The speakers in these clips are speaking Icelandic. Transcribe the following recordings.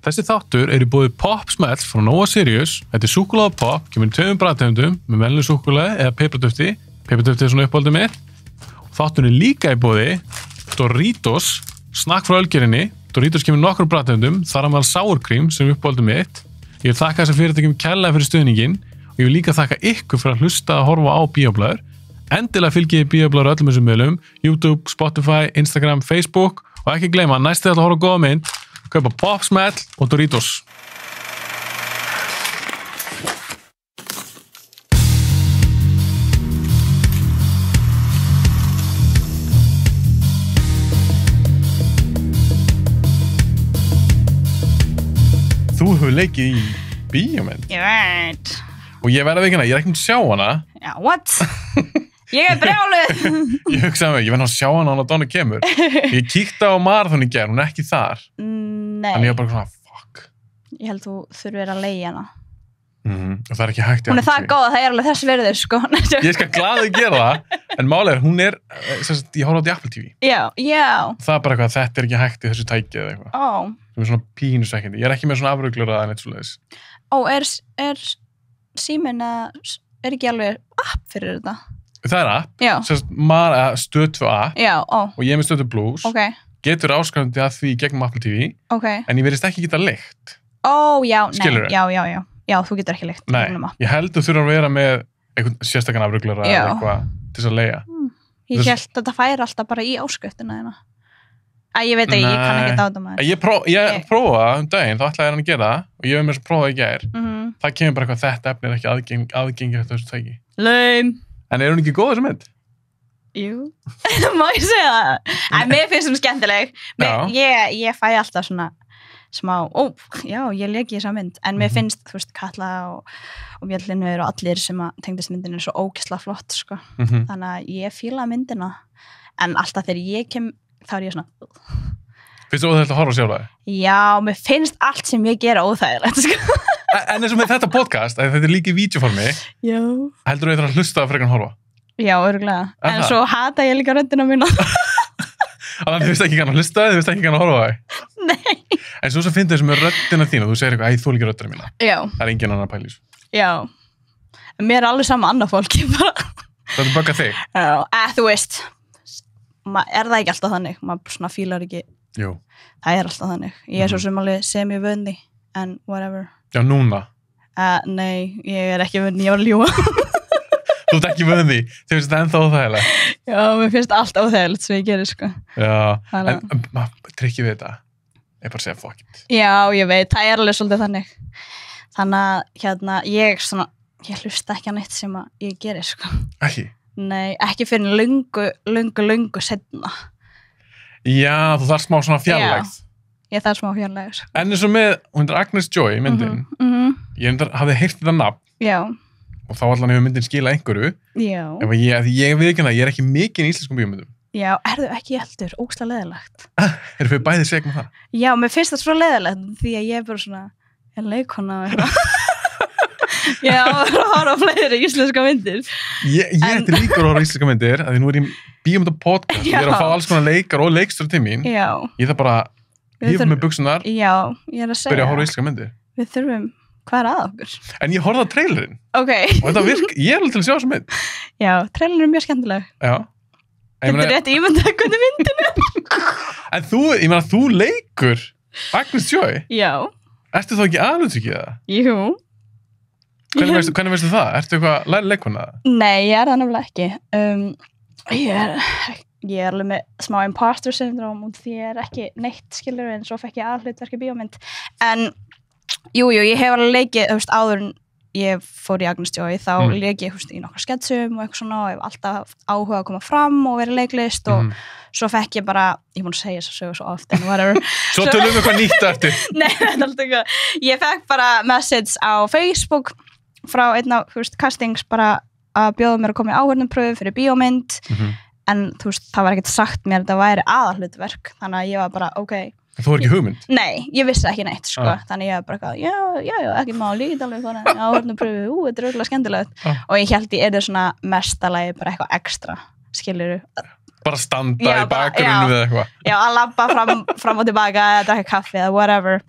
Þessi þáttur í boði Pop Smells frá Nova Sirius. Þetta súkkulaði pop, kemur í 2 bragðtegundum með venjulegu súkkulaði eða pipardufti. Pipardufti svona uppáhaldið mitt. Þátturinn líka í boði Doritos, snakk frá Ölgerinni. Doritos kemur í nokkrum bragðtegundum, þar á meðal sour cream sem uppáhaldið mitt. Ég vil þakka þessar fyrirtækjum kærlega fyrir stuðninginn og ég vil líka þakka ykkur fyrir að hlusta að horfa á Bíóblaður. Endilega fylgið Bíóblaður öllum þessum miðlum, YouTube, Spotify, Instagram, Facebook og ekki gleyma að næst þegar að horfa á góða mynd, kaupa Pop Smell og Doritos. Þú hefur leikið í bíómynd. Ég veit. Og ég verði ekki hana, ég er ekki að sjá hana. Já, what? Ég brjáluð. Ég hugsaði mig, ég verði að sjá hana á Donna kemur. Ég kíkti á marathon í gær, hún er ekki þar. Nei. Þannig ég var bara svona, fuck. Ég held þú þurfir að leigja hana. Og það er ekki hægt. Hún er það góð að það er alveg þess virður, sko. Ég skal glaðið gera það, en málið hún er, ég horfði á því Apple TV. Já. Það er bara eitthvað, þetta er ekki hægt í þessu tæki eða eitthvað. Það er svona pínusvekkjandi. Ég er ekki með svona afruglur að neitt svoleiðis. Er síminn er ekki alveg app fyrir þetta? Það er app. Já. Stöð 2 app. Já, Og ég er með Stöð 2 Plus. Ok. Getur áskrifandi að því gegnum Apple TV. Ok. En ég verðist ekki geta leikt. Já, nei. Skilurðu? Já. Já, þú getur ekki leikt. Nei, ég held þú þurfa að vera með einhvern sérstakann afruglur eða eitthvað til þess að leigja. Ég held að þetta færi alltaf bara í áskriftina þína. Ég veit ekki, ég kann ekki dáta maður. Ég prófaði daginn, þá ætlaði hann að gera það og ég hef mér svo prófaði í gær. Það kemur bara eitthvað, þetta efni er ekki aðgengilegt þessu tæki. Laum. En er hún ekki góð þessu mynd? Jú. Má ég segja það? Mér finnst hún skemmtileg. Ég fæ alltaf svona smá, ég leki þessa mynd. En mér finnst, þú veist, Katla og Mjöllinur og allir sem að tengdist myndinu er svo ógeðslega flott, sko. Þannig að ég fíla myndina. En alltaf þegar ég kem þá er ég svona Finnst þú óþægilegt að horfa á sjálfa þig? Já, mér finnst allt sem ég gera óþægilegt sko. En eins og með þetta podcast, þetta er líka í vídeoformi. Já. Heldur þú að hlusta frekar en horfa? Já, örugglega. En svo hata ég líka röddina mína. Þannig þú veist ekki kannan hlusta, þú veist ekki kannan horfa þig? Nei. En svo finnst þessu með röddina þína, þú segir eitthvað, þú líka röddina mína. Já. Það er engin annar pæli í þessu. Já. En mér er alveg sama annað fólk, bara. Það er baka þig? Já, þú veist. Er það ekki alltaf þannig? Maður svona fílar ekki. Jú. Það er alltaf þannig. Ég er svo sem alveg semi-vöndi, en whatever. Já, núna? Nei, ég er ekki vöndi, ég var að ljúga. Þú ert ekki vöndi, þið finnst þetta ennþá óþægilegt. Já, mér finnst allt óþægilegt sem ég gerir, sko. Já, en trikkið við þetta, ég bara segja fuck it. Já, ég veit, það er alveg svolítið þannig. Þannig að ég hlusta ekki á neitt sem ég gerir, sko. Ekki? Nei, ekki fyrir löngu setna. Já, þú þarf smá svona fjarlægð. Já, ég þarf smá fjarlægð. En eins og með, hún er Agnes Joy, myndin. Ég hafði heyrt þetta nafn. Já. Og þá allan hefur myndin skilað einhverju. Já. Ég veit ekki það, ég er ekki mikið í íslenskum bíómyndum. Já, ekki heldur, ógeðslega leiðilegt. Erum við bæðið segjum það? Já, mér finnst það svo leiðilegt, því að ég er bara svona, ég leikona og eitthvað. Já, að horfa á fleiri íslenska myndir. Ég ætti líka að horfa á íslenska myndir, að því nú er ég bíómynda podcast, ég er að fá alls konar leikar og leikstur til mín. Já. Ég þarf bara að hífa með buksunar, byrja að horfa á íslenska myndir. Við þurfum, hvað er að okkur? En ég horfði á trailerinn. Ok. Og þetta ég er alveg til að sjá þessa mynd. Já, trailerinn er mjög skemmtileg. Já. Þetta er rétt ímyndað hvernig myndin er. En þú leikur Agnes Joy. Já. Ertu þá ekki aðlutrykið það? Jú. Hvernig veistu það? Ertu eitthvað læri leikona? Nei, ég er það nefnilega ekki. Ég er alveg með smá imposter syndrome og því ég er ekki neitt, skilur, en svo fekk ég aðhlutverk í bíómynd. En, jú, ég hef alveg leikið, áður en ég fór í Agnes Joy, þá leik ég í nokkra sketsum og eitthvað svona og hef alltaf áhuga að koma fram og vera leiklist og svo fekk ég bara, ég múin að segja svo oft, en whatever. Svo tölum við eitthvað nýtt eftir. Nei, þetta er alltaf eitthvað. Ég fekk bara message á Facebook frá einn af castings bara að bjóða mér að koma í áhörnumpröfu fyrir bíómynd, en þú veist, það var ekkert sagt mér að þetta væri aðalhlutverk, þannig að ég var bara, ok. Þú var ekki hugmynd? Nei, ég vissi ekki neitt, sko, þannig ég var bara, já, ekki máli, ég get alveg þannig að áhörnumpröfu, þetta er örugglega skemmtilegt, og ég held ég svona mestalagi bara eitthvað ekstra, skilurðu. Bara standa í bakgrunni við eitthvað. Já, að labba fram og tilbaka, eða drakka kaffi eða whatever.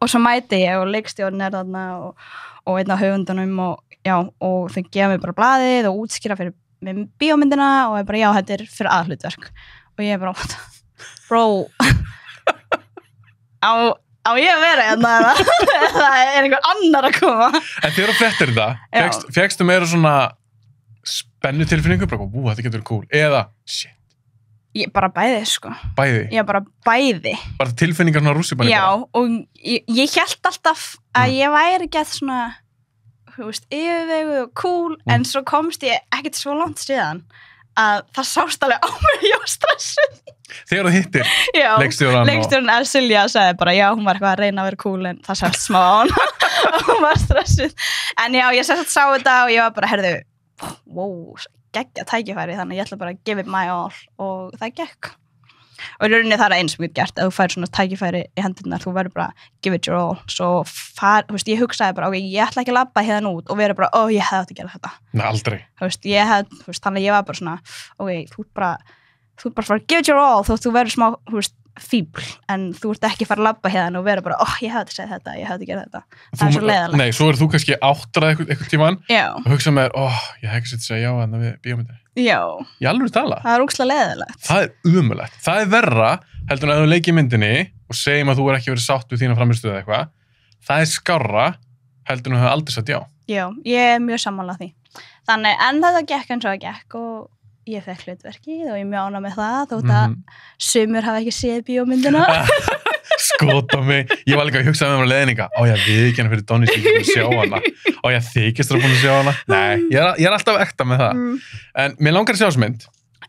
og svo mæti ég og leikstjórn þarna og einn af höfundunum og þau gefa mér bara blaðið og útskýra fyrir með bíómyndina og ég bara, já, þetta fyrir aðhlutverk og ég bara, bro á ég að vera hérna það einhver annar að koma En þegar þú fréttir þetta, fékkstu meira svona spennu tilfinningu, bara, þetta getur cool, eða, shit. Ég bara bæði, sko. Bæði? Já, bara bæði. Bara tilfinningar svona rússipanni bara? Já, og ég hélt alltaf að ég væri gett svona, þú veist, yfirveguð og cool, en svo komst ég ekkert svo langt síðan að það sást alveg á mig, ég var stressuð. Þegar þú hittir leikstjórn Silja sagði bara, já, hún var eitthvað að reyna að vera cool, en það sást smá á hana og hún var stressuð. En já, ég sá þetta og ég var bara, herðu, wow, geggja tækifæri, þannig ég ætla bara að give it my all og það gekk. Og í rauninni það eins sem ég gert, að þú fær svona tækifæri í hendurnar, þú verður bara give it your all, svo þú veist, ég hugsaði bara, ok, ég ætla ekki að labba hérna út og vera bara, ég hefði átt að gera þetta. Nei, aldrei. Þú veist, þannig að ég var bara svona, ok, þú ert bara fara give it your all, þú verður smá, þú veist, fíbl, en þú ert ekki fara að labba hérna og vera bara, ég hefði að segja þetta, ég hefði að gera þetta. Það er svo leiðilegt. Nei, svo þú kannski áttrað eitthvað tímann og hugsa með ég hef ekki sett að segja já en við bíómyndinni. Já. Í alvöru tala. Það er ógeðslega leiðilegt. Það er ömurlegt. Það er verra heldur en að þú leikir myndinni og segjum að þú er ekki verið sátt við þína frammistöðu eða eitthvað. Það er skárra heldur en að þú hefur aldrei sagt já. Já, ég er mjög sammála því. Þannig, en þetta gekk eins og það gekk og ég fekk hlutverkið og ég mjög ánægð með það þótt að sumur hafa ekki séð bíómyndina. Skota mig. Ég var líka að hugsa með mér leðninga. Ég við hérna fyrir Donny sem ég búin að sjá hana. Ég þykist að búin að sjá hana. Nei, ég er alltaf ekta með það. En mér langar að sjá þessu mynd.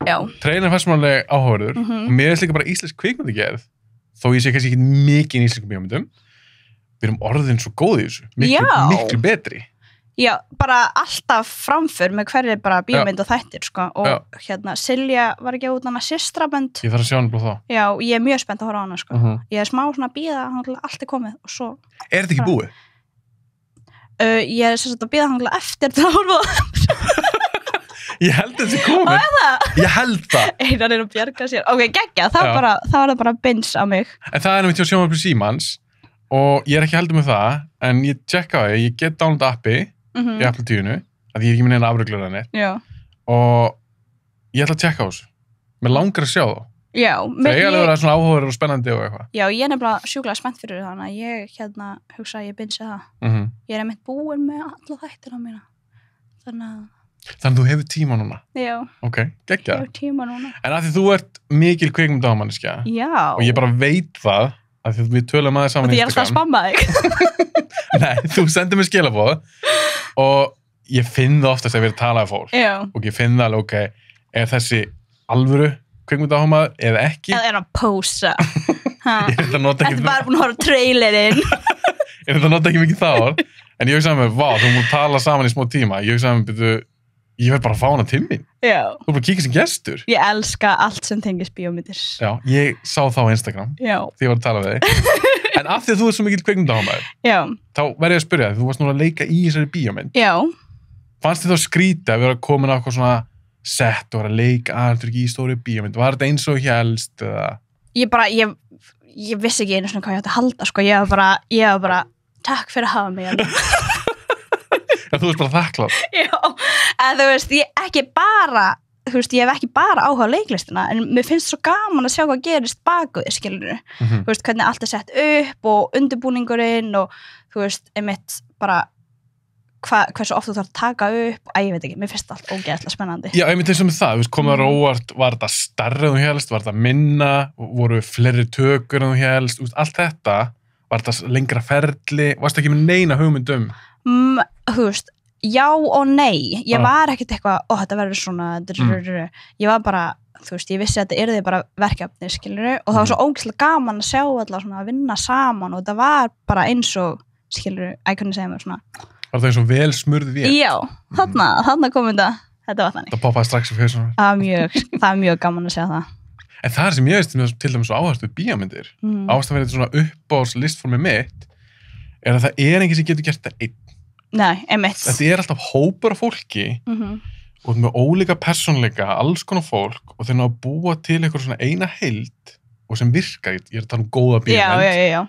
Já. Trailer færsmálega áhugaverður og mér er líka bara íslensk kvikmyndagerð þó ég sé kannski ekki mikið í íslenskum bíómyndum. Við erum orðin svo góð í þessu. Miklu betri. Já, bara alltaf framför með hverju bara bíómynd og þættir, sko. Og Silja var ekki út hana systrabönd. Ég þarf að sjá hana blóð þá. Já, ég er mjög spennt að horfa á hana, sko. Ég er smá svona að bíða, allt er komið og svo... Er þetta ekki búið? Ég er sem sagt að bíða hana eftir til að horfa á það. Ég held þessi komið. Og það? Ég held það. Einar er að bjarga sér. Ok, geggja, þá var það bara bins á mig. En það er náttúrulega hjá Sjónvarpið Símans og ég er ekki heldur með það, en ég tjekka á því, ég get download appi í Apple 10, að ég er ekki með neina afreglur að neitt. Já. Og ég ætla að tjekka á þessu. Mér langar að sjá það. Já. Það er alveg að vera svona áhugaverður og spennandi og eitthvað. Já, ég er nefnilega sjúklega spennt fyrir það, þannig að ég hugsa að ég binsi það. Ég er einmitt búin með alla þættina mína. Þannig að þú hefur tíma núna? Já. Ok, geggjað. Ég hefur tíma núna. En af því þú ert mikil kvikmyndaámanneskja. Já. Og ég bara veit það, af því við tölum aðeins saman í Instagram. Og því ég er alltaf að spamma þig. Nei, þú sendir mér skilaboð og ég finn það oftast að ég verið að tala af fólk. Já. Og ég finn það alveg, ok, er þessi alvöru kvikmyndaámaður eða ekki? Eða er hann að pósa? Þetta er bara búin að horfa trailerinn. Ég er þetta að nota ekki mikið þá, en ég hugsaði með, þú múið tala saman í smá tíma. Ég hugsaði með, ég verð bara að fá hana til mín. Já. Þú er bara að kíkja sem gestur. Ég elska allt sem tengist bíómyndir. Já, ég sá þá á Instagram. Já. Því ég var að tala við þig. En af því að þú er svo mikill kvikmyndaámaður, þá verð ég að spyrja þig, þú varst núna að leika í þessari bíómynd. Já. Fannst þið þá skrítið að vera komin á eitthvað svona sett og vera að leika aðalhlutverk í stóri bíómynd? Var þetta eins og helst? Ég vissi ekki einu svona hvað ég átti að halda, sko. Ég var bara, takk fyrir að hafa mig hérna. Já, þú veist bara þakklátt. Já, en þú veist, ég hef ekki bara áhuga á leiklistina, en mér finnst svo gaman að sjá hvað gerist baku þér, skilurðu. Þú veist, hvernig allt er sett upp og undirbúningurinn og þú veist, einmitt bara hversu oft þú þarf að taka upp, ég veit ekki, mér finnst allt ógeðslega spennandi. Já, einmitt eins og með það, þú veist, kom það óvart, var þetta stærri en þú helst, var þetta minna, voru fleiri tökur en þú helst, allt þetta, var þetta lengra ferli, varstu ekki með neina hugmynd þú veist, já og nei. Ég var ekkert eitthvað, þetta verður svona, ég var bara, þú veist, ég vissi að þetta yrði bara verkefni, skilurðu, og það var svo ógeðslega gaman að sjá alla svona að vinna saman og það var bara eins og, skilurðu, ég kunni segja mér svona. Var það eins og vel smurð vél? Já, þarna kom þetta var þannig. Það poppaði strax í hausnum. Það er mjög gaman að sjá það. En það sem ég veist til dæmis svo áherslu við bíómyndir, áherslu að vera svona uppáhaldslistformið mitt, er að það er enginn sem getur gert það einn. Nei, einmitt. Þetta er alltaf hópur af fólki og með ólíka persónleika, alls konar fólk og þeir ná að búa til eitthvað svona eina heild og sem virkar, ég er að tala góða bíómynd. Já.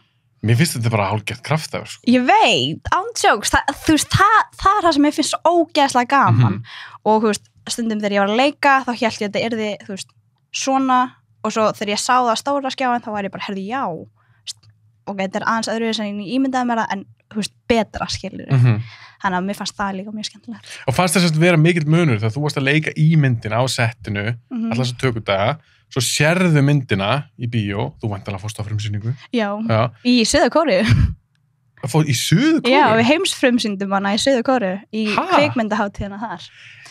Mér finnst þetta bara hálfgert kraftaverk, sko. Ég veit, ándjóks, þú veist, það er það sem ég finnst svo ógeðslega gaman og þú veist, stundum þegar ég var að leika þá hélt ég að þetta yrði, þú veist, svona og svo þegar ég sá það á stóra skjáin þá var ég bara, herði, já og þetta er aðeins öðruvísi sem ég ímyndaði mér það en, þú veist, betra skilur þannig að mér fannst það líka mjög skemmtilegt. Og fannst þess að vera mikill munur þegar þú varst að leika ímyndina á settinu allar þess að tökudaga, svo sérðu myndina í bíó, þú væntanlega fórst á frumsýningu. Já. Í Suður-Kóreu. Í Suður-Kóreu? Já, við heimsfrumsýndum hana í Suður-Kóreu í kvikmyndahátíðina þar.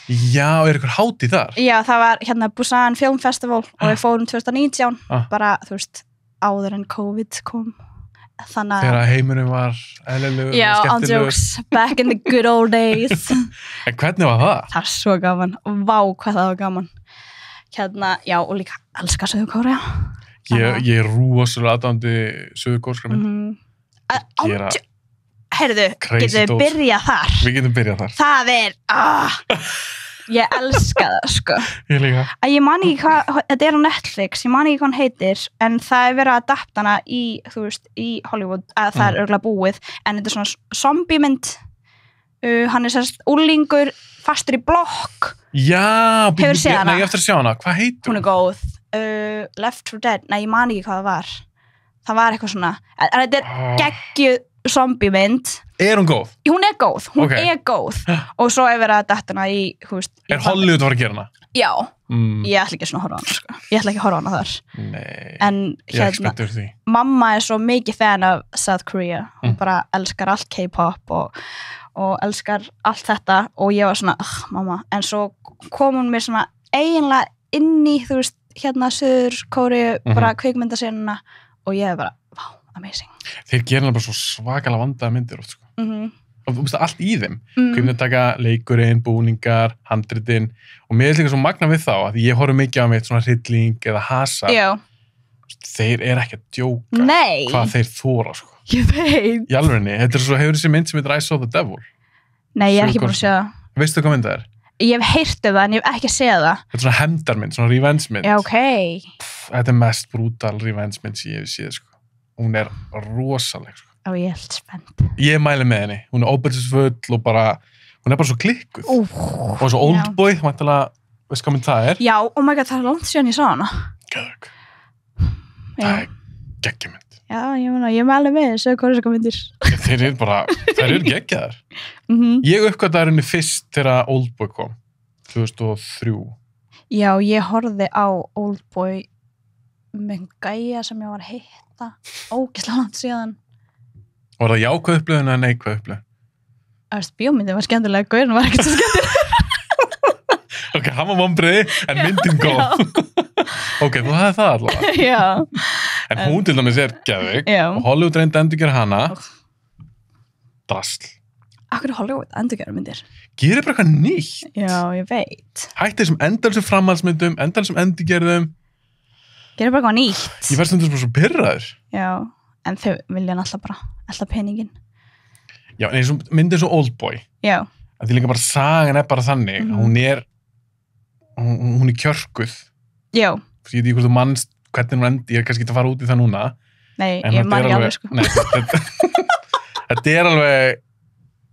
Já, er ykkur hátíð þar? Já, það var hérna Busan Film Festival og við fórum 2019 bara, þú veist, áður en COVID kom. Þannig að... Þegar heimurinn var eðlilegur og skemmtilegur. Já, jokes, back in the good old days. En hvernig var það? Það var svo gaman. Vá, hvað það var gaman. Hérna, já, og líka elska Suður-Kórea. Ég er rosalega aðdáandi suður-kóreskra mynd. Heyrðu, getum við byrjað þar? Við getum byrjað þar. Það er, ég elska það, sko. Ég líka. Ég man ekki hvað, þetta er á Netflix, ég man ekki hvað hann heitir, en það er verið að adapta hana í, þú veist, í Hollywood, að það er örgulega búið, en þetta er svona zombie-mynd, hann er sérst úlingur, fastur í blokk. Já, hefur séð hana? Nei, ég eftir að sjá hana, hvað heitir hún? Hún er góð, Left 4 Dead, nei, ég man ekki hvað það var eitthvað svona, en þetta er geggjuð zombie-mynd. Er hún góð? Hún er góð, er góð og svo er verið að detta hana í, þú veist, er Hollywood að fara að gera hana? Já, ég ætla ekki svona að horfa á hana, sko. Ég ætla ekki að horfa á hana þar. Nei, en ég er spenntur því. Mamma er svo mikið fan af South Korea, hún bara elskar allt K-pop og elskar allt þetta og ég var svona, mamma, en svo kom hún mér svona eiginlega inn í, þú veist, hérna Suður-Kóreu, bara kvikmyndasenuna og ég er bara, wow, amazing. Þeir gera bara svo svakalega vandaða myndir oft, sko. Og þú veist allt í þeim. Kvikmyndataka, leikurinn, búningar, handritin og mér er líka svo magna við þá að ég horf mikið á mitt svona hrylling eða hasa. Já. Þeir eru ekki að djóka hvað þeir þóra, sko. Ég veit. Í alvörinni, þetta er svo, hefur þessi mynd sem heitir I Saw the Devil. Nei, ég er ekki búin að segja það. Veistu hvað mynd það er? Ég hef heyrt það en ég hef ekki séð það. Þetta er svona hefndarmynd, svona revenge-mynd. Já, ok. Þetta er mest brutal revenge-mynd sem ég hef séð, sko. Hún er rosaleg, sko. Ég er helt spennt. Ég mæli með henni. Hún er óbyrðisfull og bara, hún er bara svo klikkuð. Og svo Oldboy, væntanlega, veist hvað mynd það er? Já, oh my god, það er langt síðan ég sá hana. Geðvik. Það er geggjumynd. Já, ég mæli með þessu kóreska myndir. Þeir eru bara, þær eru geggjaðar. Ég uppgötaði henni fyrst þegar Oldboy kom, 2003. Já, ég horfði á Oldboy með gæja sem ég var að hitta ógeðslega langt síðan. Var það jákvæð upplifun eða neikvæð upplifun? Það veist, bíómyndin var skemmtilega, gaurin var ekkert svo skemmtilega. Ok, hann var vonbrigði, en myndin góð. Ok, þú hafði það allavega. Já. En hún til dæmis er geðvik og Hollywood reyndi að endurgera hana. Drasl. Akkur er Hollywood endurgera myndir? Gerir bara eitthvað nýtt. Já, ég veit. Hætti þessum endalsum framhaldsmyndum, endalsum endurgerðum. Gerir bara eitthvað nýtt. Ég verð stundum svo pirraður. Já, en þau vilja náttúrulega bara alltaf peningin. Já, en eins og myndin svo Oldboy. Já. Að því líka bara sagan er bara þannig, hún er kjörkuð. Já. Ég veit ekki hvort þú mannst hvernig hún endi, ég er kannski ekki að fara út í það núna. Nei, ég man ekki alveg, sko. Nei, þetta er alveg,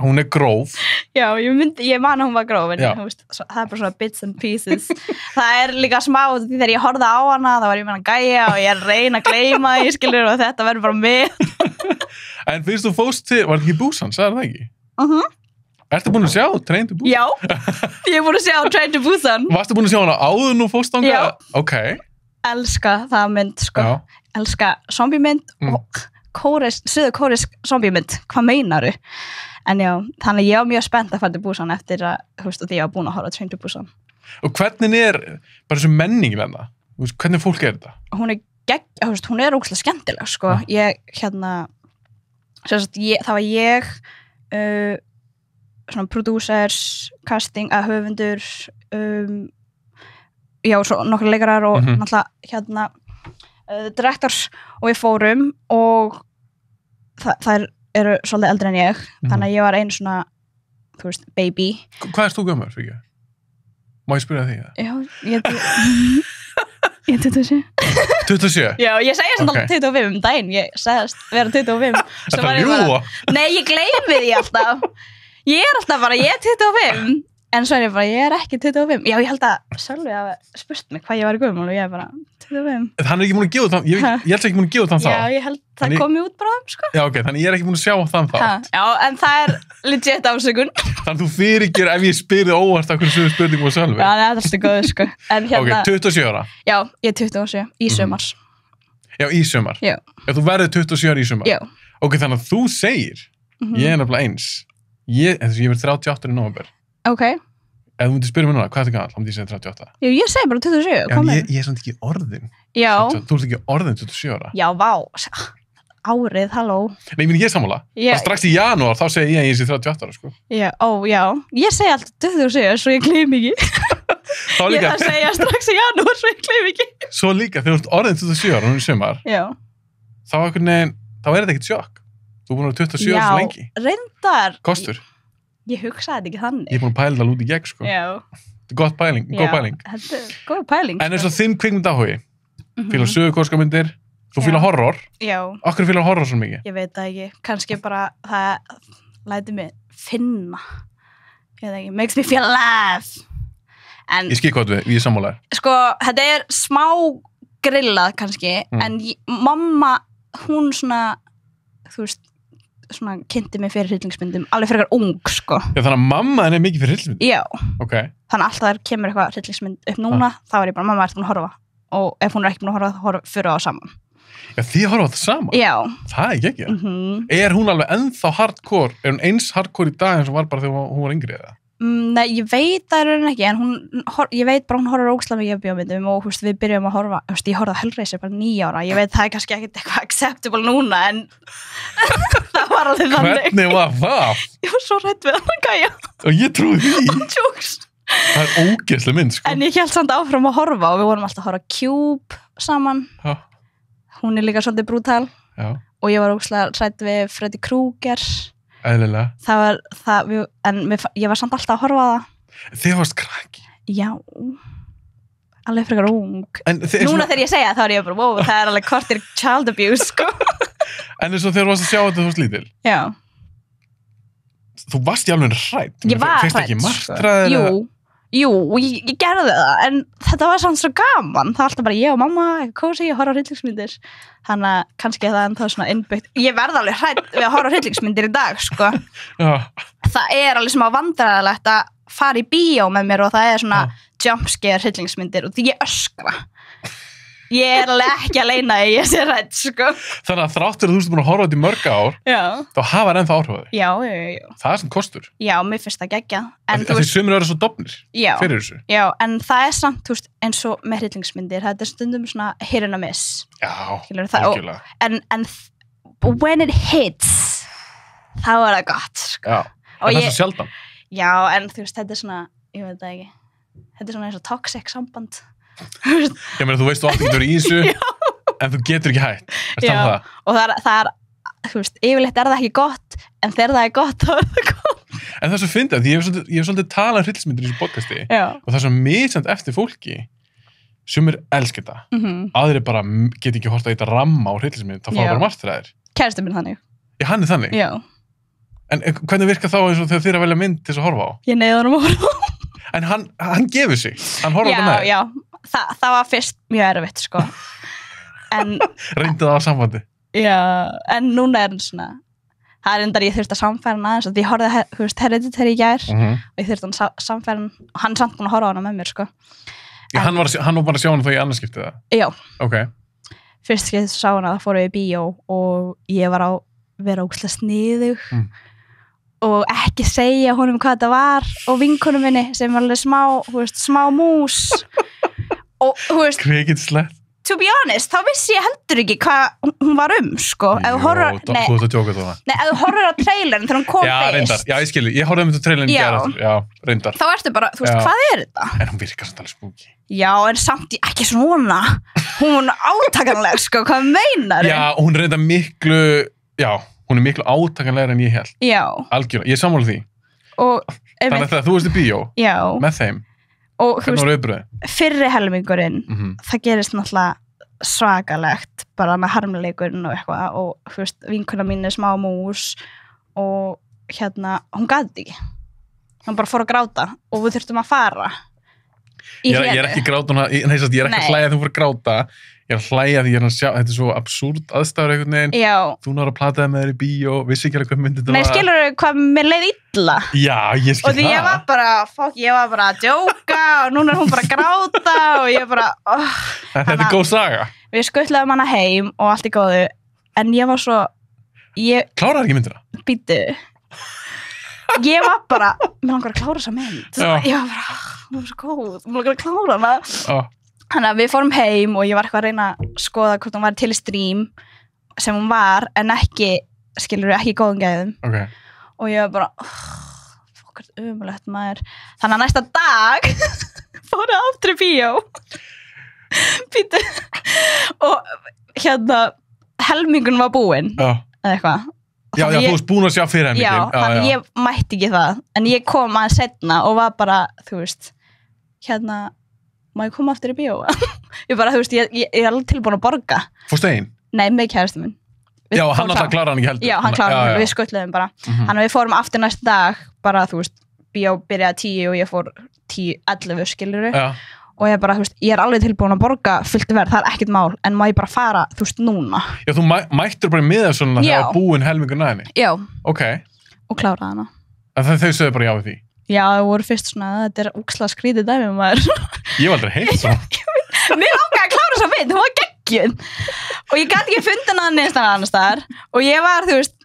hún er gróf. Já, ég man að hún var gróf, en það er bara svona bits and pieces. Það er líka smá, þegar ég horfði á hana, þá var ég með hana gæja og ég er að reyna að gleyma því, skilur, og þetta verður bara með. En fyrst þú fóst til, var þetta ekki Busan, sagði það ekki? Ertu búin að sjá Train to Busan? Já, ég er búin að sjá Train to Busan. Varstu búin að sjá hana áður nú fórst þangað? Já. Ok. Elska það mynd, sko. Já. Elska zombie-mynd og suður-kóresk zombie-mynd. Hvað meinaru? En já, þannig ég var mjög spennt að fara til Busan eftir að, þú veist, að ég var búin að horfa Train to Busan. Og hvernig er bara þessu menningin hérna? Hvernig fólk er þetta? Hún er ógeðslega skemmtileg, sko. Ég, hérna, það var ég, svona producers, casting, höfundur, já, svo nokkur leikarar og náttúrulega, hérna, directors og við fórum og þær eru svolítið eldri en ég, þannig að ég var einu svona, þú veist, baby. Hvað erst þú gömur, Frigga? Má ég spyrja þig það? Já, ég er 27. 27? Já, ég segi er samt alveg 25 daginn, ég sagðist vera 25. Þetta ljúga? Nei, ég gleymi því alltaf. Ég er alltaf bara, ég er 25, en svo er ég bara, ég er ekki 25. Já, ég held að Sölvi hafi spurt mig hvað ég var í gömul og ég er bara 25. Hann er ekki múin að gefa þann, ég held ekki múin að gefa þann þá. Já, ég held það komi út bráðum, sko. Já, ok, þannig ég er ekki múin að sjá þann þá. Já, en það er legit afsökun. Þannig þú fyrirger ef ég spyrir óvart af hvernig sögur spurningum á Sölvi. Já, það er alltaf góð, sko. En hérna, Ok, 27 ára. Já, ég er 27, í sumars. Já, í sumar. Já. Já, þú verður 27 ára í sumar. Já. Ok, þannig að þú segir, ég er nefnilega eins. Ég verð 38 í nóvember. Ok. Ef þú myndir spyrja mig núna, hvað er það gamall? Þá myndi ég segja 38. Já, ég segi bara 27, Já, en ég er samt ekki orðin. Já. Þú ert ekki orðin 27 ára. Já, vá. Árið, halló. Nei, ég er sammála. Yeah. Strax í janúar, þá segi ég að ég sé 38 ára, sko. Já, já. Ég segi alltaf 27, svo ég gleym ekki. Þá líka. Ég það segja strax í janúar, svo ég gleym ekki. Svo líka, þegar þú ert orðin 27 ára, hún er sumar, Já. þá er þetta ekkert sjokk. Þú er búin að vera 27 ára svo lengi. Já, reyndar. Kostur. Ég hugsaði þetta ekki þannig. Ég er búin að pæla það út í gegn, sko. Já. Þetta er góð pæling. Þetta er góð pæling. En eins og þinn kvikmyndaáhugi, fílar sögurkoskamyndir, þú fílar horror. Já. Okkur fílar horror svo mikið? Ég veit það ekki. Kannski bara það lætur mig finna. Ég veit ekki. Makes me feel alive. En, ég skil hvað við sammálaðir. Sko, þetta er smá grillað kannski, en mamma, hún svona, þú veist, svona kynnti mig fyrir hryllingsmyndum, alveg frekar ung, sko. Já, þannig að mamma er mikið fyrir hryllingsmyndum? Já. Ok. Þannig að alltaf þegar kemur eitthvað hryllingsmynd upp núna, þá er ég bara, mamma, ertu búin að horfa? Og ef hún er ekki búin að horfa, þá fyrir á saman. Já, þið horfa á það saman? Já. Það er ekki ekki. Er hún alveg ennþá hardcore? Er hún eins hardcore í dag eins og var bara þegar hún var yngri eða? Nei, ég veit það er ekki, en ég veit bara hún horfir ógeðslega mikið á bíómyndum og við byrjum að horfa, ég horfði á Hellraiser bara 9 ára, ég veit það er kannski ekkert eitthvað acceptable núna, en það var alveg þannig. Hvernig var það? Ég var svo hrædd við hann gæja. Og ég trúi því. Jokes. Það er ógeðslega mynd, sko. En ég hélt samt áfram að horfa og við vorum alltaf að horfa Cube saman. Já. Hún er líka svolítið brútal. Já. Og ég var ógeðslega hrædd við Freddy Krueger. Eðlilega. Ég var samt alltaf að horfa á það. Þið varst krakki. Já. Alveg frekar ung. Núna þegar ég segja það, þá er ég bara, wow, það er alveg kortir child abuse, sko. En eins og þegar þú varst að sjá þetta þú varst lítil. Já. Þú varst í alveg hrædd. Ég var hrædd, Fyrst ekki martraðir? Jú, ég gerði það, en þetta var samt svo gaman. Það var alltaf bara ég og mamma, eitthvað kósi, ég horfa á hryllingsmyndir. Þannig að kannski það ennþá svona innbyggt. Ég verð alveg hrædd við að horfa á hryllingsmyndir í dag, sko. Já. Það er alveg smá vandræðalegt að fara í bíó með mér og það er svona jumpscare hryllingsmyndir og því ég öskra. Ég er alveg ekki að leina því ég sé hrædd, sko. Þannig að þráttur að þú ert búin að horfa þetta í mörg ár, þá hafa það ennþá áhrif á þig. Já. Það er sem kostur. Já, mér finnst það geggjað. Því sumir eru svo dofnir fyrir þessu. Já, en það er samt, þú veist, eins og með hryllingsmyndir, þetta er stundum svona hit and a miss. Já, algjörlega. En when it hits, þá er það gott, sko. Já, en það er svo sjaldan. Já, en þú veist, þetta er svona, ég veit það ekki, þetta er svona eins og toxic samband. Ég meina, þú veist þú alltaf getur í þessu en þú getur ekki hægt. Já, og það er, þú veist, yfirleitt er það ekki gott, en þegar það er gott, þá er það gott. En það er svo fyndið, ég hef svolítið talað hryllingsmyndir í þessu podcasti og það er svo misjandi eftir fólki sumir elska þetta. Aðrir bara get ekki hort að eitthvað ramma á hryllingsmynd, þá fá bara martraðir. Kærastinn minn þannig. Já, hann er þannig? Já. En hvernig virkar þá eins og þegar þið að velja mynd til þess að horfa á? Ég neyði honum að horfa á. En hann gefur sig, hann horfa á það með þér? Já. Það var fyrst mjög erfitt, sko. Reyndi það á sambandi? Já, en núna er hann svona, það er endar ég þurfti að samfæra hann aðeins, því ég horfði Hereditary í gær og ég þurfti að samfæra hann og hann er samt búin að horfa á hana með mér, sko. Já, hann var bara að sjá hana þá í annarskiptið það? Já. Ok. Fyrst skiptið sá hana, það fóru við í bíó og ég var að vera ógeðslega sniðug og ekki segja honum hvað þetta var og vinkonum minni sem var alveg smá mús og þú veist kvikindslegt. To be honest, þá vissi ég heldur ekki hvað hún var sko. Jó, þú ert að djóka það. Nei, ef þú horfir á trailerin þegar hún kom fyrst. Já, ég skilji, ég horfði um þetta trailerin já, reyndar. Þá ertu bara, þú veist, hvað er þetta? En hún virkar samt alveg spooky. Já, en samt ekki svona. Hún er átakanleg, sko, hvað meinar? Já, hún er reynda miklu, hún er miklu átakanlegur en ég held. Já. Algjörlega, ég sammála því. Þannig að þú veist í bíó með þeim. Og hvernig var viðbröðið? Fyrri helmingurinn það gerist náttúrulega svakalegt bara með harmleikurinn og eitthvað og þú veist, vinkona mín smá mús og hún gæti ekki hún bara fór að gráta og við þurftum að fara ég er ekki gráta ég er ekki að hlæja þegar þú fór að gráta ég er að hlæja því ég er að sjá þetta er svo absúrt aðstæður einhvern veginn já. Þú náður að plataði með þér í bíó vissi ekki alveg hvað myndið þetta var skilurðu hvað mér leið illa já, ég skil það og því ég var bara að djóka og núna er hún bara að gráta og ég bara þetta er góð saga við skuttlaðum hana heim og allt í góðu en ég var svo kláraði ekki myndina? Býtu ég var bara mér langar að klára þessa mynd ég var bara, hún var svo góð mér langar að klára hana þannig að við fórum heim og ég var eitthvað að reyna að skoða hvort hún var til í stream sem hún var en ekki skilurðu ekki í góðum gæðum okay. og ég var bara fokkart umulegt maður þannig að næsta dag fóru aftur í bíó Býtu og helmingun var búinn eða eitthvað Já, þú varst búin að sjá fyrir helmingin Já, ég mætti ekki það en ég kom aðeins seinna og var bara þú veist má ég koma aftur í bíó? Ég bara, þú veist, ég er alveg tilbúin að borga. Fórstu einn? Nei, með kærastum minn. Já, hann alltaf kláraði hann ekki heldur. Já, hann kláraði hann, við skuttluðum bara. Þannig að við fórum aftur næsta dag, bara, þú veist, bíó byrjaði 10 og ég fór 10-11, skilurðu. Já. Og ég bara, þú veist, ég er alveg tilbúin að borga fullt verð, það er ekkert mál, en má ég bara fara, þú veist, núna. Já, þú mættur bara með það svona þegar búin helmingur næðinni? Já. Ok. Og kláraði hana. En þau sögðu bara já við því? Já, það voru fyrst svona, þetta er úkslega skrítið dæmi maður. Ég var aldrei heilt svona. Mér langaði að klára þessa mynd, hún var geggjun. Og ég gæti ekki fundið hana annars staðar. Og ég var, þú veist,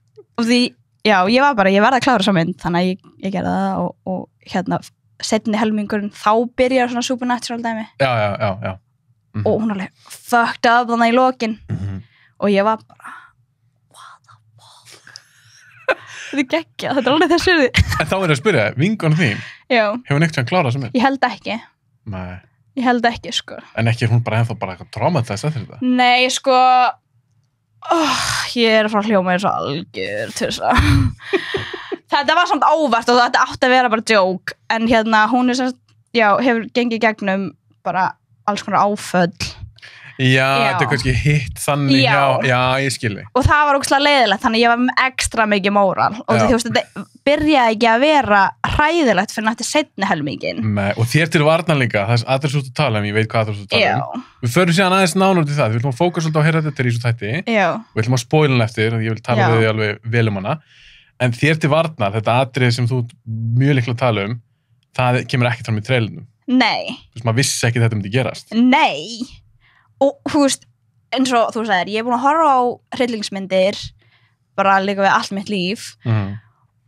ég var bara, ég verði að klára þessa mynd, þannig að ég gerði það og setni helmingurinn, þá byrjar svona supernatural dæmi. Já. Og hún alveg fucked up þannig í lokin. Og ég var bara, þetta er geggjað, þetta er alveg þessu En þá er að spyrja, vinkona þín hefur neitt sem klárað sem er? Ég held ekki Nei. Ég held ekki, sko En ekki er hún bara ennþá bara eitthvað traumatized eftir þetta? Nei, sko ég er að fara að hljóma eins og algjör til þess að þetta var samt óvart og þetta átti að vera bara joke en hún er sem hefur gengið gegnum bara alls konar áföll Já, þetta er kannski hitt þannig, já, ég skilji. Og það var ógeðslega leiðilegt, þannig ég var með ekstra mikið móral. Og þú veist, þetta byrjaði ekki að vera hræðilegt fyrir nætti seinni helmingin. Nei, og þér til varna líka, það er allir svo að tala ég veit hvað það er svo að tala Við förum síðan aðeins nánar til það, við viljum að fóka svolítið á að heyra þetta í svo þætti. Við viljum að spoila hann eftir, ég vil tala við þig alveg vel hana. En þér til varna, þetta atriði sem þú mjög líklega tala það kemur ekkert fram í trailerunum. Nei. Þú veist, maður vissi ekki þetta myndi gerast. Nei. Og þú veist, eins og þú sagðir, ég er búin að horfa á hryllingsmyndir bara líka við allt mitt líf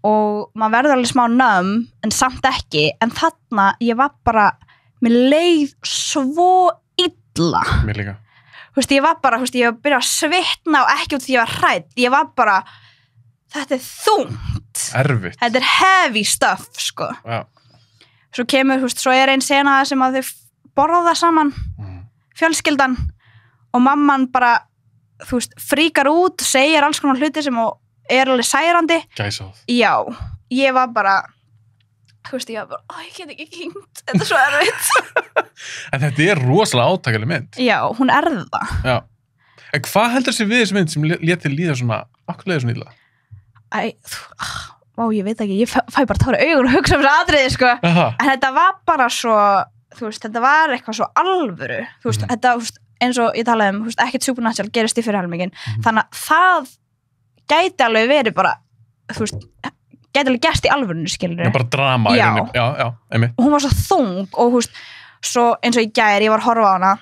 og maður verður alveg smá numb en samt ekki, en þarna ég var bara, mér leið svo illa. Mér líka. Þú veist, ég var bara, ég var að byrja að svitna og ekki út því ég var hrædd, ég var bara, þetta er þungt. Erfitt. Þetta er heavy stuff, sko. Já. Svo kemur, þú veist, svo er ein sena sem að þau borða saman. Fjölskyldan og mamman bara, þú veist, fríkar út, segir alls konar hluti sem er alveg særandi. Gæsáð. Já, ég var bara, þú veist, ég var bara, ég get ekki kynnt, þetta er svo erfitt. En þetta er rosalega átakaleg mynd. Já, hún er það. Já. En hvað heldur þessi við þessi mynd sem lét þér líða svona, okkur leiði svona illa? Ég veit ekki, ég fæ bara tára augun og hugsa þessu atriði, sko. Aha. En þetta var bara svo, þú veist, þetta var eitthvað svo alvöru, þú veist, þetta, þú veist, eins og ég talaði þú veist, ekkert supernatural gerist í fyrirhelmingin, þannig að það gæti alveg verið bara, þú veist, gæti alveg gerst í alvörunni, skilur. Já, bara drama. Já, einmitt. Og hún var svo þung og, þú veist, svo eins og í gær, ég var að horfa á hana,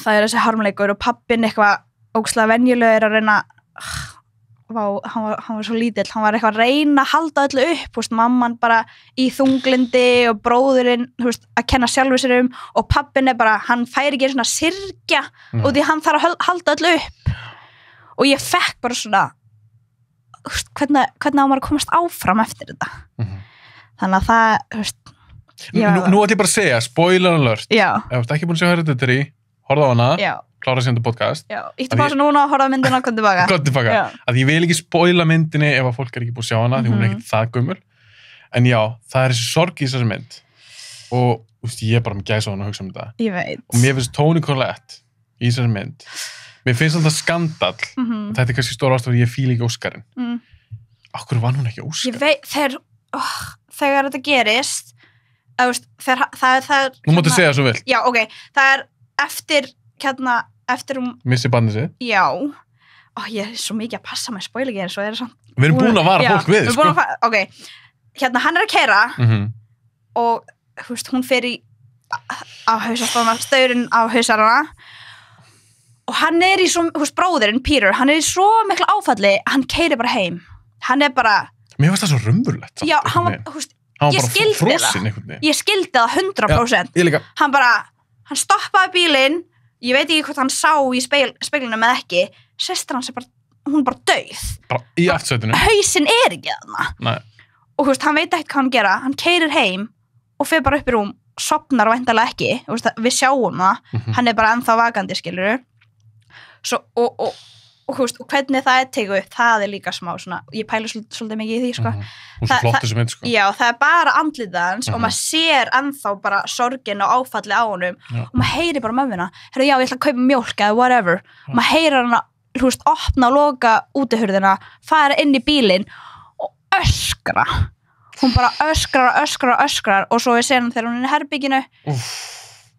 það er þessi harmleikur og pappinn eitthvað ógeðslega venjulegur að reyna, hann var svo lítill, hann var eitthvað að reyna að halda öllu upp, þú veist, mamman bara í þunglindi og bróðurinn, þú veist, að kenna sjálfur sér og pappinn er bara, hann fær ekki svona syrgja og því hann þarf að halda öllu upp og ég fekk bara svona þú veist, hvernig á maður að komast áfram eftir þetta þannig að það, þú veist Nú ætti ég bara að segja, spoiler alert ef þú ert ekki búin að sjá Hereditary, horfðu á hana klára síðan podcast. Já, íttu pása núna og horfa myndina og kom tilbaka. Kom tilbaka. Að ég vil ekki spoila myndinni ef að fólk er ekki búið að sjá hana, því hún er ekkert það gömul. En já, það er þessi sorg í þessari mynd. Og, þú veist, ég er bara með gæsa á hana að hugsa um þetta. Ég veit. Og mér finnst Toni Collette í þessari mynd. Mér finnst alltaf skandall, þetta er kannski stóra ástæður, ég fíla ekki Óskarinn. Akkur vann hún ekki Óskar? Ég veit, þegar þetta gerist, það Nú máttu segja svo vel. Já, ok, það eftir hún... Missi bandið sig? Já. Ég er svo mikið að passa með spoiler ekki, en svo samt... Við erum búin að vara fólk við, sko. Ok, hann er að keyra og, hún fer á hausastofna, staurinn á hausarana og hann er í svo, bróðirinn, Peter, hann er í svo miklu áfalli, hann keyrir bara heim. Hann er bara... Mér finnst það svo raunverulegt. Já, hann var, ég skildi það. Ég skildi það 100%. Ég líka. Hann stoppaði bílinn, ég veit ekki hvort hann sá í speglinum eða ekki, systir hans er bara, hún er bara dauð. Bara í aftsætinu. Hausinn er ekki þarna. Nei. Og hann veit ekkert hvað hann gera, hann keyrir heim og fer bara upp í rúm, sopnar og væntanlega ekki, við sjáum það, hann er bara ennþá vakandi, skilurðu. Svo, og hvernig það er tekið upp, það er líka smá svona, ég pæla svolítið mikið í því, sko. Hún er flott þessu mynd, sko. Já, það er bara andlitið hans og maður sér ennþá bara sorgin og áfalli á honum og maður heyrir bara mömmuna, já, ég ætla að kaupa mjólk eða whatever, og maður heyrir hana, opna og loka útihurðina, fara inn í bílinn og öskra. Hún bara öskrar og svo er senan þegar hún er í herbygginu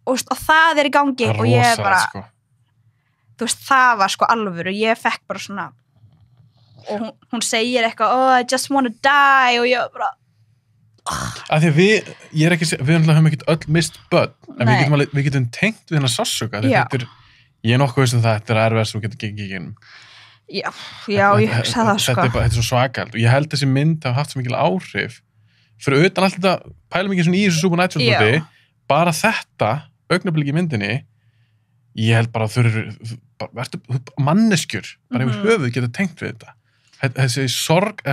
og það er í gangi og ég er bara, sko. Það var sko alvöru, ég fekk bara svona og hún segir eitthvað, I just wanna die og ég bara Af því að við höfum ekkert öll mist börn, en við getum tengt við hennar sársauka, ég er nokkuð veist þetta er erfiðast og getur gengið í genum. Já, ég hugsa það, sko. Þetta er svo svakalt og ég held þessi mynd hafa haft svo mikil áhrif fyrir utan allt þetta, pælum ekki svona í þessu Supernatural, bara þetta augnablik í myndinni, ég held bara að verður manneskjur, bara yfir höfuð geta tengt við þetta. Þessi sorg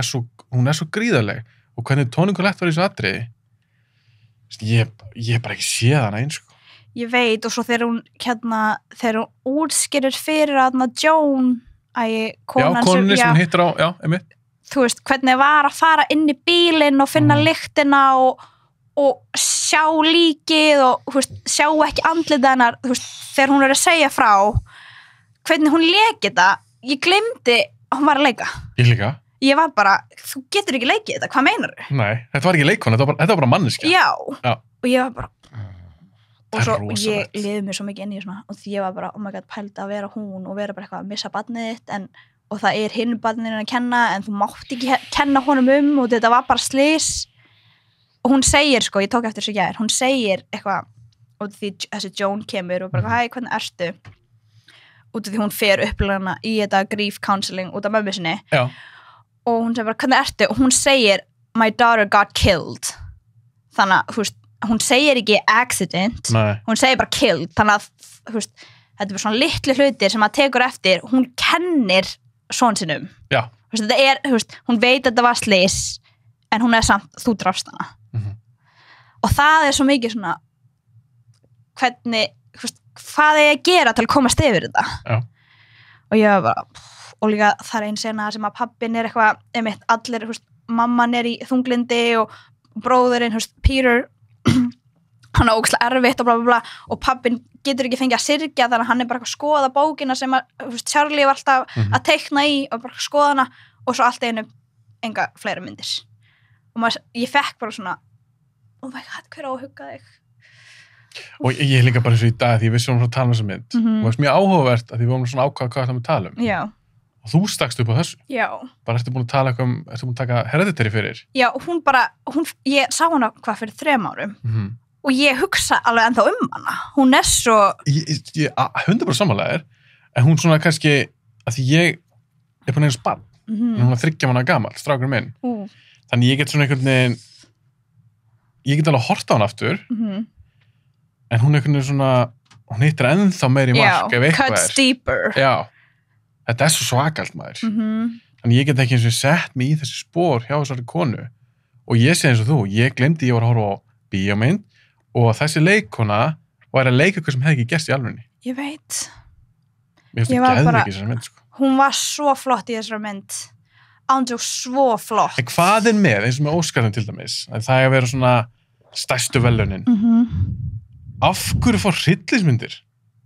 hún er svo gríðarleg og hvernig tóningulegt var í þessu atriði, ég bara ekki séð hana eins, sko. Ég veit, og svo þegar hún útskýrir fyrir að Joan, konan sem hún hittir á, einmitt. Þú veist, hvernig var að fara inn í bílinn og finna lyktina og sjá líkið og sjá ekki andlitið hennar, þegar hún er að segja frá hvernig hún leikið þetta, ég glemdi að hún var að leika. Ég líka. Ég var bara, þú getur ekki leikið þetta, hvað meinarðu? Nei, þetta var ekki leikona, þetta var bara manneskja. Já, og ég var bara og svo rosalegt. Ég liði mér svo mikið inn í svona og því ég var bara, oh my god, pældi að vera hún og vera bara eitthvað að missa barnið þitt og það er hinn barninu að kenna en þú mátt ekki kenna honum og þetta var bara slys og hún segir, sko, ég tók eftir þessu gær, hún segir eitthvað og því þessi Joan kemur og bara, hæ, hvernig ertu? Út af því hún fer upplegana í þetta grief counseling út af mömmu sinni. Já. Og hún segir bara, hvernig ertu? Og hún segir, my daughter got killed. Þannig að, hún segir ekki accident. Nei. Hún segir bara killed. Þannig að, þetta er bara svona litlu hlutir sem maður tekur eftir. Hún kennir son sinum. Já. Þetta er, hún veit að þetta var slys, en hún er samt, þú drafst hana. Og það er svo mikið svona, hvernig, hvað er ég að gera til að komast yfir þetta? Já. Og ég var bara, og líka það er ein sena sem að pappin er eitthvað, einmitt, allir, mamman er í þunglindi og bróðurinn, Peter, hann er ógeðslega erfitt og bla bla bla, og pappin getur ekki fengið að syrgja þannig að hann er bara að skoða bókina sem að, Charlie var alltaf að teikna í og bara skoða hana og svo allt einu enga fleiri myndir. Og ég fekk bara svona, oh my god, hver á að hugga þig? Og ég líka bara eins og í dag því við vorum að tala um þessa mynd og það var mjög áhugavert að því við vorum svona ákvað hvað það tala um. Já. Og þú stakst upp á þessu. Já. Bara ertu búin að tala ertu búin að taka Hereditary fyrir? Já, hún bara, ég sá hana hvað fyrir 3 árum og ég hugsa alveg ennþá hana. Hún er svo... Ég 100% sammálaðir, en hún svona kannski, að því ég er búin að eiga barn, en hún er 30 mánaða gamall, strákurinn minn. Þannig ég get svona einhvern veginn, ég get alveg að horta á hana aftur, en hún er einhvern veginn svona, hún hittir ennþá meir í mark ef eitthvað cuts deeper. Já, þetta er svo svakalt maður. Þannig ég get ekki eins og sett mig í þessi spór hjá þessari konu og ég sé eins og þú, ég glemdi ég var að horfa á bíómynd og þessi leikona var að leika eitthvað sem hefði ekki gerst í alvörunni. Ég veit. Mér finnst það geðveik í þessari mynd, sko. Hún var svo flott í þessari mynd. Andrew, svo flott. En hvað er með, eins og með Óskarinn til dæmis, að það er að vera svona stærstu verðlaunin. Af hverju fór hryllismyndir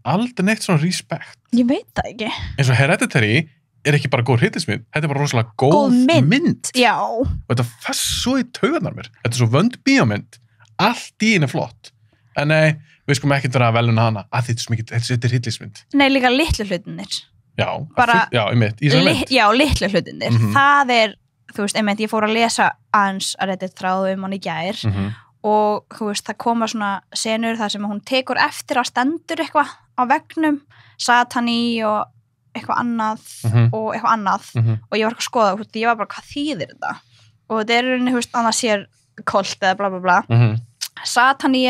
aldrei neitt svona respect. Ég veit það ekki. Eins og Hereditary ekki bara góð hryllismynd, þetta bara rosalega góð mynd. Já. Og þetta fast svo í taugarnar mér. Þetta svo vönd bíómynd, allt í henni flott. En nei, við skulum ekki vera að veluna hana, að þetta hryllismynd. Nei, líka litlu hlutinir. Já, einmitt, í þessari mynd. Já, litlu hlutinir. Það þú veist, einmitt, ég fór að lesa aðeins að Reddit þráðu hann í gær og þú veist, það koma svona senur þar sem hún tekur eftir að stendur eitthvað á veggnum, satani og eitthvað annað og eitthvað annað og ég var ekki að skoða, veist, ég var bara, hvað þýðir þetta? Og þetta þú veist, annars sér kult eða bla bla bla. Satani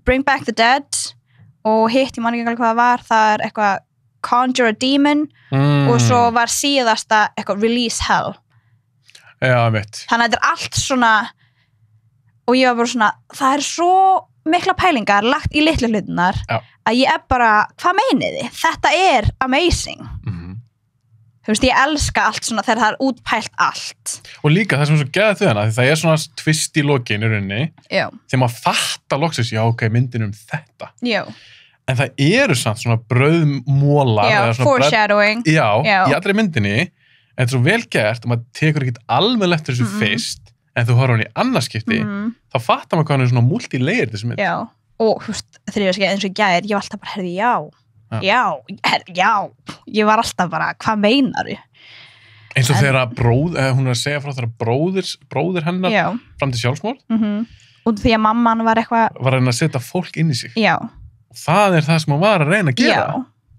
Bring Back the Dead og hitt, ég man ekki hvað það var eitthvað Conjure a Demon og svo var síðasta eitthvað Release Hell. Já, mitt. Þannig að þetta allt svona og ég var bara svona, það svo mikla pælingar lagt í litlu hlutunar að ég bara, hvað meinið þið? Þetta amazing. Þú veist, ég elska allt svona þegar það útpælt allt. Og líka það sem svo geða þau hana, því það svona twist í lokin í rauninni, þegar maður fattar loksins, já, ok, myndin þetta. Já. En það samt svona brauðmólar. Já, foreshadowing. Já, í allri myndinni, en þetta svo vel gert, og maður tekur ekkert alveg eftir þessu fyrst, en þú horfður hann í annarskipti, þá fattar maður hvað hann svona multi-layer þessu mynd. Já, og þú veist, þegar ég eins og gæðir, ég var alltaf bara, herði, já, ég var alltaf bara, hvað meinar ég? Eins og þegar hún að segja frá þegar bróðir hennar fram til sjálfsmorð. Og því að mamman var eitthvað... Var að setja fólk inn í sig. Já. Og það það sem hún var að reyna að gera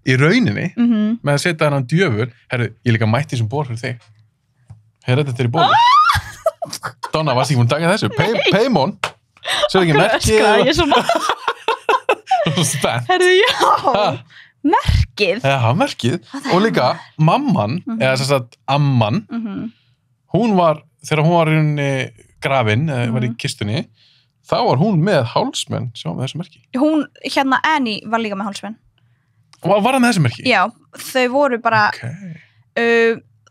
í rauninni með að setja hennan djöfur. Herru, ég líka mætti sem bor fyrir þig. Herru, þetta í bóli. Donna, varst ekki búin að taka þessu? Paimon. Sér ekki merkið. Ég er svona... Spennt. Herru, já. Merkið. Já, merkið. Og líka, mamman, eða þess að amman, hún var, þegar hún var í grafin, var í kistunni, þá var hún með hálsmenn, sjá með þessu merki. Hún, Annie var líka með hálsmenn. Var það með þessu merki? Já, þau voru bara,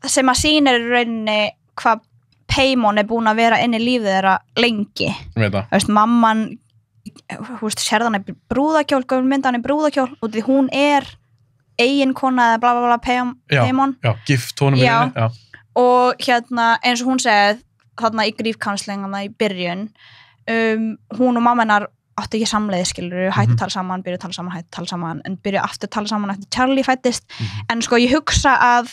sem að sýnir í rauninni hvað Paimon búin að vera inn í lífið þeirra lengi. Ég veit það. Þú veist, mamman, sérðan brúðakjól, myndan brúðakjól, og því hún eiginkona eða bla bla bla Paimon. Já, gift honum í henni. Já, og eins og hún segið, þarna í grífkanslingarna í byrjun, hún og mamma hennar áttu ekki samleið, skilur, hættu tala saman, byrju tala saman, hættu tala saman, en byrju aftur tala saman eftir Charlie fættist, en sko ég hugsa að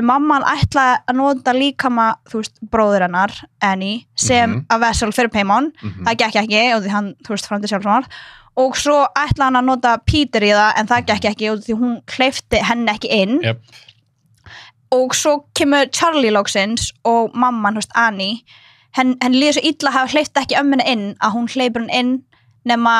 mamman ætlaði að nota líkama, þú veist, bróður hennar, Annie, sem að vessel fyrir Paimon, það gekk ekki, og því hann, þú veist, fram til sjálfsmorð, og svo ætlaði hann að nota Peter í það, en það gekk ekki, og því hún hleypti henni ekki inn, og svo kemur Charlie loksins, og mamman, þú veist, Annie, henn líður svo illa að hafa hleypt ekki ömmina inn, að hún hleypur hann inn, nema,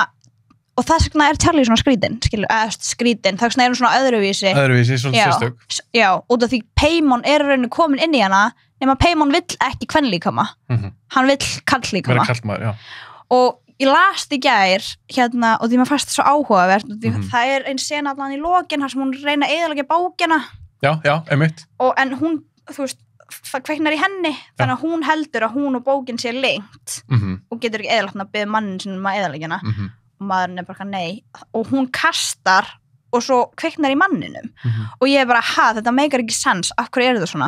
og þess vegna Charlie svona skrítin, skilur, skrítin, þess vegna hún svona öðruvísi, svona sérstök. Já, út af því Paimon rauninu komin inn í hana, nema Paimon vill ekki kvenlíkama, hann vill karllíkama. Vera karlmaður, já. Og ég las í gær, og því maður fannst það svo áhugavert, það ein sena allan í lokin, þar sem hún reyna að eyðileggja bókina. Já, einmitt. En hún, þú veist, það kveiknar í henni, þannig að hún heldur að hún og bókin sé lengt og getur ekki eyðilegt að biðja mannin sinum að eyðileggja hana. Og maðurinn bara nei, og hún kastar og svo kveiknar í manninum og ég bara, þetta meikar ekki sens, af hverju þetta svona?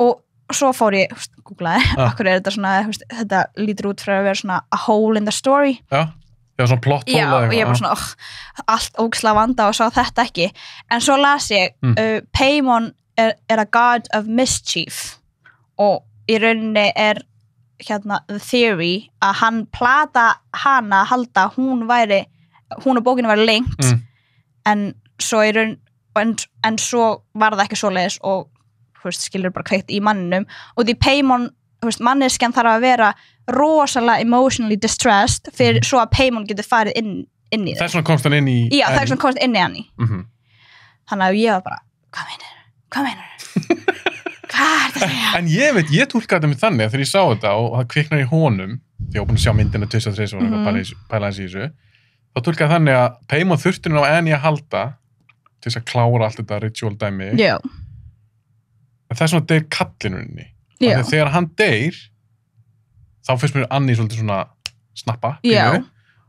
Og svo fór ég, googlaði, af hverju þetta svona, þetta lítur út fyrir að vera svona a hole in the story. Já, svona plot hole. Já, og ég bara svona, allt ógeðslega vanda og svo þetta ekki. En svo las ég, Paimon a god of mischief og í rauninni the theory að hann plata hana að halda hún og bókinu væri lengt en svo en svo var það ekki svoleiðis og skilur bara kveikt í manninum og því Paimon, manneskjan þarf að vera rosalega emotionally distressed fyrir svo að Paimon getur farið inn í það. Þess vegna komst hann inn í Annie. Já, þess vegna komst inn í Annie. Þannig að ég var bara, hvað meinar? Hvað er þetta? En ég túlkaði þetta með þannig að þegar ég sá þetta og það kviknar í honum því ég var búin að sjá myndina 23 og pæla hans í þessu þá túlkaði þannig að Paimon þurfti nú á Annie að halda til þess að klára allt þetta ritual dæmi en það svona deyr kallinurinni þegar hann deyr þá fyrst mér Annie svolítið svona snappa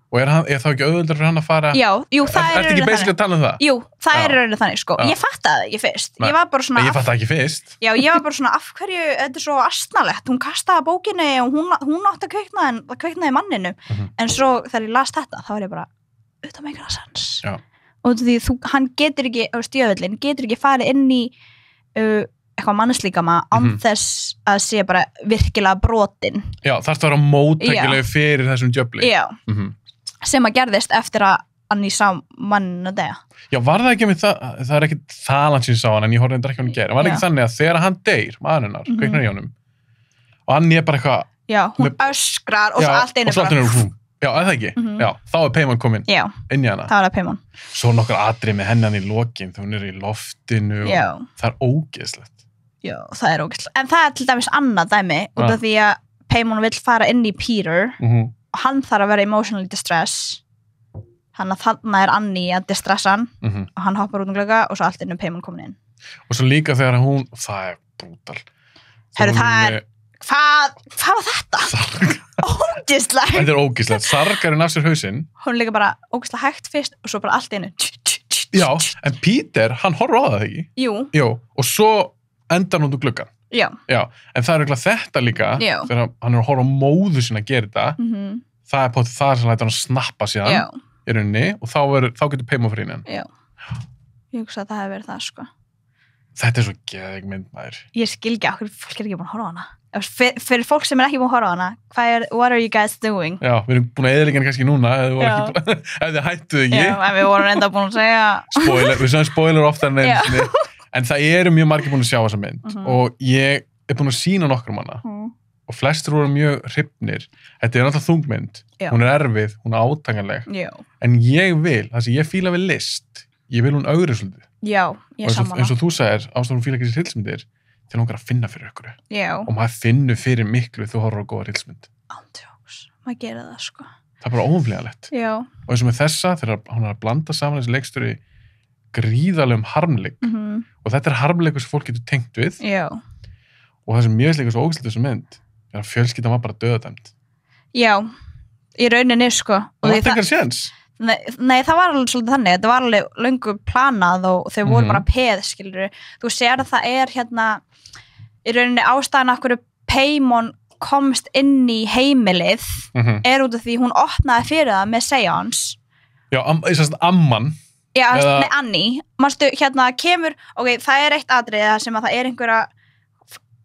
Og er þá ekki auðvöldar fyrir hann að fara? Já, jú, það Ertu ekki basically að tala um það? Jú, það Já. rauninni þannig, sko. Já. Ég fattaði það ekki fyrst. Nei. Ég var bara svona... Ég fatt ekki fyrst. Já, ég var bara svona, af hverju, þetta er svo astnalegt. Hún kastaði bókinni og hún átti að kveikna en það kveiknaði manninu. En svo þegar ég las þetta, þá var ég bara, auðvitað make a sense. Já. Og því hann getur ekki, stjöfullin, getur ekki farið inn í eitthvað mannslíkama án þess að sé bara virkilega brotin. Já, þarfst að vera móttækileg fyrir þessum djöfli. Já. Sem að gerðist eftir að Annie sá manninu dega. Já, var það ekki með það er ekki þalan sem sá hann, en ég horfði ekki hann gera. Var það ekki þannig að þegar hann deyr, maðurinnar, kveiknar í honum, og Annie er bara eitthvað... Já, hún öskrar og svo allt einu bara... Já, er það ekki? Já, þá er Paimon kominn inn í hana. Það var Paimon. Svo nokkur atrið með hennan í lokin, þegar hún er í loftinu og það er ógeðslegt. Já, það er ógeðslegt. En það er til dæmis annað dæmi, út af því að Paimon vill fara inn í Peter og hann þarf að vera emotionally distress. Þannig að þannig er Annie að distressa hann og hann hoppar út glugga og svo allt inn Paimon komin inn. Og svo líka þegar það er brútal. Herru, það er... Hvað var þetta? Ógeðslegt. Þetta er ógeðslegt. Sargarinn af sér hausinn. Hún líka bara ógeðslega hægt fyrst og svo bara allt innu. Já, en Peter, hann horfir á það ekki? Jú. Og svo endar hún út gluggan. Já, en það er eiginlega þetta líka, þegar hann er að horfa á móður sinna að gera þetta, það er potið það sem lætur hann að snappa síðan í rauninni og þá getur Paimon fyrir henni. Já, ég hugsa að það hefur verið það, sko. Þetta er svo geðveik mynd, maður. Ég skil ekki, okkur fólk er ekki búin að horfa á hana. Fyrir fólk sem er ekki búin að horfa á hana, what are you guys doing? Já, við erum búin að eyðileggja hana kannski núna, ef þið hættuð ekki. Já, en við vorum enda búin að segja... Spoiler, við sögum spoiler oftar en einu sinni. En það eru mjög margir búin að sjá þessa mynd og ég er búin að sýna nokkrum hana og flestir voru mjög hrifnir. Þetta er náttúrulega þungmynd, hún er erfið, hún er átanganleg, en ég vil, það sem ég fíla við list, ég vil hún augri svolítið. Já, ég saman. Eins og þú sagðir, ástæðan hún fíla ekki sér hrylsmyndir, til hún að finna fyrir ykkur. Já. Og maður finnur fyrir miklu þú horfir á góða hrylsmynd. Ándjóks, maður gera það, sko. Það er bara óumflýjanlegt. Já. Og eins og með þessa, þegar hún er að blanda saman þessi leikstjóri gríðalegum harmleik og þetta er harmleikur sem fólk getur tengt við. Já. Og það sem mjög slikar svo ógæslegt þessu mynd er að fjölskyldan var bara döðadæmd. Já, í rauninni, sko. Og það var ekki séns. Nei, það var alveg svolítið þannig, þetta var alveg löngu planað og þau voru bara peð, skilur. Þú sér að það er hérna í rauninni ástæðan af hverju Paimon komst inn í heimilið er út af því hún opnaði fyrir það með seance. Já, amman. Já, nei, Annie, manstu, hérna kemur, það er eitt atriði sem að það er einhverja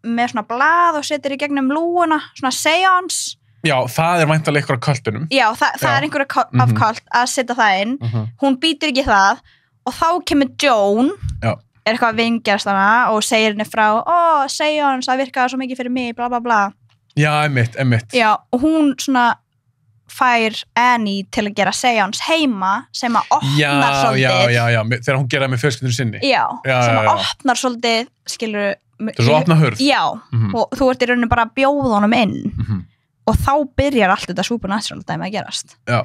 með svona blað og setur í gegnum lúuna, svona seance. Já, það er væntanlega einhverja kvöldunum. Já, það er einhverja af kvöld að setja það inn. Hún býtur ekki það og þá kemur Joan, er eitthvað að vingjast hana og segir henni frá, seance, það virkaði svo mikið fyrir mig, bla bla bla. Já, einmitt. Já, og hún svona fær Annie til að gera seance heima sem að opnar svolítið. Já, þegar hún gera það með fjölskyldunni sinni. Já, sem að opnar svolítið, skilur... Það er svo opna hurð. Já, og þú ert í rauninu bara að bjóða honum inn. Og þá byrjar allt þetta supernatural dæmi að gerast. Já.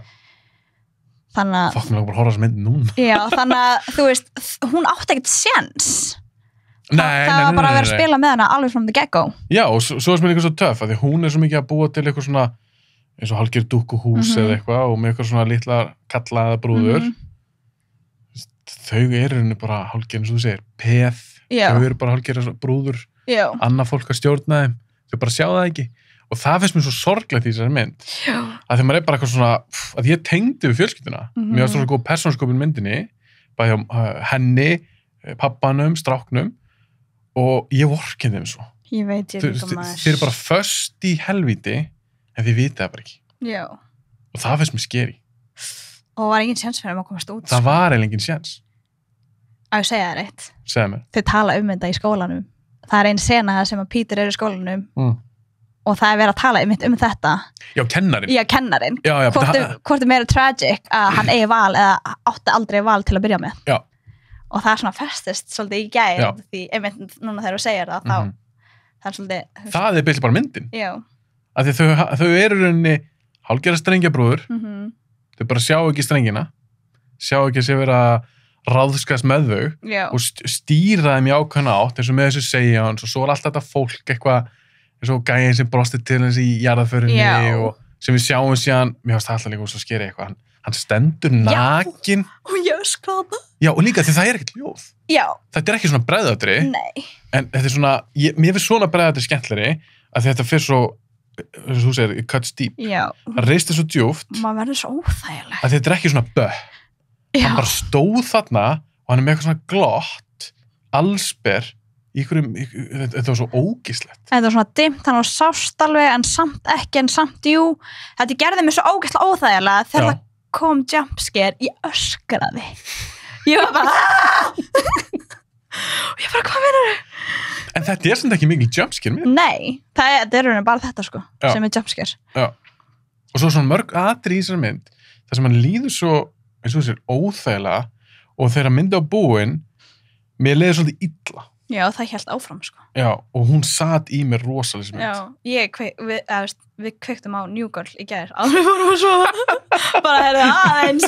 Þannig að... Fokk, mér bara horfa þessa mynd núna. Já, þannig að, þú veist, hún átti ekkert séns. Það var bara að vera að spila með hana alveg from the get-go. Já, og svo er mér líka svo töff, að því hún er svo mikið að búa til eitthvað svona eins og hálfgerð dúkkuhús eða eitthvað og með eitthvað svona litla kallaða brúður. Þau eru henni bara hálfgerð, eins og þú segir, peð. Þau eru bara hálfgerð brúður. Annað fólk að stjórna þeim. Þau bara sjá það ekki. Og það finnst mér svo sorglegt í þessari mynd. Að því maður er bara eitthvað svona, að ég tengdi við fjölskylduna. Mér var svona góð persónusköpun myndinni, bara hjá henni, pabbanum, stráknum og ég vorkenni þeim svo. Ég veit ég líka maður. Þeir eru bara föst í helvíti en þið vitið það bara ekki. Já. Og það finnst mér skeri. Og var engin séns fyrir að komast út. Það var eiginlega engin séns. Að ég segja það reitt. Segja mér. Þau tala þetta í skólanum. Það er ein sena sem að Peter er í skólanum og það er verið að tala um þetta. Já, kennarinn. Já, kennarinn. Já, hvort er meira tragic að hann eigi val eða átti aldrei val til að byrja með. Já. Og það er svona festist svolítið í gær því einmitt núna þegar þú segir það þá það er svolítið... Það er byrjað bara myndin. Já. Af því þau eru rauninni hálfgerða strengjabrúður, þau bara sjá ekki strengina, sjá ekki að sé vera ráðskast með þau og stýra þeim í ákveðna átt eins og með þessu segjans og svo er alltaf þetta fólk eitthvað eins og gæinn sem brosti til hans í jarðaförinni og sem við sjáum síðan, mér fannst það alltaf líka svo skeri eitthvað, hann stendur nakin og ég öskra það. Já, og líka því það ekkert ljóð. Já. Þetta ekki svona bræðatri. Nei. En þetta svona, mér finnst svona bræðatri skemmtleri að þetta fyrir svo, eins og þú segir, it cuts deep. Já. Það reistir svo djúpt. Maður verður svo óþægileg. Að þetta ekki svona Hann bara stóð þarna og hann með eitthvað svona glott, allsber, þetta var svo ógislegt. Þetta var svona dimmt, hann var sást alveg en samt ekki, en samt jú. Þetta gerði mig svo ógeðslega óþægilega þegar það kom jumpscare, ég öskraði. Ég var bara og ég bara, hvað meinarðu? En þetta samt ekki mikil jumpscare mér. Nei, þetta bara þetta sko, sem jumpscare. Já. Og svo svona mörg atriði í þessari mynd, þar sem hann líður svo, eins og þessir óþægilega og þegar myndi á búin, mér leiði svolítið illa. Já, það hélt áfram sko. Já, og hún sat í mér rosalega sem mynd. Já, við kveiktum á New Girl í gær, alveg fórum að svo bara heyrðu aðeins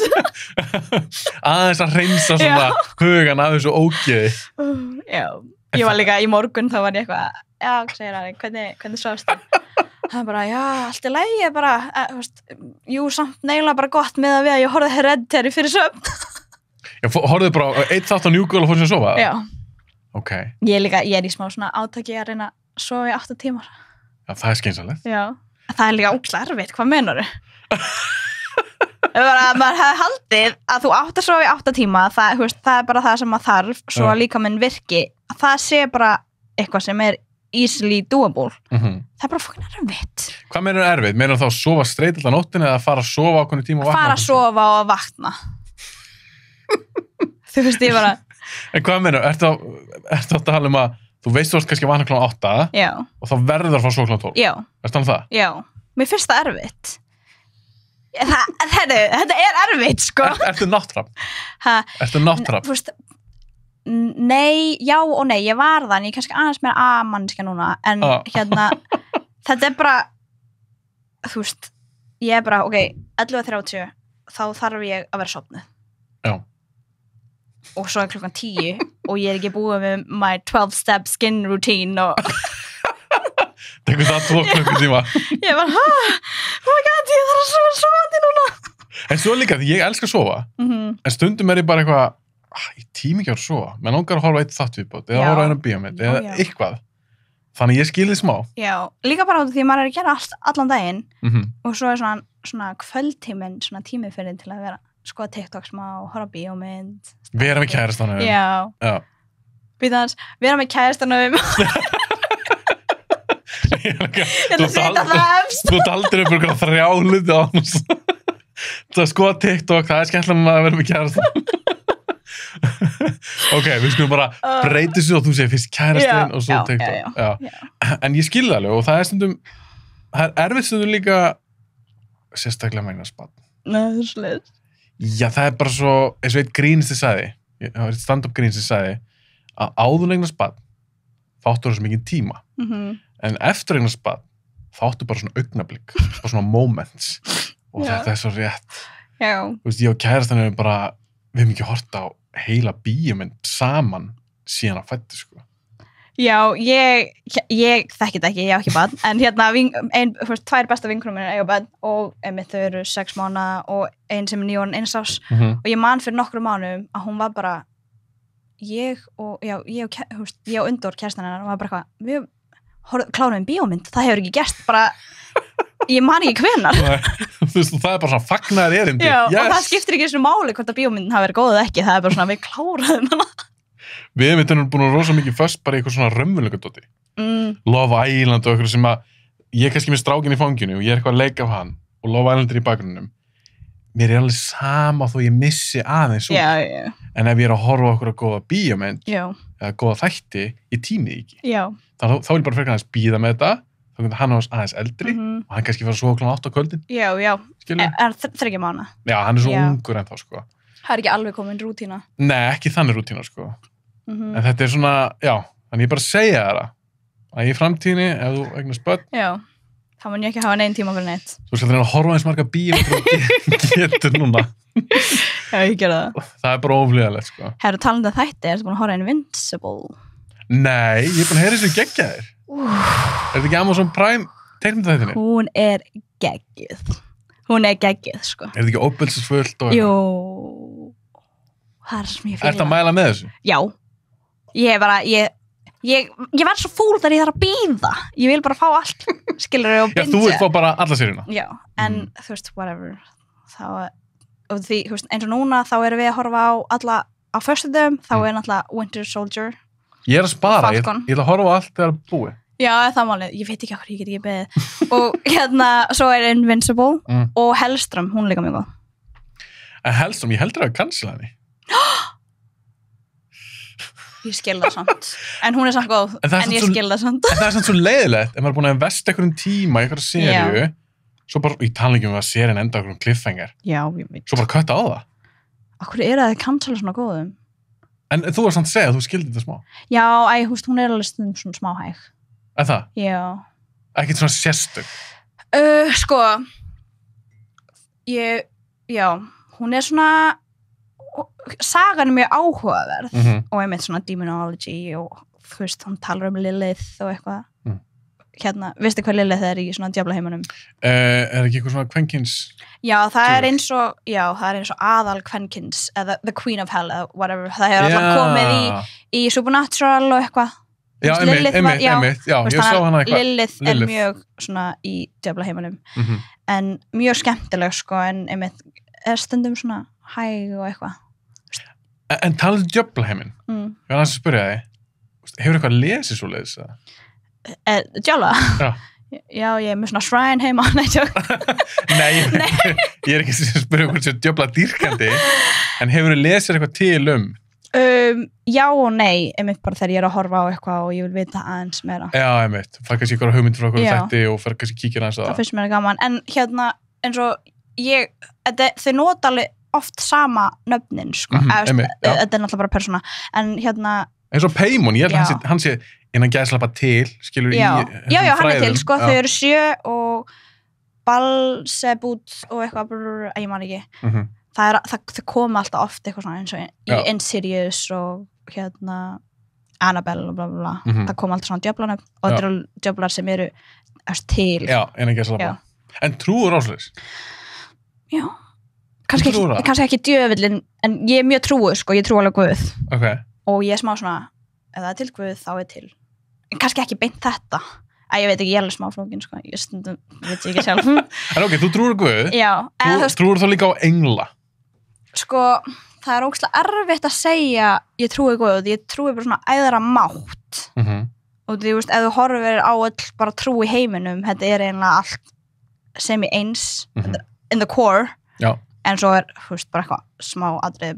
aðeins að hreinsa svona hugan af þessu ógeði. Já, ég var líka í morgun, þá var ég eitthvað, já, segir hann, hvernig svafst þið? Það bara, já, allt í lagi, bara, jú, samt neila bara gott með að við að ég horfði Hereditary fyrir svefn. Já, horfðu bara eitt þátt á New Girl og fór sér að sofa? Já. Ok. Ég er í smá svona átaki að reyna að sofa í 8 tímar. Já, það skynsamlegt. Já. Það líka ógeðslega erfitt, hvað meinarðu? Maður hefði haldið að þú átt að sofa í 8 tíma, það bara það sem maður þarf, svo að líka minn virki, að það sé bara eitthvað sem easily doable. Það bara fucking erfitt. Hvað meinar erfitt? Meinar þá að sofa straight alltaf nóttina eða fara að sofa á hvernig tíma og vakna? Fara að sofa og vakna. Þú veist, ég bara... En hvað meinar, ertu að tala að þú veist þú ert kannski að vakna kl. 8 og þá verður það að fara svo kl. 12? Já. Ertu að það? Já. Mér finnst það erfitt. Þetta erfitt, sko. Ertu nátthrafn? Ertu nátthrafn? Þú veist, nei, já og nei, ég var það, en ég er kannski aðeins meira A-mannska núna, en þetta bara, þú veist, ég bara, ok, 11:30, þá þarf ég að vera sofnuð. Já. Og svo klukkan 10 og ég ekki búið með my 12-step skin routine og Tekur það 2 klukkutíma. Ég var, oh my god, ég þarf að sofa núna. En svo líka, því ég elska að sofa, en stundum ég bara eitthvað, ég tími ekki að sofa, menn langar að horfa eitt þátt viðbót, eða horfa eina bíómynd, eða eitthvað. Þannig ég skil þið smá. Já, líka bara því maður að gera allan daginn og svo svona kvöldtíminn, svona tímið fyrir til að vera skoða TikTok smá, horfa bíómynd. Vera með kærastanum. Já. Býtans, vera með kærastanum. Þú daldir upp ykkur 3 hluti á hann. Það skoða TikTok, það skemmtilega að vera með kærastanum. Ok, við skulum bara breyta svo og þú segir fyrst kærastinn og svo TikTok. Já. En ég skil það alveg og það stundum, það erfitt stundum líka sérstaklega með eignast barn. Nei, það sleitt. Já, það bara svo, eins og eitt grínisti sagði, það var eitt stand-up grínisti sagði, að áður eignast barn, þáttur svo mikið tíma. En eftir eignast barn, þáttur bara svona augnablik, bara svona moments. Og þetta svo rétt. Já. Þú veist, ég og kærastan bara, við hefum ekki hort á heila bíómynd saman síðan að fætti, sko. Já, ég þekki þetta ekki, ég á ekki barn, en 2 besta vinkonur mínar eiga barn og einmitt þau eru 6 mánaða og ein sem 9 ára 1 árs og ég man fyrir nokkrum mánuðum að hún var bara, ég og Undur kæristan hennar, hún var bara eitthvað, við klárum bíómynd, það hefur ekki gerst, bara, ég man ekki hvenær. Þú veist, það bara svona fagnaðar erindi. Já, og það skiptir ekki svona máli hvort að bíómyndin hafi verið góð eða ekki, það bara svona, við kláraðum hana. Við erum búin að rosa mikið först bara í eitthvað svona raunveruleikadóti. Love Island og eitthvað sem að ég er kannski með strákinn í fanginu og ég er eitthvað að leika af hann og Love Island í bakgrunnum. Mér alveg sama þó ég missi aðeins úr. Já. En ef ég er að horfa okkur að góða bíómynd eða góða þætti, ég tími ekki. Já. Þá vil bara frekar aðeins bíða með þetta, þá getur hann aðeins eldri og hann kannski fara að sofa kl. 8 á kvöldin. Já. Er 3 mánaða? Já, hann er svo ungur ennþá, sko. Það ekki alveg komin rútína? Nei, ekki þannig rútína, sko. En þetta er svona, já, þannig ég bara segja það að í framtíðinni, ef þú eignast börn, þá mun ég ekki hafa neinn tíma fyrir neitt. Þú skal reyna að horfa eins marga bíómyndir getur núna. Já, ég gera það. Það er bara oflíðalegt, sko. Herru, talandi þætti, ertu búin að horfa Invincible? Nei, ég er búin að heyra þessu geggjaðir. Er þetta ekki Amazon Prime teiknumyndahættinni? Hún er geggjuð. Hún er geggjuð, sko. Er þetta ekki óbelsisfullt og... Jú, það er sem ég fíla. Ertu að mæla með þessu? Já. Ég var svo fúl þegar ég þarf að bíða. Ég vil bara fá allt, skilurðu, og Já, þú vilt fá bara alla seríuna. Já, en þú veist, whatever. Og því, þú veist, eins og núna þá erum við að horfa á alla á föstudöfum, þá er náttúrulega Winter Soldier. Ég er að spara, ég Falcon. ætla að horfa á allt þegar búið. Já, það málið, ég veit ekki hvað ég get ekki beðið. Og hérna, svo er Invincible og Hellstrom, hún er líka mjög góð. En Hellstrom, ég heldur að cancela henni. Ég skil það samt. En hún er samt góð, en ég skil það samt. En það er samt svo leiðilegt, ef maður er búin að investa einhverjum tíma í einhverja seríu, svo bara, ég tala ekki um að seríun enda einhverjum cliffhanger. Já, ég veit. Svo bara kötta á það. Akkur er það cancela svona góðum? En þú var samt að segja að þú skildi þetta smá. Já, húst, hún er alveg stundum svona smá hæg. En það? Já. Ekkert svona sérstök? Sko, já, hún er svona, sagan er mjög áhugaverð og einmitt svona demonology og þú veist, hún talar um Lilith og eitthvað. Hérna, veistu hvað Lilith er í svona djaflaheimunum? Er ekki eitthvað svona kvenkins? Já, það er eins og aðal kvenkins, eða the queen of hell, eða whatever. Það hefur alltaf komið í Supernatural og eitthvað. Já, einmitt, já, ég sá hana eitthvað. Lilith er mjög svona í djaflaheimunum, en mjög skemmtileg, sko, en einmitt er stundum svona hæg og eitthvað. En talaðu djaflaheimin, ég var næst að spyrja þig, hefur eitthvað lesið svo leiðis það? Djala? Já, ég er með svona shrine heima. Nei, ég er ekki að spyrja hvort sem djöfla dýrkandi, en hefur þið lesið eitthvað til Já og nei, einmitt bara þegar ég er að horfa á eitthvað og ég vil vita aðeins meira. Já, einmitt, fær kannski ykkur hugmynd frá okkur þætti og fær kannski kíkja aðeins á það. Það finnst mér gaman, en hérna, eins og þau nota alveg oft sama nöfnin, sko. Þetta er náttúrulega bara persóna, en hérna... Eins og Paimon, ég held að hann sé innan gæðslappa til, skilur já, hann er til, sko, þau eru 7 og Balsebút og eitthvað, ég man ekki. Það koma alltaf oft eitthvað svona eins og í Insidious og hérna Annabelle og blablabla. Það koma alltaf svona djöflanöfn og þetta eru djöflar sem eru til. Já, innan gæðslappa. En trúur ásleis? Já. Kannski ekki djöfullin, en ég er mjög trúið, sko, ég trú alveg Guð. Og ég er smá svona, ef það er til Guð, þá er til. En kannski ekki beint þetta. Ég veit ekki, ég er alveg smá flókin, sko. Ég stundum, veit ekki sjálf. En ok, þú trúir Guð. Já. Trúir þá líka á engla? Sko, það er ógeðslega erfitt að segja ég trúi Guð. Ég trúi bara svona æðra mátt. Og þú veist, ef þú horfir á öll bara trú í heiminum, þetta er eiginlega allt sem í eins, in the core. Já. En svo er, þú veist, bara eitthvað smá atrið.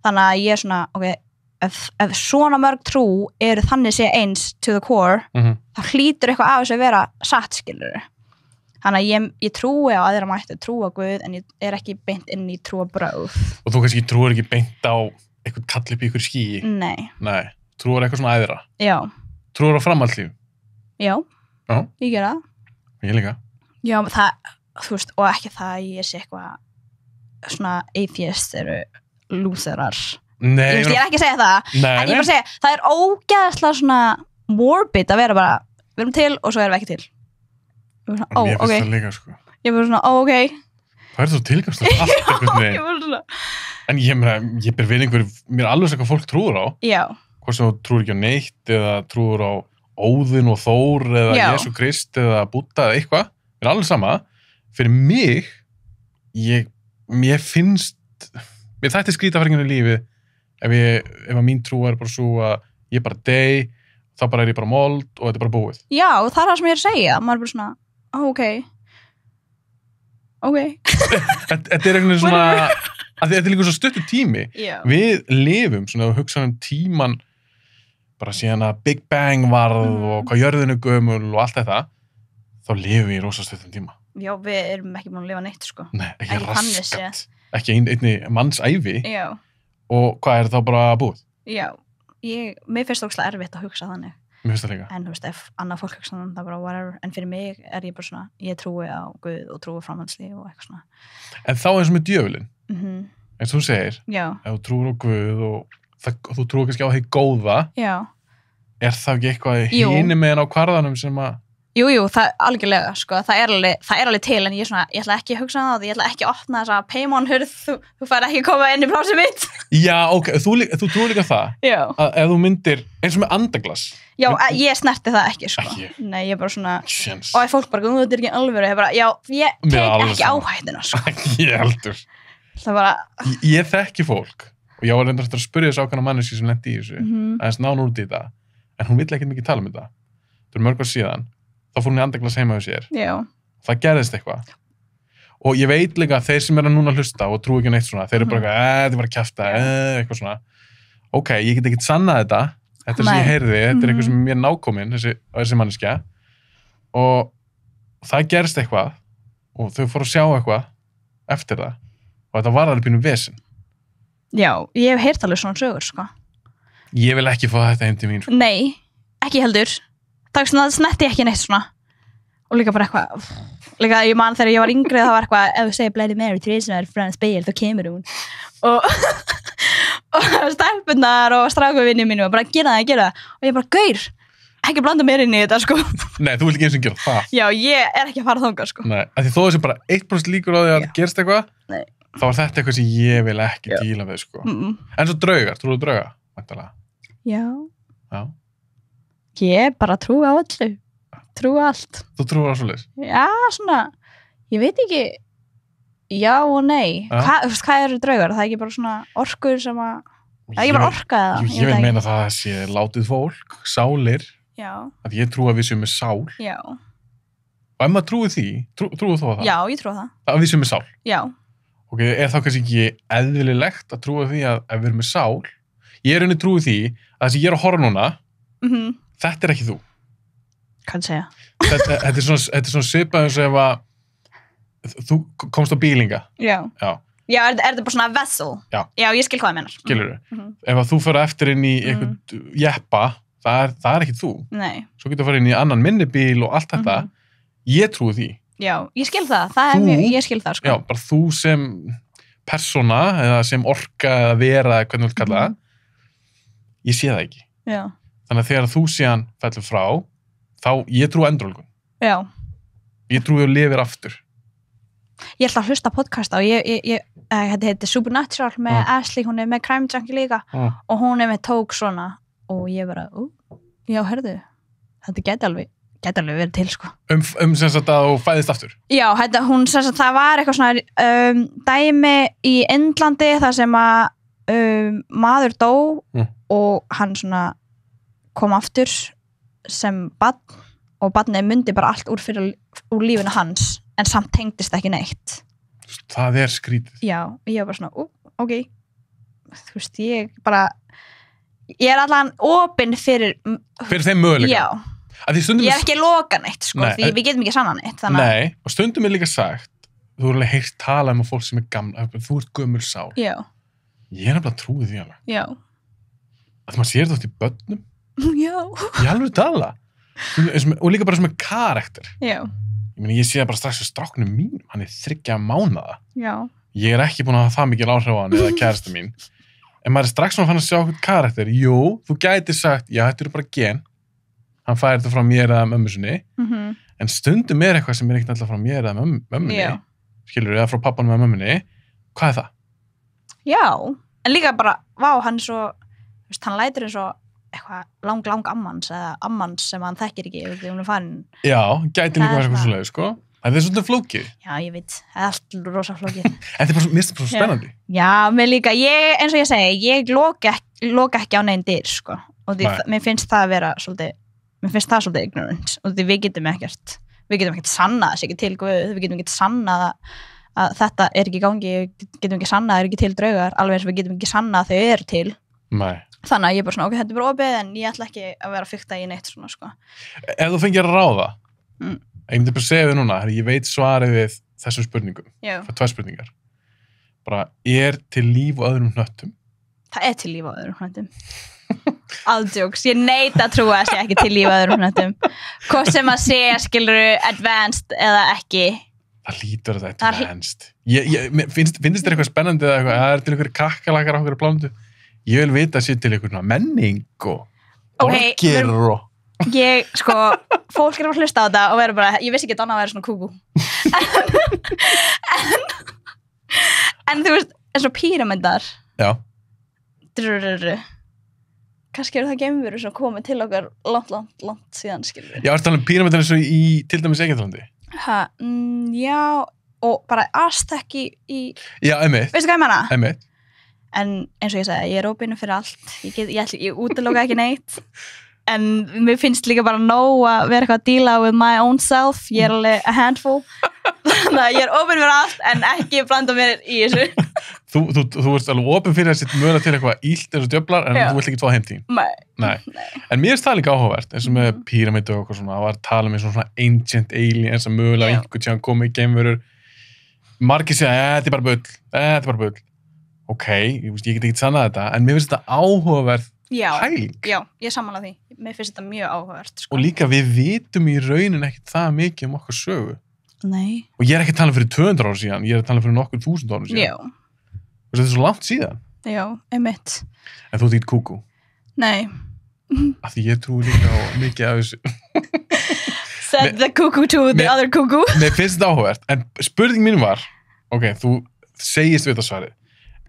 Þannig að ég er svona, ok, ef svona mörg trú eru þannig sé eins to the core, þá hlýtur eitthvað af þessu að vera satt, skilur. Þannig að ég trúi á aðra mættu, trúi á Guð, en ég er ekki beint inn í trúarbrögð. Og þú kannski trúir ekki beint á eitthvað kall upp í ykkur skýi? Nei. Nei, trúir eitthvað svona æðra? Já. Trúir á framhaldslíf? Já. Já. Ég gera það. Ég líka. Já, það, þú veist, og ekki það að ég sé eitthvað svona atheist eru lútherar. Nei. Ég er ekki að segja það, en ég er bara að segja, það er ógeðslega svona morbid að vera bara, við erum til og svo erum við ekki til. Svona, mér finnst það líka, sko. Ég er bara svona, ok. Það er svo tilgangst allt eitthvað Ég er bara svona. En ég ber vinningur, mér er alveg sem hvað fólk trúur á. Já. Hvort sem þú trúur ekki á neitt eða trúur á Óðinn og Þór eða Jesú Krist eða Búdda eða eitthvað. Mér er alveg sama. Fyrir mig, mér þætti skrítaferðingin í lífið ef að mín trú er bara svo að ég bara dey, þá bara er ég bara mold og þetta er bara búið. Já, og það er það sem ég er að segja. Maður er bara svona, ok. Þetta er einhvern veginn svona, þetta er líka svo stuttur tími. Já. Við lifum svona að hugsa tíman bara síðan að Big Bang varð og hvað jörðin er gömul og allt þetta, þá lifum við í rosa stuttum tíma. Já, við erum ekki búin að lifa neitt, sko. Nei, ekki raskat. Ekki einni mannsævi. Já. Og hvað er þá bara búið? Já, mér finnst það ógeðslega erfitt að hugsa þannig. Mér finnst það líka. En þú veist, ef annað fólk hugsa þannig, það er bara whatever. En fyrir mig er ég bara svona, ég trúi á Guð og trúi framhaldslíf og eitthvað svona. En þá eins og með djöfulinn, eins og þú segir, já. Ef þú trúir á Guð og þú trúir kannski á því góða, já. Er það ekki eitthvað hinum meginn á kvarðanum sem að Jú, það algjörlega, sko, það er alveg til, en ég ætla ekki að hugsa það, ég ætla ekki að opna þessa Paymon-hurð, þú fær ekki að koma inn í plásið mitt. Já, ok, þú trúir líka það, Já. Að ef þú myndir, eins og með andaglas. Já, ég snerti það ekki, sko. Ekki? Nei, ég er bara svona, Sjens. og ef fólk bara, þetta er ekki alvöru, ég bara, já, ég tek ekki áhættina, sko. Ég heldur. Það bara... Ég þekki fólk, og ég var reyndar að spyrja þessu ákvæmna manneski sem lendi í þessu, aðeins nána út í þetta, en hún vill ekkert mikið tala um þetta. Það er mörg ár síðan. Þá fór hún í andaglas heima hjá sér. Já. Það gerðist eitthvað. Og ég veit líka að þeir sem eru núna að hlusta og trú ekki neitt svona, þeir eru bara þetta var að kjafta, eitthvað svona. Ok, ég get ekkert sannað þetta. Þetta er sem ég heyrði, þetta er eitthvað sem er mér nákominn, þessi manneskja. Og það gerðist eitthvað og þau fóru að sjá eitthvað eftir það. Og þetta var alveg pínu vesen. Já, ég hef heyrt alveg svona sögur, sko. Ég vil ekki fá þetta heim til mín. Sko. Nei, ekki heldur. Það snetti ekki neitt svona og líka bara eitthvað líka ég man þegar ég var yngri það var eitthvað ef þú segir Bloody Mary þrisvar frá spegil þá kemur hún og stelpunnar og strákuvinnir mínu og bara gera það og ég bara gaur ekki blanda mér inn í þetta sko Nei, þú vilt ekki eins og gera það Já, ég er ekki að fara þangað sko Nei, af því þó þessi bara 1% líkur á því að gerst eitthvað þá var þetta eitthvað sem ég vil ekki díla við sko En svo draugar, trúðu drauga væntanlega? Já Ég bara trúi á öllu. Trúi allt. Þú trúir á svoleiðis? Já, svona, ég veit ekki, já og nei. Hvað eru draugar? Það er ekki bara svona orkur sem að, það er ekki bara orka eða? Ég vil meina það að sé látið fólk, sálir, já. Að ég trúi að við séum með sál. Já. Og ef maður trúi því, trúi þú á það? Já, ég trúi það. Að við séum með sál? Já. Ok, er þá kannski ekki eðlilegt að trúi því að ef við erum með sál, ég er rauninni trúi því að þess að ég er að horfa núna, þetta er ekki þú. Kann segja. Þetta er svona svipað eins og ef að þú komst á bílinga. Já. Já, er þetta bara svona vessel? Já. Já, ég skil hvað það menar. Skilurðu? Ef að þú fyrir eftir inn í einhvern jeppa, það er ekki þú. Nei. Svo getur þú farið inn í annan minnibíl og allt þetta. Ég trúi því. Já, ég skil það. Ég skil það, sko. Já, bara þú sem persóna eða sem orka eða vera eða hvernig þú vilt kalla það. Ég sé það ekki. Já. Þannig að þegar þú síðan fellur frá, þá ég trúi endurólgun. Já. Ég trúi að lifir aftur. Ég ætla að hlusta podcast á, þetta heitir Supernatural með Ashley, hún er með Crime Junkie líka og hún er með tók svona og ég bara, já, hörðu, þetta geti alveg verið til, sko. Sem sagt að þú fæðist aftur? Já, hún sem sagt, það var eitthvað svona dæmi í Indlandi þar sem að maður dó og hann svona kom aftur sem barn og barnið myndi bara allt úr lífinu hans en samt tengdist ekki neitt. Það er skrítið. Já, ég var bara svona, ok. Þú veist, ég er allan opinn fyrir þeim möguleika? Já. Ég er ekki loka neitt, sko, því við getum ekki sanna neitt. Nei, og stundum er líka sagt, þú er alveg heyrt talað um fólk sem er gamla, þú ert gömul sál. Já. Ég er nefnilega trúið því alveg. Já. Að maður sér þetta oft í börnum. Já. Ég alveg tala. Og líka bara sem er karakter. Já. Ég sé það bara strax á stráknum mínum. Hann er 3 mánaða. Já. Ég er ekki búin að hafa það mikil áhrif á hann eða kærasta mín. En maður er strax svona fann að sjá eitthvað karakter. Jú, þú gætir sagt, já, þetta eru bara gen. Hann fær þetta frá mér eða mömmu sinni. En stundum er eitthvað sem er ekkert alltaf frá mér eða mömmunni. Já. Skilur, eða frá pappanum eða mömmunni. Hvað er það? Já, en líka bara, hann er svo, hann lætur eins og eitthvað lang ammans eða ammans sem hann þekkir ekki því hún er farin. Já, gæti líka verið eitthvað svoleiðis, sko. Það er svolítið flókið. Já, ég veit, það er allt rosa flókið. En þetta er bara, mér finnst það bara svo spennandi. Já, mér líka, eins og ég segi, ég loka ekki á neinn dyr, sko. Og því, mér finnst það svolítið ignorant. Og því við getum ekkert sannað þess ekki til Guð, við getum ekkert sannað að þetta er ekki í gangi, við getum ekki sannað að það er ekki til draugar, alveg eins og við getum ekki sannað að þau eru til. Nei. Þannig að ég er bara svona, ok, þetta er bara opið en ég ætla ekki að vera að fikta í neitt svona, sko. Ef þú fengir að ráða, ég myndi bara segja við núna, ég veit svarið við þessum spurningum. Já. Það er 2 spurningar. Bara, er til líf á öðrum hnöttum? Það er til líf á öðrum hnöttum. Aldjóks, ég neita að trúa að sé ekki til líf á öðrum hnöttum. Hvort sem að sé, skilurðu, advanced eða ekki. Það lítur að þetta advanced. Finnst þér eitthvað spennandi eða eitthvað, er til einhverju kakkalakar á einhverju plándu? Ég vil vita að sé til einhverjum menning og borgir og... ég, sko, fólk að hlusta á þetta og vera bara, ég vissi ekki að annað að vera svona kúkú en þú veist, eins og píramindar Já. Kannski eru það geimverur sem komið til okkar langt síðan, skilur Já, ertu talað píramindar eins og í til dæmis Egyptalandi? Já, og bara Aztek í Já, einmitt. Veistu hvað ég meina? Einmitt. En eins og ég segi, ég er opinu fyrir allt ég útiloka ekki neitt en mér finnst líka bara nóg að vera eitthvað að díla with my own self ég er alveg a handful þannig að ég er opinu fyrir allt en ekki blanda mér í þessu Þú ert alveg opin fyrir að setja mögulega til eitthvað illt eins og djöflar en þú vilt ekki tvað heim þín. Nei. En mér finnst það líka áhugavert eins og með píramídu og eitthvað svona, að var að tala með svona ancient aliens að mögulega einhvern tíðan komið í geimverur. Margir segja, þetta er bara bull. Ok, ég get ekki sannað þetta, en mér finnst þetta áhugaverð pæling. Já, ég sammála því. Mér finnst þetta mjög áhugavert. Sko. Og líka við vitum í raunin ekkert það mikið okkar sögu. Nei. Og ég er ekki að tala fyrir 200 ára síðan, ég er að tala fyrir nokkur 1000 ára síðan. Já. Þetta er svo langt síðan. Já, einmitt. En þú ert ekki kúkú? Nei. Af því ég trúi líka á mikið af þessu. Said the cuckoo to the other cuckoo. Mér finnst þetta áhugavert, en spurning mín var, ok, þú segist við það svarið,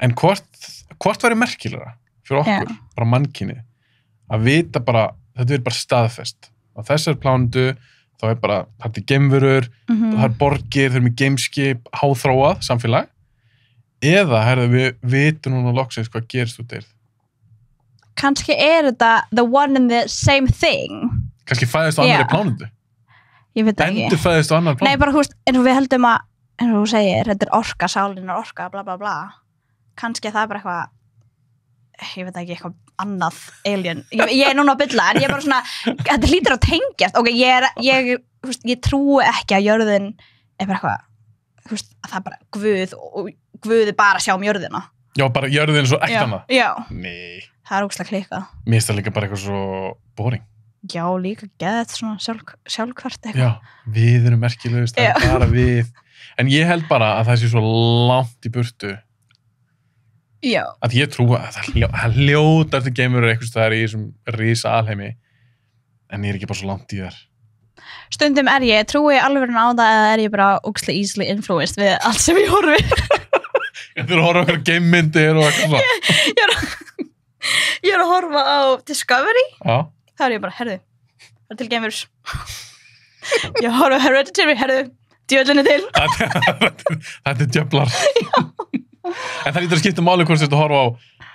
en hvort væri merkilegra fyrir okkur, bara mannkynið, að vita bara, þetta er bara staðfest. Á þessar plánundu, þá er bara, þetta er geimverur, það er borgir, þau eru með geimskip, háþróað samfélag, eða, við vitum núna loksins hvað gerist út eirð. Kannski er þetta the one and the same thing. Kannski fæðist á annarri plánundu. Ég veit ekki. Endur fæðist á annarri plánundu. Nei, bara þú veist, eins og við heldum að, eins og þú segir, þetta er orka, sálin er orka, bla bla bla. Kannski það er bara eitthvað, ég veit ekki, eitthvað annað alien. Ég er núna að bylla, en ég er bara svona, þetta hlýtur að tengjast. Ok, ég trúi ekki að jörðin er bara eitthvað, þú veist, að það er bara Guð og Guð er bara að sjá jörðina. Já, bara jörðin svo ekkert annað. Já. Nei. Það er ógeðslega klikkað. Mér finnst það líka bara eitthvað svo boring. Já, líka geðið svona sjálfkvært eitthvað. Já, við erum merkilegust, það er bara við. En ég held bara að það sé svo langt í burtu. Já. Að ég trúi að það hljótar til geimverur eitthvað staðar í þessum risa alheimi. En ég er ekki bara svo langt í þar. Stundum trúi ég alveg á það eða er ég bara ógeðslega easily influenced við allt sem ég horfi. Þú eru að horfa okkur geimmyndir og eitthvað svona. Ég er að horfa á Discovery. Já. Það er ég bara, herðu, það er til geimverur. Ég horfa á Hereditary, herðu, djöðlinni til. Þetta er djöflar. En það lítur að skipta máli hvort þetta horfa á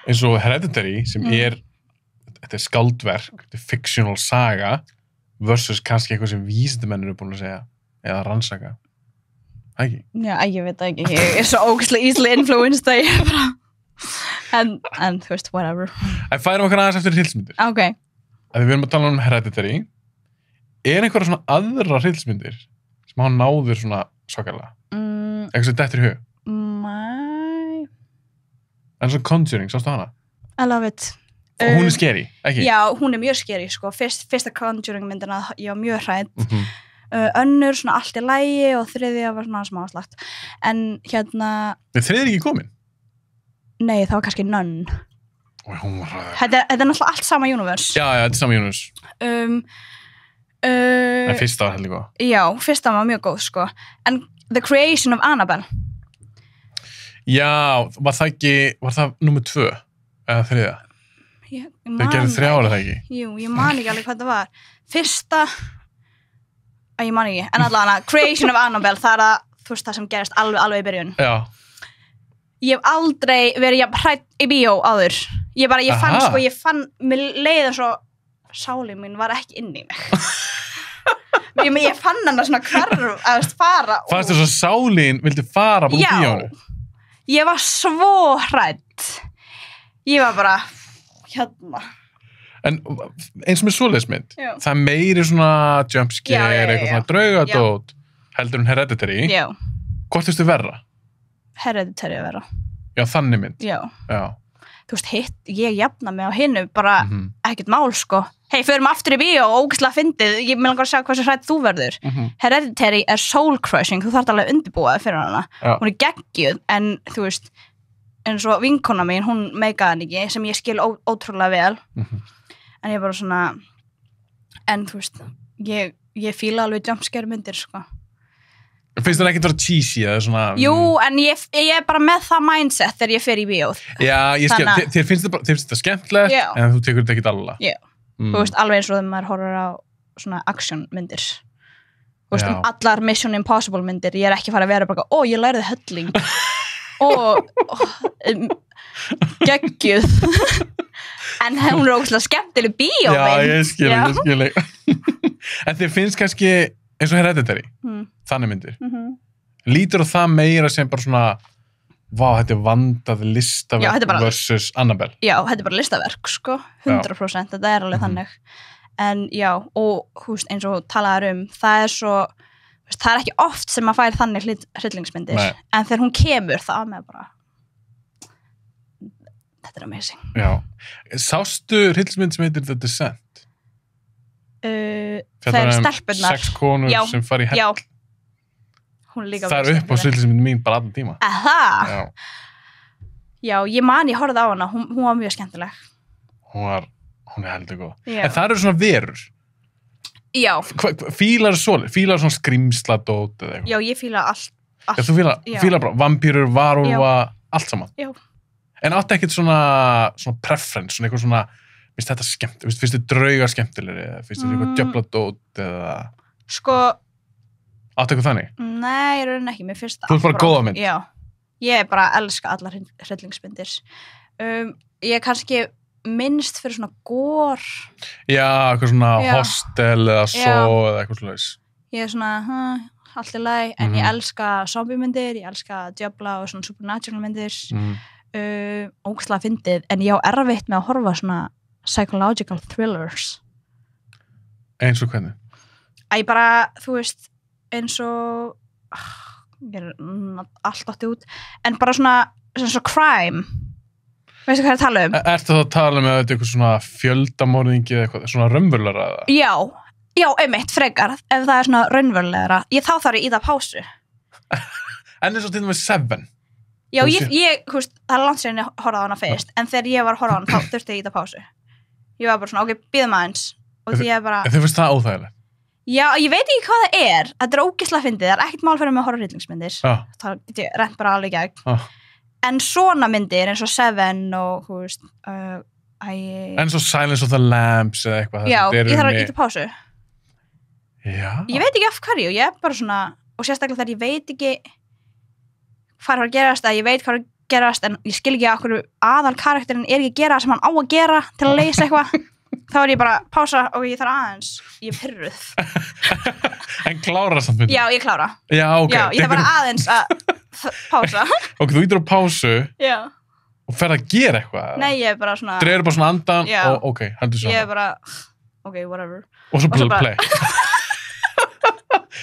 eins og Hereditary sem þetta er skáldverk, þetta er fictional saga versus kannski eitthvað sem vísindamenn eru búin að segja eða rannsaka. Ekki? Já, ég veit ekki. Ég er svo ógeðslega easily influenced að ég bara... En þú veist, whatever. En færum okkar aðeins eftir hryllismyndir. Ok. Að við erum að tala um Hereditary. Er einhverja svona aðra hryllismyndir sem hann náður svona svakalega? Eitthvað sem dettur í hug? Nei. En svona Conjuring, sástu hana? I love it. Og hún er scary, ekki? Já, hún er mjög scary, sko. Fyrsta Conjuring myndina, ég var mjög hrædd. Önnur svona allt í lagi og þriðja var svona smá slagt. En hérna... Er þriðja ekki komin? Nei, það var kannski Nun. Og hún var ræður. Þetta er náttúrulega allt sama universe. Já, þetta er sama universe. En fyrsta var heldur góð. Já, fyrsta var mjög góð, sko. En The Creation of Annabelle. Já, var það númer 2? Eða þriðja? Þau gerðu 3 ára, það ekki? Jú, ég man ekki alveg hvað það var. Fyrsta... ég man ekki, en allavega Creation of Annabelle, það er þú veist það sem gerist alveg í byrjun. Já. Ég hef aldrei verið hrædd í bíó áður. Ég fann, mér leiði svo sálin mín var ekki inn í mig. Ég fann hana svona hverf að fara. Fannst þess að sálin vildi fara úr bíónu? Ég var svo hrædd. Ég var bara, hérna. En eins með svoleiðismynd, það meiri svona jumpscare, eitthvað svona draugadót, heldur en Hereditary. Já. Hvort finnst þið verra? Hereditary að vera. Já, þannig mynd. Já. Þú veist, ég jafna mig á hinnu, bara ekkert mál, sko. Hei, förum aftur í bíó og ógeðslega fyndið, ég langar að sjá hvað svo hrædd þú verður. Hereditary er soul crushing, þú þarft alveg undirbúað fyrir hana. Hún er geggjuð, en þú veist, eins og vinkona mín, hún meikaði hann ekki, sem ég skil ótrúlega vel. En ég bara svona en þú veist, ég fíla alveg jumpscare myndir, sko. Finnst það ekkert vera cheesy eða svona... Jú, en ég er bara með það mindset þegar ég fer í bíóð. Já, þér finnst þetta skemmtilegt, Já. en þú tekur þetta ekkert alveg. Já, þú veist, alveg eins og þegar maður horfir á svona action myndir. Þú veist, Já. allar Mission Impossible myndir, ég er ekki fara að vera bara, ég lærði helling. Geggjuð. En hún er ógeðslega skemmtileg bíómynd. Já, ég skil. En þér finnst kannski, eins og Hereditary, þannig myndir. Lítur á það meira sem bara svona, vá, þetta er vandað listaverk versus Annabelle. Já, þetta er bara listaverk, sko, 100%, þetta er alveg þannig. En já, og þú veist, eins og talaður það er svo, það er ekki oft sem maður fær þannig hryllingsmyndir, en þegar hún kemur, það með bara, þetta er amazing. Já. Sástu hryllingsmynd sem heitir The Descent? Þegar stelpunnar 6 konur sem fara í hell. Já. Hún er líka það er upp á hryllingsmynd mín bara allan tíma. Aha. Já, ég horfði á hana, hún var mjög skemmtileg. Hún er heldur góð. Já. En það eru svona verur. Já. Fílar svona skrimsladót eða eitthvað. Já, ég fíla allt. Já, þú fílar bara vampýrur, varúlfa, allt saman. Já. En áttu ekkert svona preference, svona eitthvað svona, finnst þetta skemmt, finnst þið draugar skemmtilegri, eða finnst þið eitthvað djöfladót eða... Sko... Áttu eitthvað þannig? Nei, ég raunin ekki, mér finnst það... Þú ert bara góða mynd? Já. Ég bara elska allar hryllingsmyndir. Ég er kannski minnst fyrir svona gór. Já, eitthvað svona Hostel eða Saw eða eitthvað slags. Ég er svona, allt í lagi, en ég elska zombie-myndir, ég elska djöfla og svona supernatural myndir. Ógeðslega fyndið, en ég á erfitt með að horfa svona psychological thrillers. Eins og hvernig? Ég bara, þú veist, eins og ég er allt átti út, en bara svona crime. Veistu hvað ég er að tala um? Ertu þá að tala með eitthvað svona fjöldamorðingi eða eitthvað, svona raunverulegra? Já, einmitt, frekar, ef það er svona raunverulegra. Þá þarf ég í það pásu. En eins og til og með Seven. Já, ég, þú veist, það er langt síðan ég horfði á hana fyrst, en þegar ég var að horfa á hana, þá þurfti ég í það pásu. Ég var bara svona, ok, bíðum aðeins. Og því ég bara... En þið finnst það óþægilegt? Já, ég veit ekki hvað það er. Þetta er ógeðslega fyndið, það er ekkert mál fyrir mig að horfa hryllingsmyndir. Það get ég rent bara alveg gegn. En svona myndir, eins og Seven og, þú veist, En svo Silence of the Lambs eða eitthvað. Já, ég þarf að í það pásu. Já. Ég veit ekki af hverju, ég er bara svona, og sérstaklega þegar ég veit ekki hvað er að gerast, eða ég veit hvað er að gerast, en ég skil ekki að okkur aðal karakterinn er ekki að gera sem hann á að gera til að leysa eitthvað. Þá er ég bara pása og ég þarf aðeins, ég er pirruð. En klára samt myndi? Já, ég klára. Já, ok. Já, ég þarf bara aðeins að pása. Ok, þú ítir á pásu og ferð að gera eitthvað? Nei, ég er bara svona... Dregur bara svona andan og ok, heldur svona. Ég er bara, ok, whatever. Og svo play.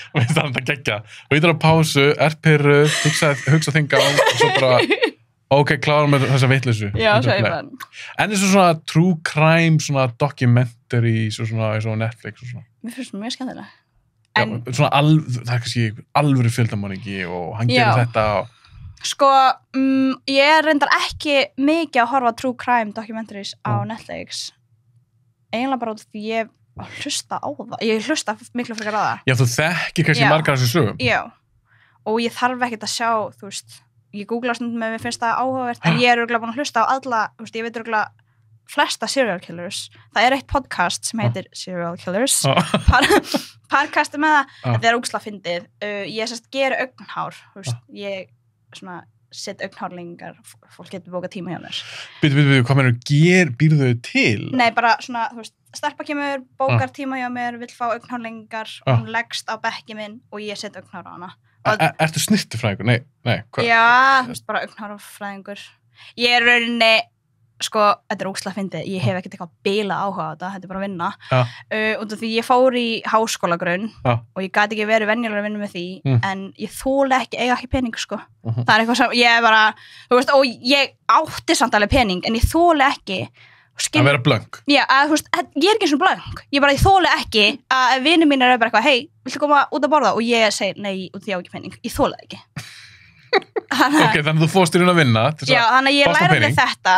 Og það er þetta geggja. Þú ítir á pásu, pirruð, hugsa þinga og svo bara... Ok, klára með þessa vitleysu. Já, svo ég bara. En eins og svona true crime, svona documentary, svona eins og Netflix og svona. Mér finnst það mjög skemmtilega. Svona það er kannski alvöru fjöldamorðingi og hann gerir þetta og... Sko, ég er reyndar ekki mikið að horfa true crime documentaries á Netflix. Eiginlega bara út því ég hlusta á það. Ég hlusta miklu frekar á það. Já, þú þekkir kannski margar þessu sögum. Já, og ég þarf ekkert að sjá, þú veist, ég googla stundum með mér finnst það áhugavert, en ég er örugglega búin að hlusta á alla, þú veist, ég veit örugglega flesta serial killers. Það er eitt podcast sem heitir Serial Killers. Podcasti með það, þetta er ógeðslega fyndið. Ég sérst gera augnhár, þú veist, ég svona set augnhárlingar, fólk getur bókað tíma hjá mér. Býtu, hvað mennur býrðu þau til? Nei, bara svona, þú veist, stelpa kemur, bókar tíma hjá mér, vill fá augnhárlingar, hún leggst á bekki minn og ég set augnhár á hana. Ertu snirtifræðingur? Nei. Já, þú veist, bara augnhárfræðingur. Ég er rauninni, sko, þetta er ógeðslega fyndið, ég hef ekkert eitthvað bila áhuga á þetta er bara að vinna. Út af því ég fór í háskólagrunn og ég gat ekki verið venjulega að vinna með því, en ég þoli ekki, eiga ekki pening, sko. Það er eitthvað sem, ég er bara, þú veist, og ég átti samt alveg pening, en ég þoli ekki að vera blöng. Já, þú veist, ég er ekki eins og blöng. Ég þoli ekki að vinir mín eru bara eitthvað, hei, viltu koma út að borða? Og ég segi, nei, út því ég á ekki pening. Ég þoli það ekki. Ok, þannig að þú fórst í raun að vinna. Já, þannig að ég læriði þetta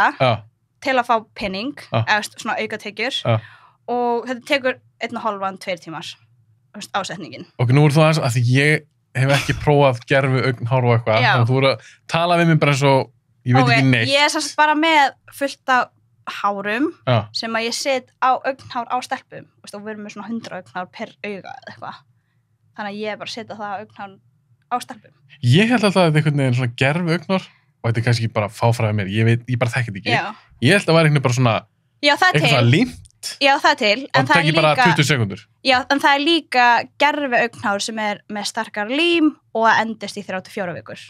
til að fá pening, eða svona aukatekjur. Og þetta tekur 1,5 2 tímar ásetningin. Ok, nú er þú aðeins að því ég hef ekki prófað gerfi augnhár og eitthvað, Já. þannig að þú eru að tala við mig bara eins og ég veit ekki neitt. Ég sérst bara með fullt af hárum Já. sem að ég set á augnhár á stelpum og við erum með svona 100 augnhár per auga eða eitthvað. Þannig að ég bara setja það á augnhár á stelpum. Ég held alltaf að þetta er einhvern veginn svona gerfi augnhár og þetta er kannski bara fáfræði mér, ég bara þekki þetta ekki. Já. Ég held að það var bara svona Já, það er eitthvað til. svona límt Já, það er til. og það tekið bara 20 sekundur. Já, en það er líka gerfi augnhár sem er með starkar lím og það endist í 34 vikur.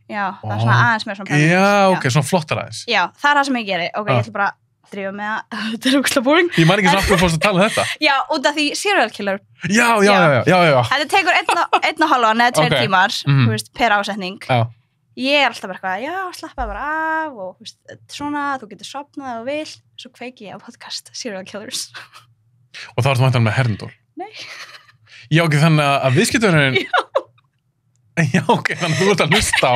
Já, það er svona aðeins með svona permanent. Já, ok, svona flottar aðeins. Já, það er það sem ég geri. Ok, ég ætla bara að drífa með að þetta er ógeðslega boring. Ég man ekki samt að fórst að tala um þetta. Já, út af því serial killer. Já. Þetta tekur 1,5 eða 2 Ok. tímar, Mhm. þú veist, per ásetning. Já. Ég er alltaf bara eitthvað, já, slappa bara af og þú veist, svona, þú getur sopnað ef þú vil. Svo kveiki ég á podcast Serial Killers. Og þá ertu vantan með Herndól. Nei. Já, ok, þannig að viðskipturinn... Já, ok, þannig að þú ert að hlusta á...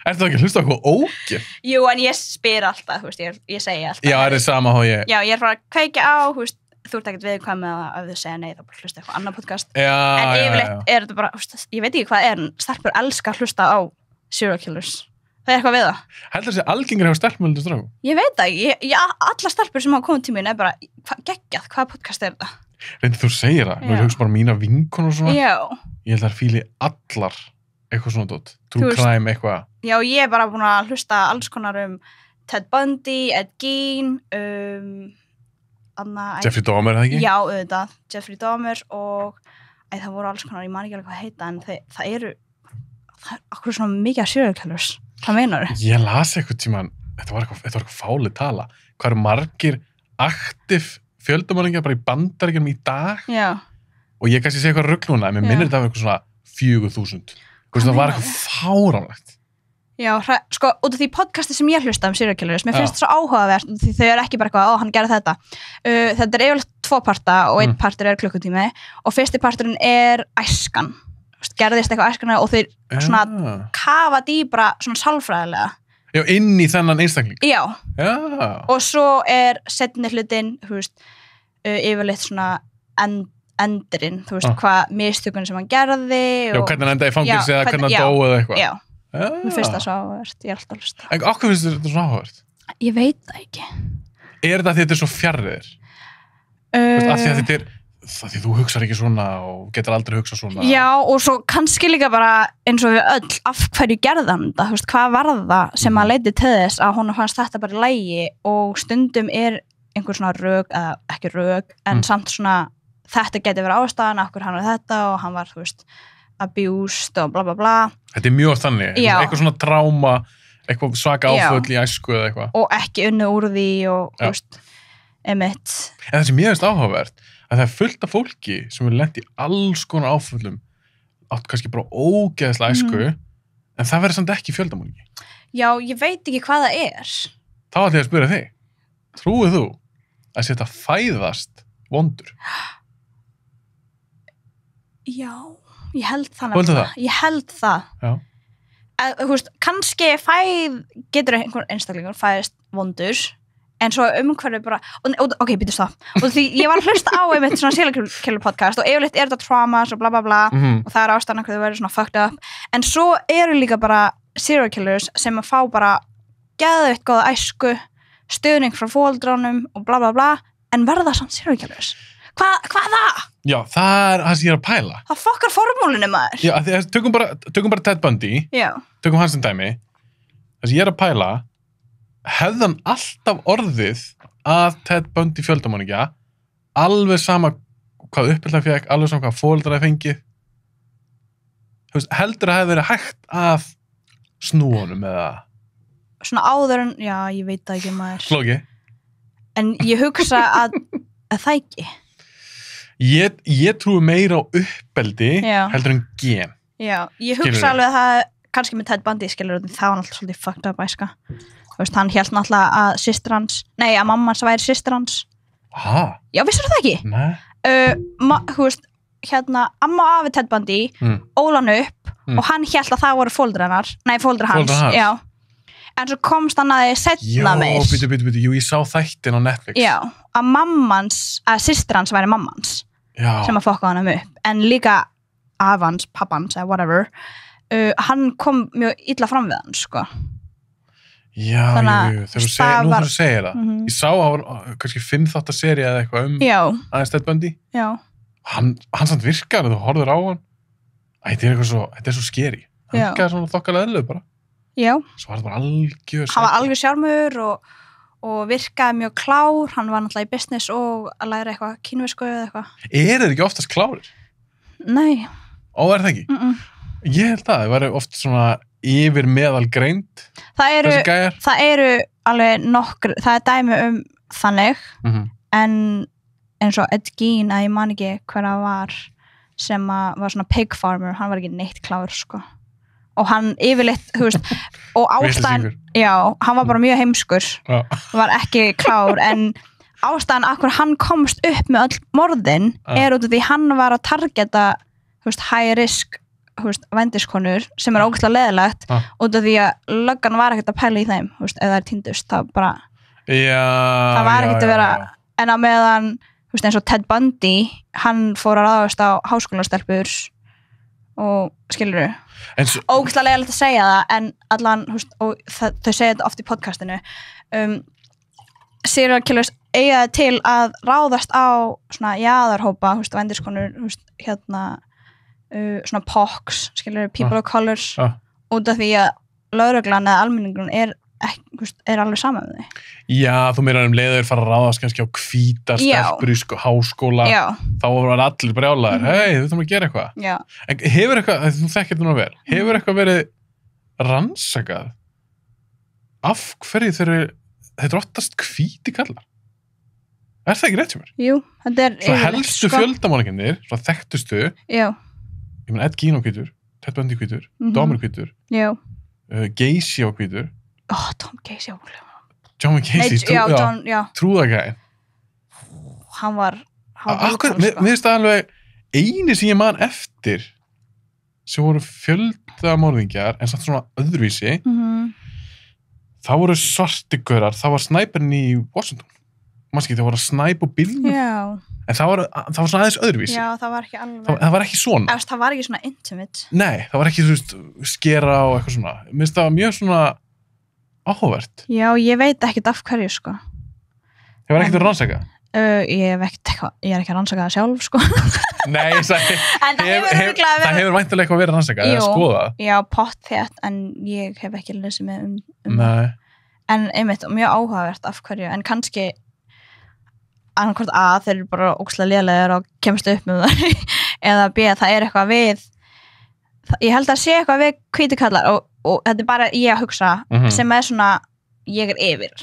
Ertu ekki að hlusta á eitthvað ógeð? Jú, en ég spyr alltaf, þú veist, ég segi alltaf. Já, er það sama þá ég... Já, ég er bara að kveikja á, þú veist, þú ert ekkert viðkvæm með að ef þau segja nei, þá bara hlusta eitthvað annað podcast. Já, En yfirleitt er þetta bara, þú veist, ég veit ekki hvað er, en stelpur elska að hlusta á Serial Killers. Það er eitthvað við það. Heldur þessi algengur hefur stelpmjöldur stráku? Ég veit það, alla stelpur sem hafa komið til mín er bara, geggjað, hvaða podcast er þetta? Reyndar þú segir það, nú er Já. ég hugsa bara mína vinkon og svona. Já, Ég held að það fíli allar eitthvað svona dót. Þú True veist- crime, eitthvað. já, ég er bara búin að hlusta alls konar Ted Bundy, Ed Gein, Jeffrey Dahmer, eða ekki? Já, auðvitað, Jeffrey Dahmer og það voru alls konar, ég man ekki alveg hvað heita, en það er okkur svona mikið af serial killers. Hvað meinar þau? Ég las eitthvað tíman, þetta var eitthvað fálið tala. Hvað eru margir aktiv fjöldamörningar bara í Bandaríkjunum í dag? Já, Og ég kannski segja eitthvað rugl núna, en mér Já. minnir þetta að vera eitthvað svona 4.000. Þú veist, það var meinarðu? eitthvað fáránlegt. já, sko, út af því podcasti sem ég hlusta serial killers, mér Já. finnst það svo áhugavert út af því þau eru ekki bara eitthvað, hann gerði þetta. Þetta er yfirleitt 2 parta og einn partur er klukkutími og fyrsti parturinn er æskan. Þú veist, gerðist eitthvað æskana og þeir svona Já. kafa dýbra svona sálfræðilega. Já, inn í þennan einstakling. Já, Já. og svo er setni hlutin, þú veist, yfirleitt svona endurinn, þú veist, hvað mistökun sem hann gerði Já, hvernig hann endaði í fangilsi Já, eða hvernig hann já. dó eða eitthvað. Já, mér finnst það svo áhugavert, ég er alltaf að hlusta. En okkur finnst þetta svona áhugavert? Ég veit það ekki. Er þetta að þetta er svo fjarrir? Af því að þetta er, það því þú hugsar ekki svona og getur aldrei hugsað svona. Já, og svo kannski líka bara eins og við öll, af hverju gerði hann þetta, þú veist, hvað var það sem að leiti til þess að hún fannst þetta bara í lagi og stundum er einhver svona rök, eða ekki rök, en samt svona, þetta geti verið ástæðan, af hverju hann var þetta og hann var, þú veist, abused og bla bla bla. Þetta er mjög þannig, Já. eitthvað svona tráma, eitthvað svaka Já. áföll í æsku eða eitthvað. Og ekki unni úr því og, Já. þú veist, emitt. En það sem ég veist áhugavert, að það er fullt af fólki sem er lent í alls konar áföllum, átt kannski bara ógeðslega æsku, en það verður samt ekki fjöldamorðingi. Já, ég veit ekki hvað það er. Þá ætlum ég að spyrja þig, trúið þú að þetta fæðast vondur? Já, ég held það. Þú heldur nefnilega. Ég held það. Já. Þú veist, kannski getur einhver einstaklingur fæðist vondur, en svo umhverfið bara, ok, býttu það. Og því ég var að hlusta á einmitt svona serial killer podcast og yfirleitt er þetta traumas og bla bla bla og það er ástæðan hvernig þau verður svona fucked up. En svo eru líka bara serial killers sem að fá bara geðveitt góða æsku, stuðning frá foreldrunum og bla bla bla, en verða samt serial killers. Hvað það? Já, það er það sem ég er að pæla. Það fokkar formúlinu maður. Já, því, tökum bara Ted Bundy, Já. tökum hans sem dæmi. Það sem ég er að pæla, hefði hann alltaf orðið að Ted Bundy fjöldamorðingja, alveg sama hvað uppelda fekk, alveg sama hvað foreldrar fengið. Þú veist, heldur að hefði verið hægt að snúanum eða Svona áður en, já, ég veit það ekki maður. flóki. En ég hugsa að það ekki. Ég trúi meira á uppeldi Já. heldur en gen. Já, ég Skilurðu? hugsa alveg að það, kannski með Ted Bundy skilur, það var náttúrulega svolítið fucked up æska. Þú veist, hann hélt náttúrulega að systir hans, nei, að mamma hans væri systir hans. Ha? Já, vissir það ekki? Nei. Þú veist, hérna, amma og afi Ted Bundy, ólan upp og hann hélt að það voru fóldrar hans. Foreldrar hans? Já. en svo komst hann að þið setna meir. Býtu, jú, ég sá þættin á Netflix. Já, að systir hans væri mammans Já. sem að fokka hann upp, en líka afans, pappans, eða whatever, hann kom mjög illa fram við hann, sko. Já, jú, þegar þú segir það. Ég sá að kannski 5 þáttaserja eða eitthvað aðeins Ted Bundy. Já. Hann samt virkar, þú horfður á hann. Þetta er svo skeri. Hann virkaði svona þokkalega eðlu bara. Já. Svo var það bara algjör. Hann var algjör sjármur og virkaði mjög klár. Hann var náttúrulega í business og að læra eitthvað kínversku eða eitthvað. Þeir ekki oftast klárir? Nei. Það ekki? Ég held það væri oft svona yfir meðal greind. Það eru alveg nokkur, það dæmi þannig, en eins og Ed Gein, að ég man ekki hver það var, sem var svona pig farmer, hann var ekki neitt klár, sko. Og hann yfirleitt, þú veist, og ástæðan, hann var bara mjög heimskur, var ekki klár, en ástæðan akkur hann komst upp með öll morðin út af því hann var að targeta, þú veist, high risk, þú veist, vændiskonur sem ógeðslega leðilegt út af því að löggan var ekkert að pæla í þeim, þú veist, ef það týndust, það bara það var ekkert að vera, en á meðan, þú veist, eins og Ted Bundy, hann fór að ráðast á háskólastelpur og skilurðu, ógeðslega leðilegt að segja það, en allan, þú veist, og þau segja þetta oft í podcastinu, serial killers eiga til að ráðast á svona jaðarhópa, þú veist, vændiskonur, þú veist, svona POCs, skilur, people of colors, út af því að lögreglan eða almenningun er alveg saman með þig. Já, þú meira leiður fara að ráðast kannski á hvíta stelpur í háskóla, þá var allir brjálaðir, þú þurfum að gera eitthvað. Já. En hefur eitthvað, þú þekkir þetta nú vel, hefur eitthvað verið rannsakað af hverju þetta oftast hvíti kallar? Er það ekki rétt sem er? Jú, þetta er svo helstu fjöldamálingennir, svo þekktustu, ég meina Ed Gein á hvítur, Ted Bundy hvítur, Dahmer hvítur, Gacy á hvítur. Tom Gacy á hvítur. John Gacy, trúðagæðin. Hann var mér finnst það alveg eini sem ég man eftir sem voru fjöldamorðingjar en samt svona öðruvísi, þá voru svartigaurar, það var snæperinn í Washington. Manski, það voru að snæpa og bílnum. En það var svona aðeins öðruvísi. Já, það var ekki alveg. Það var ekki svona. Það var ekki svona intimate. Nei, það var ekki, þú veist, skera og eitthvað svona. Mér finnst það mjög svona áhugavert. Já, ég veit ekkert af hverju, sko. Það var ekkert að rannsaka? Ég er ekki að rannsaka það sjálf, sko. Nei, það hefur væntanlega eitthvað verið að rannsaka, eða skoða. Já, pottþétt, en ég hef ekki lesið mig Nei. En einmitt, mjög áhugavert af hverju, en kannski annarkvort A, þeir eru bara ógeðslega lélegir og kemst upp með það eða B, það er eitthvað við ég held að sé eitthvað við hvítikallar og þetta er bara ég að hugsa sem er svona, ég er yfir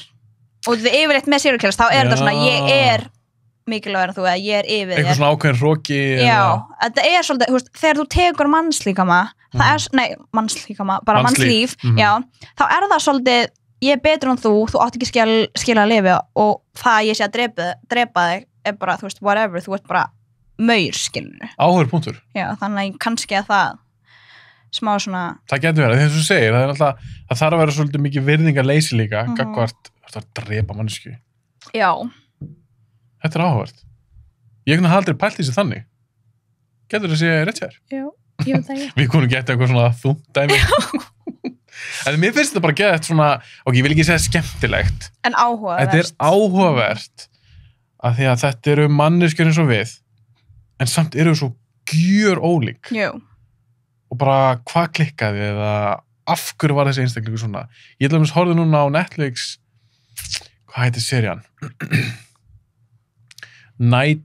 og þið yfirleitt með serial killers, þá er þetta svona ég er mikilvægur en þú, eða ég er yfir þér eitthvað svona ákveðin hroki já, þetta er svolítið, þú veist, þegar þú tekur mannslíkama það er, nei, mannslíkama bara mannslíf, já, þá er það svolítið ég er betur en þú átt ekki skilja að lifa og það að ég sé að drepa þig er bara, þú veist, whatever, þú ert bara maur, skilur. Áhugur punktur. Já, þannig kannski að það smá svona... Það getur verið, þess að þú segir, það er alltaf, það þarf að vera svolítið mikið virðingarleysi líka, gagnvart að drepa mannesku. Já. Þetta er áhugavert. Ég kunni aldrei pælt í sig þannig. Getur það að segja rétt sér? Já, ég veit það ekki. Við kunum geta eitthvað svona þúndæmi. En mér finnst þetta bara að geta svona, og ég vil ekki segja skemmtilegt. En áhugavert. Þetta er áhugavert af því að þetta eru manneskjur eins og við, en samt eru svo gjör ólík. Jú. Og bara hvað klikkaði eða af hverju var þessi einstaklingu svona. Ég ætla að horfa núna á Netflix, hvað heitir serían? Night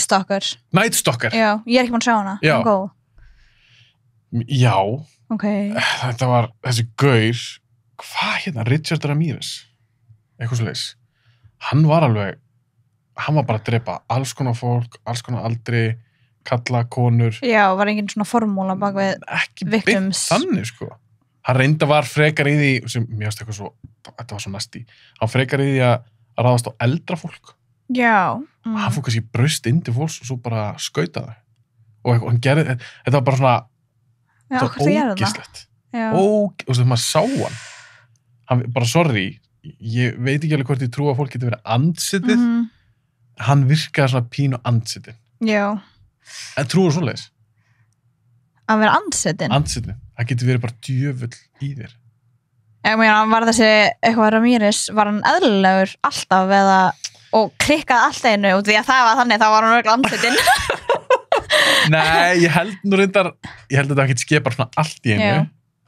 Stalker. Night Stalker. Já, ég er ekki búin að sjá hana. Já. Já. Ok. Þetta var þessi gaur, hvað hérna, Richard Ramirez, eitthvað svoleiðis. Hann var bara að drepa alls konar fólk, alls konar aldri, kalla, konur. Já, var engin svona formúla bak við ekki victims. Ekki þannig, sko. Hann reynda var frekar í því, sem mér finnst eitthvað svo, þetta var svo næsti, hann frekar í því að ráðast á eldra fólk. Já. Hann fór kannski braust inn til fólks og svo bara skautaði. Og hann gerði, þetta var bara svona, já, það var ógislegt. Og þú veist, maður sá hann. hann bara sorry, ég veit ekki alveg hvort ég trú að fólk getur verið andsetið, hann virkaði svona pínu andsetið. Já. En trúur svoleiðis? Að vera andsetin? Andsetið, það getur verið bara djöfull í þér. Ég meina, var þessi eitthvað Ramírez, var hann eðlilegur alltaf eða, og klikkaði alltaf einu út því að það var þannig, þá var hann örugglega andsetin. Nei, ég held að það ekki skepar svona allt í einu. Já.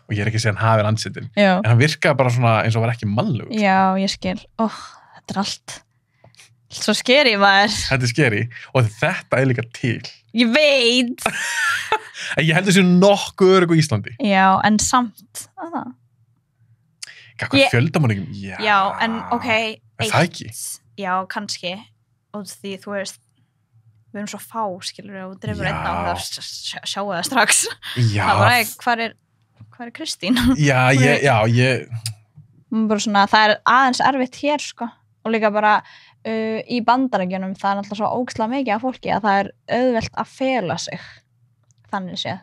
Og ég er ekki að segja hann hafi andsetin. Já. En hann virkaði bara svona eins og var ekki mannlegur. Já, ég skil. Þetta er allt svo skeri maður. Þetta er skeri og þetta er líka til. Ég veit. En ég held þessi nokkuð örugg á Íslandi. Já, en samt að það. Hvað fjöldamorðingum? Já, en ok. Er það ekki? Já, kannski. Og því þú veist, við erum svo fá, skilur við, og drefur einn á það, sjáu það strax. Já. Það var ekki, hvað er Kristín? Já, ég... Bara svona, það er aðeins erfitt hér, sko. Og líka bara í Bandaríkjunum, það er náttúrulega svo ógeðslega mikið af fólki að það er auðvelt að fela sig. Þannig séð.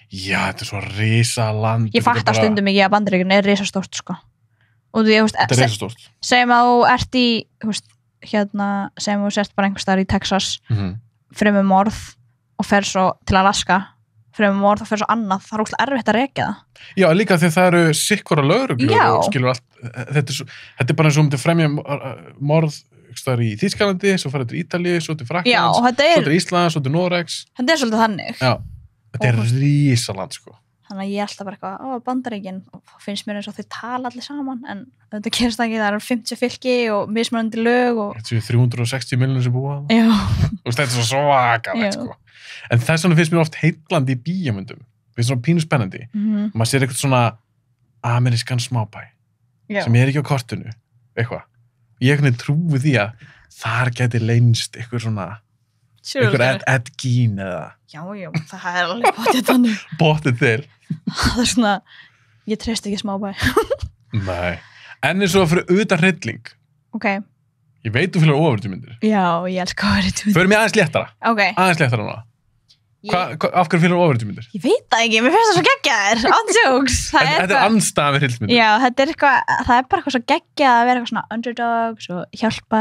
Já, þetta er svo risaland. Ég fatt að stundum ekki að Bandaríkjunum er risastórt, sko. Og því, þetta er risastórt. Segjum að þú ert í, segjum að þú sért bara einhvers staðar í Texas, fremur morð og fer svo til Alaska, fremur morð og fer svo annað, það er ógeðslega erfitt að rekja það. Já, líka því það eru sikkvara lögreglur og skilur allt, þetta er bara eins og um til fremja morð þar í Þýskalandi, svo farið til Ítalíu, svo til Frakklands, svo til Íslands, svo til Noregs. Þetta er svolítið þannig. Já, þetta er risaland, sko. Þannig að ég er alltaf bara eitthvað, Bandaríkin, og finnst mér eins og þau tala allir saman, en þetta gerist ekki, það eru 50 fylki og mismunandi lög og... Þetta er 360 milljónir sem búa það. Já. Þetta er svo svakalegt, sko. En þess vegna finnst mér oft heillandi í bíómyndum. Finnst svona pínu spennandi. Maður sér eitthvað svona amerískan smábæ, sem er ekki á kortinu, eitthvað. Ég trúi því að þar geti leynst eitthvað svona eitthvað Ed Gein eða já, það er alveg bóttið þannig bóttið til það er svona, ég treyst ekki smábæ Nei, en eins og fyrir utan hrylling ég veit þú fyrir ofurhættumyndir já, ég elska ofurhættumyndir fyrir mig aðeins léttara aðeins léttara núna af hverju fyrir ofurhættumyndir? Ég veit það ekki, mér finnst það svo geggjaðir on jokes Þetta er andstæðan við hryllingsmyndir já, það er bara eitthvað svo geggjað að vera eitthvað svona underdogs og hjálpa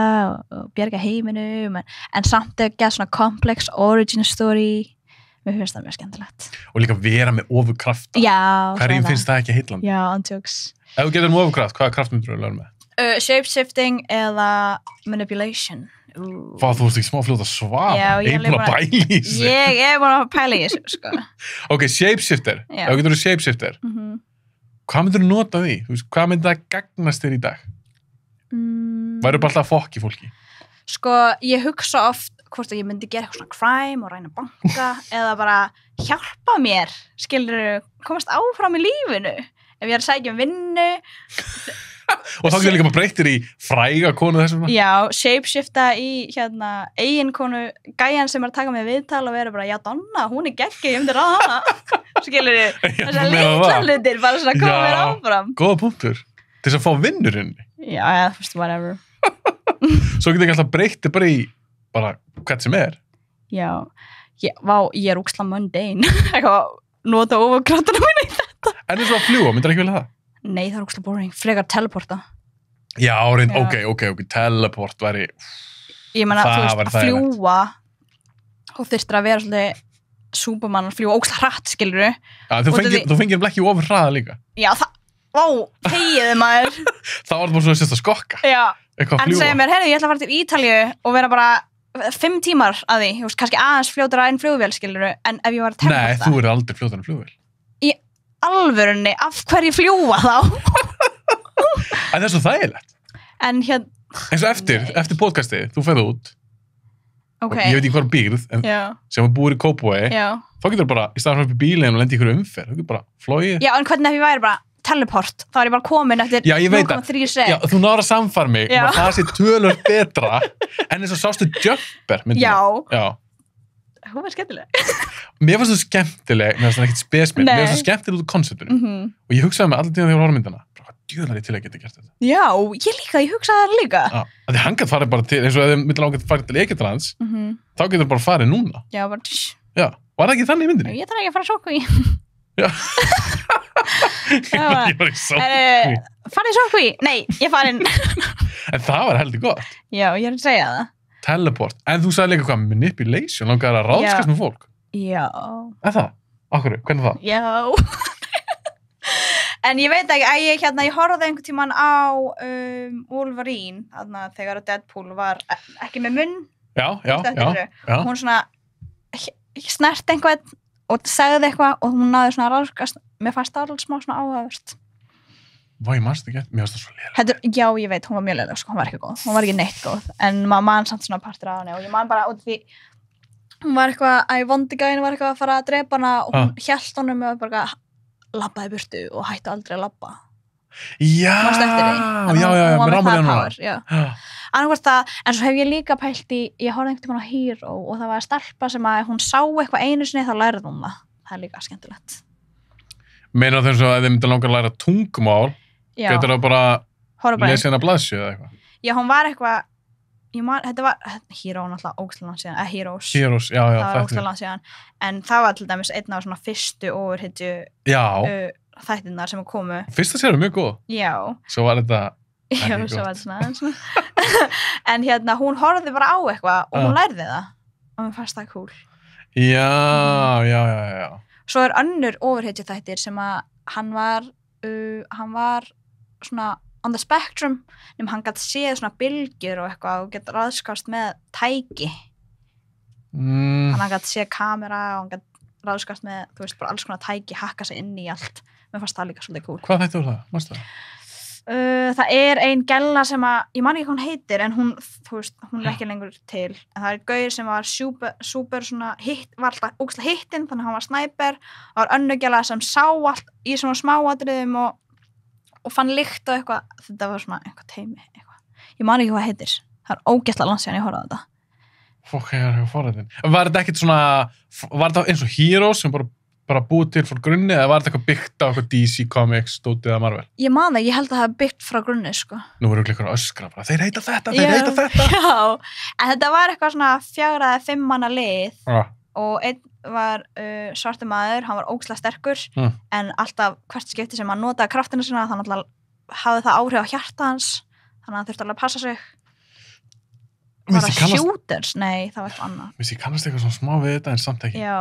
og bjarga heiminum en samt ekki að svona complex origin story mér finnst það mjög skemmtilegt og líka vera með ofurkraft hverjum finnst það ekki heillandi já, on jokes ef þú getur ofurkraft, hvaða kraft myndir þú að læra með? Shapeshifting eða manipulation þú veist ekki smá fljóta svar ég er búin að pæla í þessu ég er búin að pæla í þessu sko. ok, shapeshifter ef þú getur verið shapeshifter hvað myndir þú nota því? Hvað myndir það gagnast þér í dag? Væru bara alltaf fokk í fólki? Sko, ég hugsa oft hvort að ég myndi gera eitthvað svona crime og ræna banka eða bara hjálpa mér skilur, komast áfram í lífinu ef ég er að sækja um vinnu og þá getur líka bara breyttir í fræga konu þessum já, shapeshifta í eiginkonu gæjan sem er að taka með viðtal og vera bara, já Donna, hún er geggjuð, ég myndi ráða hana skilur þess að litla hlutir bara svona koma mér áfram góða punktur, til þess að fá vinnurinn já, whatever svo getur ekki alltaf breyttir bara í bara hvert sem er já, ég er úksla mundane eitthvað, nota ofurkraftana mína í þetta en eins og að fljúa, myndir ekki vilja það? Nei, það er ógeðslega boring. Frekar teleporta. Já, ok, teleport væri... Ég meina, þú veist, að fljúa og þyrftir að vera svolítið Superman að fljúa ógeðslega hratt, skilur du? Já, þú fengir ekki ofur hraða líka. Já, þegiðu maður. Það var bara svona sérst að skokka. Já, en segja mér, heyrðu, ég ætla að fara til Ítalíu og vera bara 5 tímar að því, þú veist, kannski aðeins fljótara en flugvél, skilur du, en ef ég var að teleporta... Nei, þú er aldrei fljótara en flugvél. Alvörunni, af hverju fljúa þá? En það er svo þægilegt. En eins og eftir podcastið, þú ferð út og ég veit ekki hvað býrð sem þú búir í Kópavogi þá getur bara, í staðan fyrir bílinn og lendi ykkur umferð, þú getur bara flogið. Já, en hvernig ef ég væri bara teleport, þá er ég bara komin eftir 0,3 sek. Já, þú náður að samfara mig og það sé tölur betra en eins og sástu Jumper Já. Hún var skemmtileg. Mér fannst það skemmtileg, mér fannst það ekkert spesmið, mér fannst það skemmtileg út af konceptinu og ég hugsaði með allir tíma þegar ég var horfmyndana hvað djöðlar ég til að geta gert þetta? Já, ég hugsaði það líka. Því hann gæti farið bara til, eins og ef þið myndir langar að fara til Egyptalands þá getur bara farið núna. Já, bara Já, var það ekki þannig í myndinni? Ég þarf ekki að fara að sóka í. Já. Ég var í sókn. farin svo hví? Nei, ég farin. En það var heldur gott. Já, ég að segja það. Teleport. En þú sagði líka hvað, manipulation, langar að ráðskast með fólk. Já. Það? Akkur, hvernig það? Já. En ég veit ekki, ég horfði einhvern tímann á Wolverine, þarna þegar Deadpool var ekki með munn. Já. Hún svona snert einhvern og segði eitthvað og hún náði svona ráðskast. Mér fannst það alveg smá svona áhugavert. Vá, ég manst ekki, mér finnst það svo léleg. Já, ég veit, hún var mjög léleg, sko, hún var ekki góð. Hún var ekki neitt góð, en maður man samt svona partur af henni og ég man bara út því hún var eitthvað, vondi gæinn var eitthvað að fara að drepa hana og hún hélt honum og bara labbaði burtu og hætti aldrei að labba. Já, með rámurinn hennar. Annarkvæmst það, en svo hef ég líka pælt ég horfði einhvern tímann á Hero og það var stelpa sem að hún sá eitthvað einu sinni þá lærði hún það. Það er líka skemmtilegt. Meina þess að þið myndi langar að læra tungumál, getur það bara lesa hérna blaðsju eða eitthvað? Já, hún var eitthvað, þetta var Hero náttúrulega ógeðslega síðan, Heroes. Heroes, já, það var ógeðslega síðan, en það var til dæmis einn af svona fyrstu overhitju þættirnar sem komu. Fyrsta sér mjög góð. Já. Svo var þetta ekki góð. Já, svo var þetta svona. En hún horfði bara á eitthvað og hún lærði það og mér fannst það cool. Já. Svo önnur overhitju þættir sem að hann var svona on the spectrum, nema hann gæti séð svona bylgjur og eitthvað og gæti ráðskast með tæki. Hann gæti séð kamera og hann gæti ráðskast með, þú veist, bara alls konar tæki, hakka sig inn í allt. Mér fannst það líka svolítið cool. Hvað þætti úr það? Manstu það? Það er ein gælla sem að, ég man ekki hvað hún heitir, en hún, þú veist, hún er ekki lengur til. En það er gaur sem var super svona var alltaf ógeðslega hittinn, þannig að hann var snæper. Það var önnur gælla sem sá allt í svona smáatriðum og fann lykt og eitthvað. Þetta var svona eitthvað teymi, eitthvað. Ég man ekki hvað heitir. Það er ógeðslega langt síðan ég horfði á þetta. Fólk, ég er eitthvað forræðin. Var þetta ekkert svona, var þetta eins og Heroes sem bara búið til frá grunni eða var þetta eitthvað byggt á eitthvað DC Comics, Dótið eða Marvel? Ég man það, ég held að það er byggt frá grunni, sko. Nú verður ykkur að öskra bara, þeir heita þetta. Já, en þetta var eitthvað svona 4 eða 5 manna lið og einn var svartur maður, hann var ógeðslega sterkur en alltaf hvert skipti sem hann notaði kraftina sína, þannig að hafði það áhrif á hjarta hans, þannig að hann þurfti alveg að passa sig. Var það shooters? Nei, það var eitthvað annað. Vissi, ég kannast eitthvað svona smá við þetta en samt ekki. Já,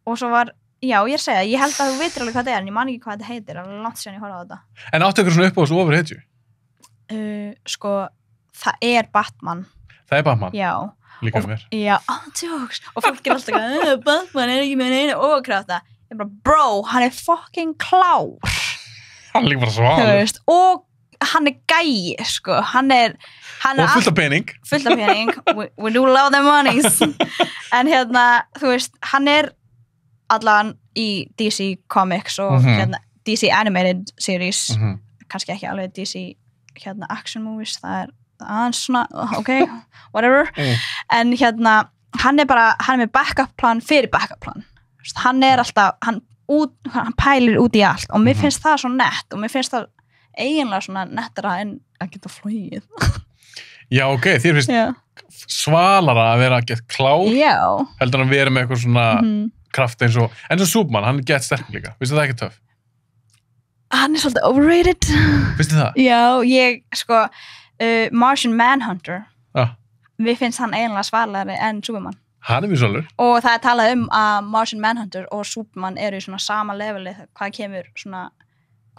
og svo var já, ég segja, ég held að þú veitir alveg hvað þetta er en ég man ekki hvað þetta heitir, alveg langt síðan ég horfði á þetta. En áttu ykkur svona upp á þessu overhitju? Sko, það er Batman. Það er Batman? Já. Líka mér. Já, tjóks. Og fólk er alltaf Batman er ekki með neina overkrafta. Ég bara, bro, hann er fucking klár. Hann er líka bara svalur. Og hann er gæi, sko. Hann er og fullt af pening. Fullt af pening. We do love the monies. En þú veist, hann er allan í DC Comics og DC Animated Series kannski ekki alveg DC action movies, það er aðeins svona, ok, whatever en hann er með backup plan fyrir backup plan hann er alltaf, hann pælir út í allt og mér finnst það svo nett og mér finnst það eiginlega svona nettara en að geta flogið. Já, ok, þér finnst svalara að vera að geta klár heldur að vera með eitthvað svona kraft eins og Superman, hann er gett sterkur líka. Vistu það ekki töff? Hann er svolítið overrated. Vistu það? Já, ég, sko, Martian Manhunter, við finnst hann eiginlega svalari en Superman. Hann er mjög svalur. Og það er talað að Martian Manhunter og Superman eru í svona sama leveli, hvað kemur svona,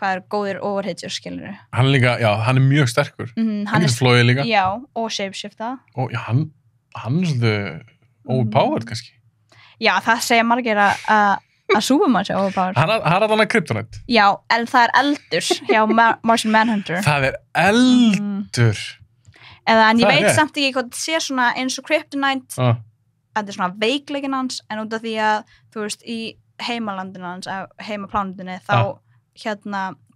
hvað er góðir overhitjur, skilur. Hann er líka, já, hann er mjög sterkur. Hann er flóið líka. Já, og shapeshifta. Og já, hann er svolítið overpowered, kannski. Já, það segja margir að Superman sé overpowered. Hann er allan að kryptonite. Já, en það er eldur hjá Martian Manhunter. Það er eldur. En ég veit samt ekki hvað það sé svona eins og kryptonite. Þetta er svona veikleikin hans, en út af því að, þú veist, í heimalandinu hans, heimaplánundinu, þá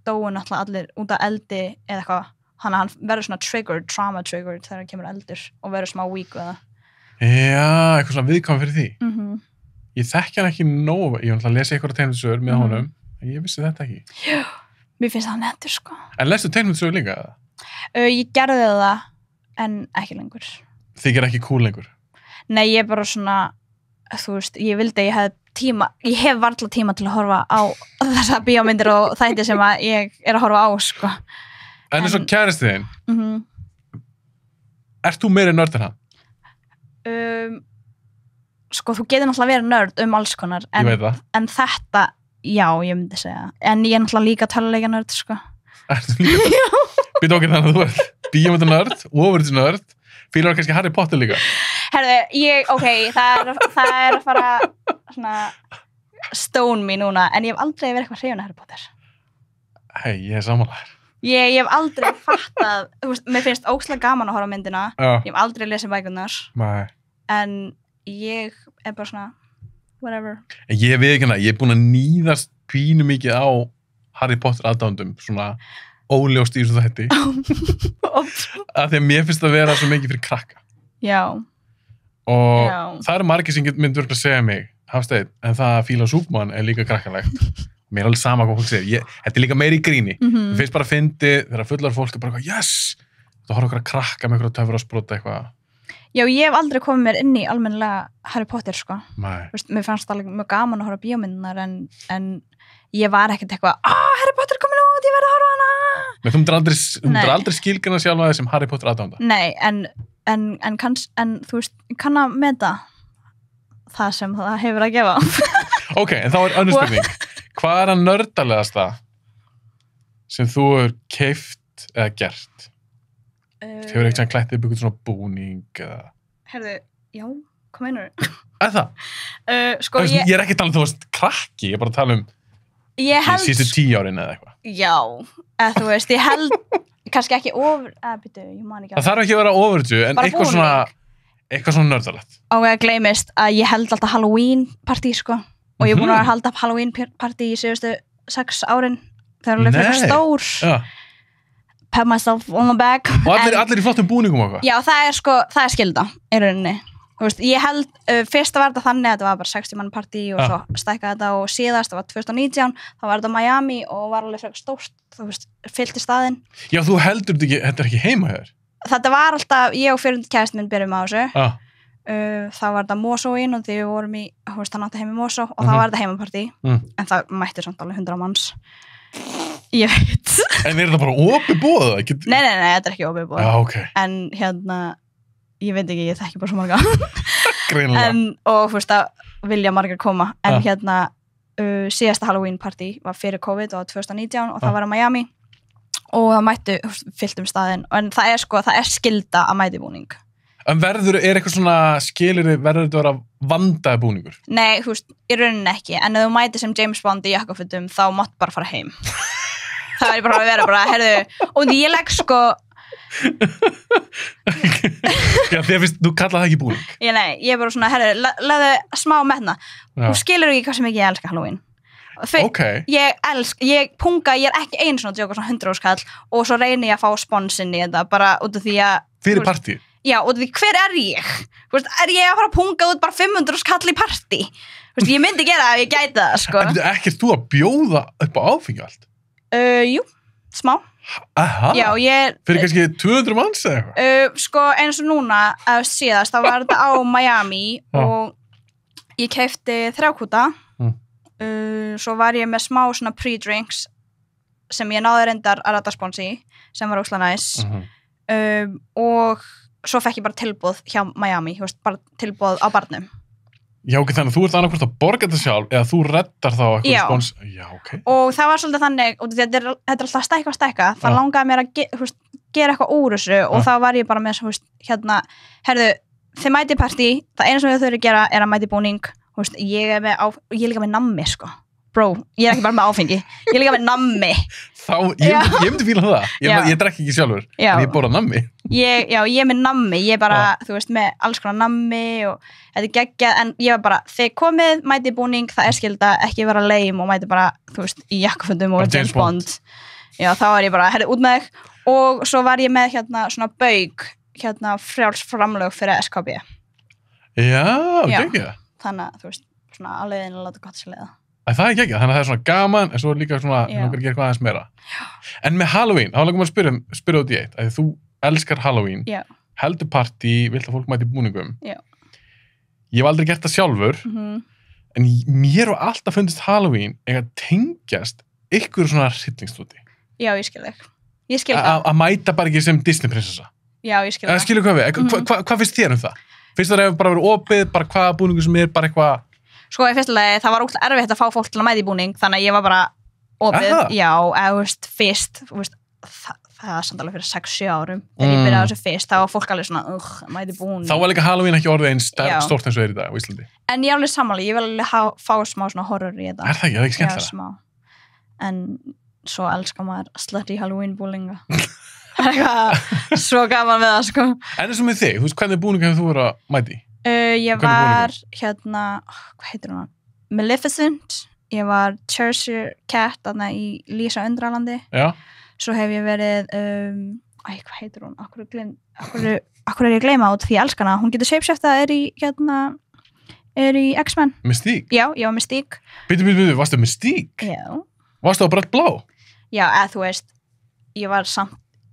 dóu náttúrulega allir út af eldi eða eitthvað. Hann verður svona triggered, trauma triggered þegar það kemur eldur og verður smá weak við það. Já, eitthvað svona viðkvæm fyrir því. Ég þekki hann ekki nóg, ég var alltaf að lesa eitthvað teiknimyndasögur með honum, en ég vissi þetta ekki. Já, mér finnst það nettur, sko. En lestu teiknimyndasögur líka? Ég gerði það, en ekki lengur. Þykir ekki cool lengur? Nei, ég bara svona, þú veist, ég vildi að ég hef varla tíma til að horfa á þessa bíómyndir og þætti sem að ég er að horfa á, sko. En eins og kærastið þinn, Mhm. ert þú meiri nörd en hann? Sko, þú getur náttúrulega verið nörd alls konar, Ég veit það. en þetta, já, ég myndi segja. En ég er náttúrulega líka töluleika nörd, sko. Ertu líka Býta okkur þannig að þú ert bíómynda nörd, overage nörd, fílar kannski Harry Potter líka. Herðu, það er að fara svona stone me núna, en ég hef aldrei verið eitthvað hrifin af Harry Potter. Hei, ég er samanlegar. Ég hef aldrei fattað, þú veist, mér finnst óslega gaman að horfa á myndina, Já, ég hef aldrei lesið bækurnar, nei. en ég er bara svona, whatever. En ég veit ekki hana, ég er búin að níðast pínu mikið á Harry Potter aðdándum, svona óljóst í þessu þætti. Af því að mér finnst það vera svo mikið fyrir krakka. Já, Og Já. það eru margir sem myndur að segja mig, Hafsteinn, en það að fíla Súpmann er líka krakkalegt. Mér er alveg sama hvað fólk segir. Þetta er líka meiri í gríni. Mér finnst bara að fyndi þegar fullar fólk er bara eitthvað, yes! Það horfa okkur að krakka með okkur að töfra og sprota eitthvað. Já, ég hef aldrei komið mér inn í almennilega Harry Potter, sko. Nei. Þú veist, mér fannst það mjög gaman að horfa á bíómyndunar, en ég var ekkert eitthvað, Harry Potter komin út, ég verði að horfa á hana. Men þú myndir Nei. aldrei skilgjana sjálfa þig sem Harry Potter aðdánda. Nei, en þú veist, ég kann að meta það sem það hefur að gefa. Ok, en þá er önnur spurning. Hvað er að nördalegasta sem þú hefur keypt eða gert? Hefur eitthvað sem klættið upp eitthvað svona búning eða... Herðu, já, hvað meinur? Eða það? Sko, Ég er ekki að tala um þú veist krakki, ég er bara að tala um ég held, síðustu 10 árin eða eitthvað. já, eða þú veist, ég held, kannski ekki býtu, ég man ekki Það þarf ekki að vera overage, en Bara eitthvað svona nördalegt. Og ég gleymist að ég held alltaf Halloween partí, sko, og ég er búin að halda upp Halloween partí í síðustu 6 árin, það er alveg fyrir Nei. stór, Já. pat myself on the back. Og En- allir í flottum búningum og eitthvað. Já, það er sko, það er skylda í rauninni. Þú veist, ég held, fyrst var þetta þannig að þetta var bara 60 mann partí og svo stækkaði þetta og síðast, það var 2019, þá var þetta Miami og var alveg frekar stórt, þú veist, fyllti staðinn. Já, þú heldur þetta er ekki heima hér. Þetta var alltaf, ég og fyrirhundi kæðist minn byrjum á þessu. Já. Það var þetta Mosóin og því við vorum í, þú veist, hann átti heim í Mosó og það var þetta heimapartí, en það mætti samt alveg 100 manns. Ég veit. En er þetta bara opið búið? Nei, þetta er ekki opið búið. Já, ok. En hérna, ég veit ekki, ég þekki bara svo marga. Greinilega. Og þú veist að vilja margir koma. En hérna, síðasta Halloween partí var fyrir COVID og 2019 og það var á Miami og það mættu fyllt staðinn. En það er sko, það er skylda að mæti búning. En er eitthvað svona skilirði, verður þetta að vera vandaði búningur? Nei, þú veist, í rauninni ekki. En ef þú mæti sem James Bond í jakkafutum, þá mátt bara fara heim. Það er bara að vera bara, herðu, og ég legg sko, Já, þú kallaði það ekki búning. ég er bara svona, herðu, leðu smá metna. Já. Þú skilur ekki hvað sem ekki ég elska Halloween. Ok. Ég er ekki einu svona að djóka svona 100 skall og svo reyni ég að fá sponsin í þetta bara út af því að Fyrir partí? Já, út af því hver er ég? Þú veist, er ég að fara að punga út bara 500 skall í partí? Þú veist, ég myndi gera það ef ég gæti það, sko. En ekkert þú að bjóða upp á áfengi allt? Jú, smá. Aha. Já, Fyrir kannski 200 manns eða eitthvað? Sko, eins og núna, síðast, þá var þetta á Miami og ég keypti 3 kúta. Svo var ég með smá svona pre-drinks sem ég náði reyndar að rata sponsi sem var óslega næs og svo fekk ég bara tilboð hjá Miami, veist, bara tilboð á barnum. Já, ok, þannig að þú ert annarkvort að borga þetta sjálf eða þú reddar þá eitthvað spons. Já, ok. Og það var svolítið þannig, og þetta er alltaf að stækka, það langaði mér að gera eitthvað úr þessu og þá var ég bara með hérna, herðu, þið mæti partí, það eina sem við þurfum að gera er að mæti búning. Ég er líka með nammi, sko. Bro, ég er ekki bara með áfengi. Ég er líka með nammi. Ég myndi fíla það. Ég drekk ekki sjálfur, en ég borða nammi. Ég er með nammi. Ég er bara, þú veist, með alls konar nammi og þetta er geggjað, en ég var bara, þegar komið, mæti búning, það er skylda, ekki vera leim og mæti bara, þú veist, í jakkafötum og James Bond. Já, þá var ég bara, herri, út með þig. Og svo var ég með hérna svona bauk, hérna frjálsframlög fyrir SKB. Já, geggjað. Þannig að, þú veist, svona alveg að láta gott sér leiða. Það er geggjað, þannig að það er svona gaman, en svo er líka svona, langar að gera eitthvað aðeins meira. En með Halloween, þá langar maður að spyrja út í eitt, að þú elskar Halloween, heldur partí, vilt að fólk mæti búningum. Já. Ég hef aldrei gert það sjálfur, en mér var alltaf fundist Halloween eitthvað tengjast ykkur svona hryllingsdóti. Já, ég skil þig. Ég skil það. Að mæta bara ekki sem Disney prinsessa. Já, ég skil það. Skilur hvað við? Hvað finnst þér um það? Finnst það að bara verið opið, bara hvaða búningu sem bara eitthvað... Sko, í fyrsta lagi, það var ógeðslega erfitt að fá fólk til að mæta í búning, þannig að ég var bara opið. Aha. Já, eða, þú veist, fyrst, þú veist, það var samt alveg fyrir 6-7 árum. Þegar ég byrjaði á þessu fyrst, þá var fólk alveg svona, mæti í búning. Þá var líka Halloween ekki orðið eins Já. stórt eins og er í dag á Íslandi. En ég er alveg sammála, ég vil alveg fá smá svona horror í þetta. Er það ekki? Það er ekki Já, skemmtilega. smá. En svo elskar maður slutty Halloween búlinga. Það er eitthvað svo gaman við það, sko. En eins og með þig, þú veist hvernig búningu hefur þú verið að mæti? Ég Hvernig var hérna, hvað heitir hún? Maleficent. Ég var Cheshire Cat þarna í Lísa Undralandi. Já. Svo hef ég verið, hvað heitir hún? Akkur er ég að gleyma út því ég elska hana. Hún getur shapeshiftað, er í X-Men. Mystique? Já, ég var Mystique. Bíddu, varstu Mystique? Já. Varstu á brett blá? Já, eða þú veist,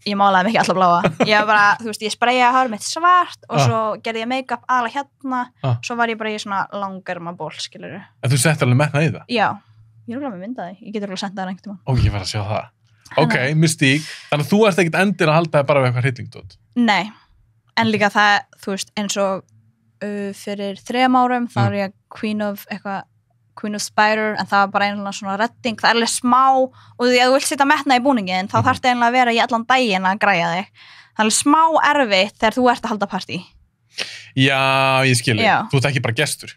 ég málaði mig ekki alltaf bláa. Ég var bara, þú veist, ég sprayjaði hár mitt svart og svo gerði ég make-up alveg hérna. Svo var ég bara í svona langarmaból, skilurðu. En þú settir alveg metnað í það? Já, ég er alveg með myndaði. Ég getur alveg sendað það einhvern tímann. Ó, ég var að sjá það. Ok, Mystique. Þannig að þú ert ekkert endir að halda þig bara við eitthvað hryllingdót. Nei, en líka það, þú veist, eins og fyrir 3 árum, þá er ég Queen of Spider, en það var bara einhvern svona redding, það er alveg smá, og því að þú vilt setja metna í búningin, þá þarf það einhvern að vera í allan daginn að græja þig. Það er alveg smá erfitt þegar þú ert að halda partí. Já, ég skilji. Já. Þú ert ekki bara gestur.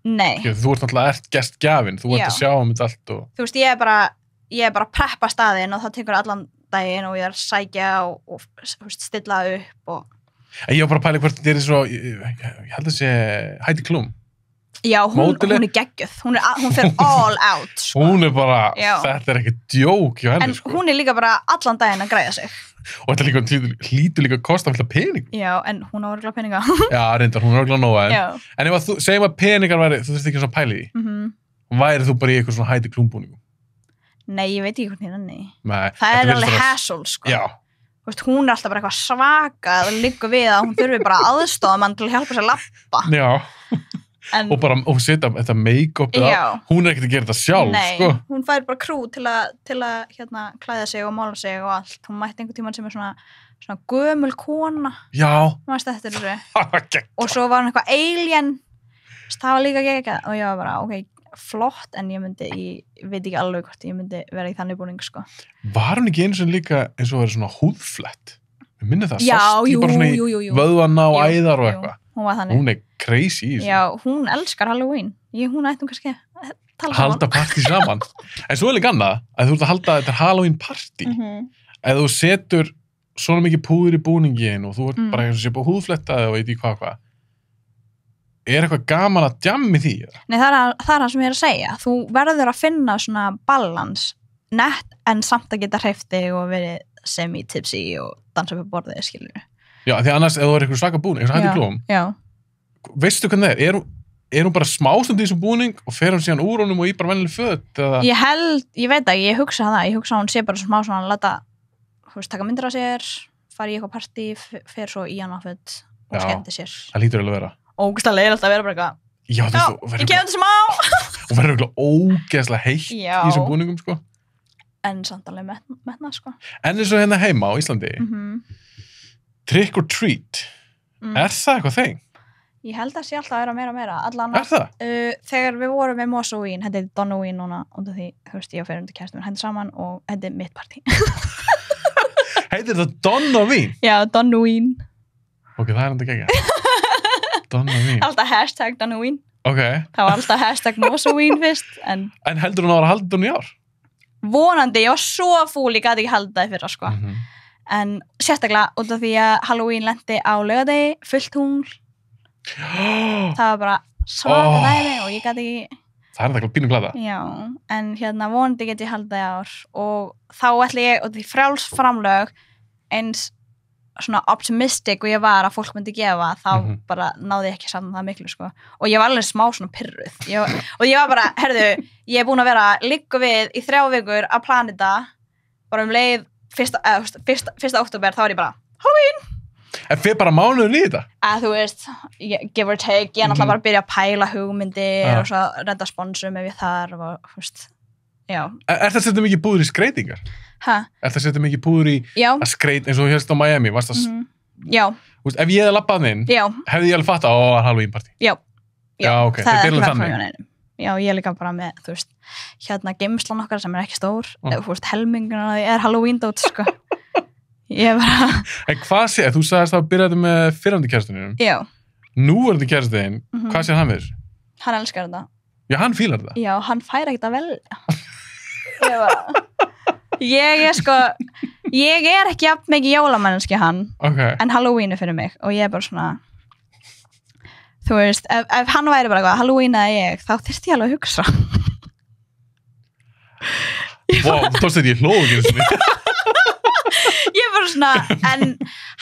Nei. Þú ert náttúrulega gestgjafinn, þú ert að sjá þetta allt og... Þú veist, ég er bara að preppa staðinn og það tekur allan daginn og ég er að sækja og stilla upp og... En ég var bara að pæla hvort þetta er svo, ég held að sé Heidi Klum. Já, hún er geggjöð. Hún fer all out, sko. Hún er bara, Já. þetta er ekki djók hjá henni, En sko. hún er líka bara allan daginn að græða sig. Og þetta líka hlýtur líka að kosta fullt af pening. Já, en hún á örugglega peninga. Já, reyndar, hún er örugglega nóga en. Já. En ef að segjum að peningar væri, þú þurft ekki svona pæli í, væri þú bara í eitthvað svona Heidi Klum búningum? Nei, ég veit ekki hvort hérna, nei. Nei. Það er alveg hassle, sko. Já. Þú veist, hún er alltaf bara eitthvað svaka og liggur við að hún þurfi bara aðstofa mann til að hjálpa sér að labba. Já. En, og setja þetta make-upið á, hún er ekkert að gera þetta sjálf, nei, sko. hún fær bara krú til að hérna, klæða sig og mála sig og allt. Hún mætti einhvern tímann sem er svona gömul kona. Já. Hún veist þetta þessu. Og svo var hún eitthvað alien. Það var líka geggjað. Og ég var bara, ok, flott, en ég veit ekki alveg hvort ég myndi vera í þannig búning, sko. Var hún ekki einu sem líka eins og verið svona húðflett? Ég minni það, Já, sást jú, bara svona jú. í vöðvana og æðar og Jú, eitthvað. hún var þannig. Hún er crazy í þessu. Já, hún elskar Halloween. Hún ættum kannski að tala Halda partí saman. En svo er líka annað, að þú ert að halda þetta Halloween partí. Ef þú setur svona mikið púður í búningin og þú ert bara eins og sé búið húðflettaði og veit í hvað. Er eitthvað gaman að djammi því? Nei, það er það sem ég er að segja. Þú verður að finna svona balans, nett en samt að geta hreyft þig og verið semi-tipsy og dansa upp á borðið, skilur. Já, því annars ef þú er eitthvað svaka búning, eins og Heidi Klum, Já. Veistu hvernig það er? Er hún bara smástund í þessum búning og fer hún síðan úr honum og í bara vennileg föt? Eða? Ég veit að ég hugsa það. Ég hugsa að hún sé bara smá svona að láta, þú veist, taka myndir af sér, fara í eitthvað partí, fer svo í hana föt og skemmti sér. Það lítur alveg að vera. Ógeðslega leiðilegt að vera bara eitthvað. Já, þú veist, ég kemur þetta smá. Og verður eitthvað ógeðslega heitt í þessum búningum, sko. En samt alveg metna, sko. En eins og hérna heima á Íslandi, trick or treat, er það eitthvað þeng? Ég held að sé alltaf að vera meira. Er það? Þegar við vorum með Mosóín, þetta er Donnowín núna, og því, þú veist, ég og fyrir kæristum minn hendur saman og þetta er mitt partí. Heitir þetta Donnowín? Já, Donnowín. Ok, það er enda geggjað. Donnowín. Alltaf hashtag Donnowín. Ok. Það var alltaf hashtag Mosóín fyrst, en heldur hún að vera haldið hún í ár? Vonandi, ég var svo fúl, ég gæti ekki halda það fyrra, sko. En sérstaklega, út af því að Halloween lenti á laugardegi, fullt tungl. Það var bara svaka dæmi og ég gæti ekki... Það er þetta pínu glada. Já, en hérna vonandi get ég haldið í ár og þá ætla ég, og því frjáls framlög eins svona optimistic og ég var að fólk myndi gefa, þá bara náði ég ekki saman það miklu, sko. Og ég var alveg smá svona pirruð. Og ég var bara, herðu, ég er búin að vera liggu við í 3 vikur að plana þetta, bara leið 1. október, þá er ég bara Halloween! En fyrir bara mánuður í þetta? Að þú veist, give or take, ég er náttúrulega bara að byrja að pæla hugmyndir og svo redda sponsum ef ég þarf og, þú veist, já. Er það að setja mikið púður í skreytingar? Hæ? Er það að setja mikið púður í Já. að skreyt eins og þú hérst á Miami? Varst það, Já, þú veist, ef ég hefði labbað inn, já, hefði ég alveg fatt á Halloween party. já. Já, ok, Það þetta er ekki alveg verið frá þannig. hjá neinum. Já, ég er líka bara með, þú veist, hérna geimslan okkar sem er ekki stór, þú veist, helmingun af því er Halloween-dót, sko. Ég er bara, En hvað sé, þú sagðist að byrjaði með fyrrandi kæristunum. já, Núverandi kæristuðin, Mhm. hvað sé hann við þessu? hann elskar þetta. Já, hann fílar þetta. Já, hann fær ekkert að velja. Ég bara, ég er sko, ég er ekki jafn mikið jólamennski hann, Ok. en Halloween er fyrir mig og ég er bara svona, þú veist, ef hann væri bara eitthvað, Halloween eða ég, þá þyrfti ég alveg að hugsa. Vá, þú tókst þetta í hlóðu ekki einu sinni. Ég er bara svona, en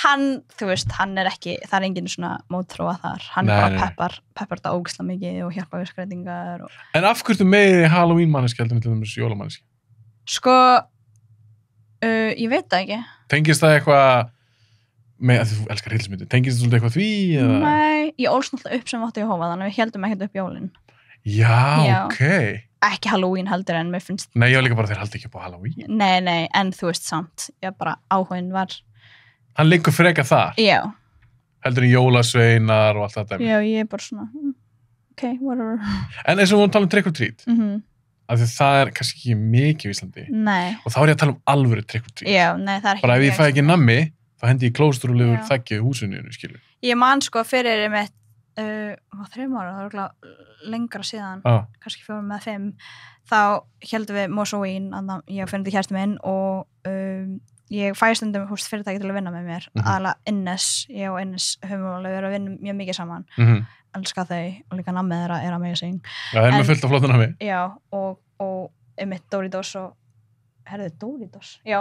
hann, þú veist, hann er ekki, það er enginn svona mótþróa þar, hann Nei, bara nei. peppar þetta ógislega mikið og hjálpa við skreitingar og... En af hverju meiri Halloween manneski heldur með til þess jólamanneski? Sko, ég veit það ekki. Tengist það eitthvað með, að þú elskar hilsmyndir, tengist það svolítið eitthvað því? Eða? Nei, ég ólst náttúrulega upp sem átti í hófa, þannig að við heldum ekkert upp jólin. Já, Já. ok. Ekki Halloween heldur en mér finnst, Nei, ég var líka bara þeir haldi ekki upp á Halloween. nei, en þú veist samt, ég bara áhugin var, Hann liggur frekar þar, já, heldur en jólasveinar og allt þetta. já, ég er bara svona, ok, whatever. En eins og við vorum að tala um trick or treat, Mm af því það er kannski ekki mikið í Íslandi. Nei, Og þá er ég að tala um alvöru trick or treat. já, nei, það er ekki. Bara ef ég fæ ekki nammi, þá hendi ég klóstrúlegur Já. þakkið húsinu, skilur. Ég man sko fyrir mitt, 3 ára, það var örugglega lengra síðan, Ah, kannski 4 með 5, þá heldum við Mosóín, ég og fyrirndi kærasti minn og ég fæ stundum fyrirtæki til að vinna með mér, aðalega Innes, ég og Innes höfum alveg verið að vinna mjög mikið saman, elska þau og líka nammið þeirra er amazing. Já, það er En- með fullt af flottu nammi. Já, og einmitt Doritos og, herðu, Doritos? Já,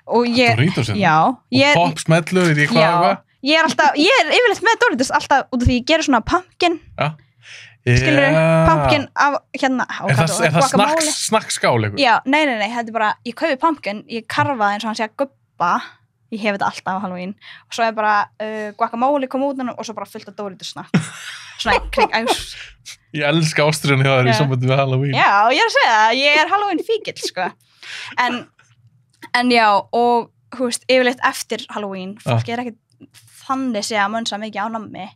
og ég, Doritos hérna. já, Og ég, pop, smellu, veit ég hvað já, eitthvað. ég er yfirleitt með Doritos alltaf út af því ég gerir svona pumpkin, skilur pumpkin af, hérna, Er það snakkskál eitthvað? Já, nei, þetta er bara, ég kaupi pumpkin, ég karfa eins og hann sé að gubba, ég hef þetta alltaf á Halloween, og svo er bara guacamole kom út og svo bara fullt af Doritos snakk, svona kring, Ég elska ástriðan hjá þér í Já. sambandi við Halloween. já, ég er að segja það, ég er Halloween fíkill, sko, en já, og, þú veist, yfirleitt eftir Halloween, fólk er ekki þannig sé að mönsa mikið á nammi,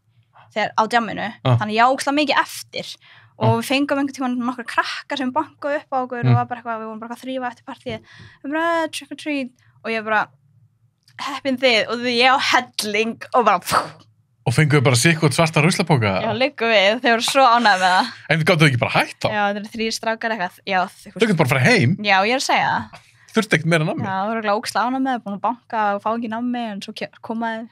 þegar á djamminu, þannig ég áksla mikið eftir, og við fengum einhvern tímann nokkur krakkar sem bankuðu upp á okkur og var bara eitthvað, við vorum bara að þrífa eftir partíið, við bara trick or treat, og ég bara, heppin þið, og því ég á helling, og bara, Og fenguðu bara sikkert svarta ruslapóka? já, liggum við, þeir voru svo ánægð með það. En gáttu þau ekki bara hætt þá? Já, þetta eru 3 strákar eitthvað, já, Þau getur bara að fara heim, já, ég er að segja það. þurfti ekkert meira nammi. Já, það voru óksla ánægð með það, búin að banka og fá ekki nammi, en svo komaði,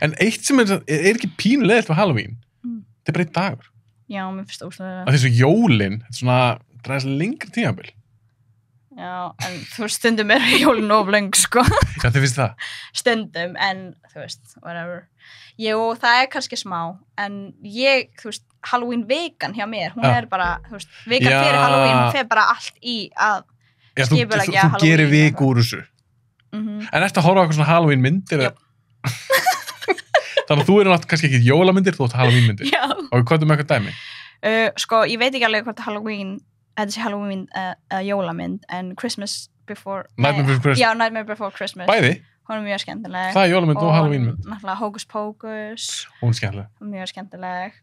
En eitt sem er ekki pínulegilegt við Halloween, þetta er bara einn dagur. já, mér finnst ókslega. Að þessu jólin, þetta er svona, dræðis lengri tímabil. Já, en þú veist, stundum er jólin of löng, sko. Já, þið finnst það? Stundum, en þú veist, whatever. Jú, það er kannski smá, en ég, þú veist, Halloween-vikan hjá mér, hún er bara, þú veist, vikan Já. fyrir Halloween, hún fer bara allt í að, Já, þú Skipuleggja gerir Halloween viku úr þessu. En ertu að horfa á eitthvað svona Halloween myndir? Jöp. Þannig að þú eru náttúrulega kannski ekki jólamyndir, þú átt Halloween myndir. já. Og hvað er með eitthvað dæmi? Sko, ég veit ekki alveg hvort Halloween, þetta sé Halloween eða jólamynd, en Christmas Before, Nightmare Before Christmas. Já, Nightmare Before Christmas. Bæði? Hún er mjög skemmtileg. Það er jólamynd og Halloween mynd. náttúrulega Hocus Pocus, Hún er skemmtileg. mjög skemmtileg.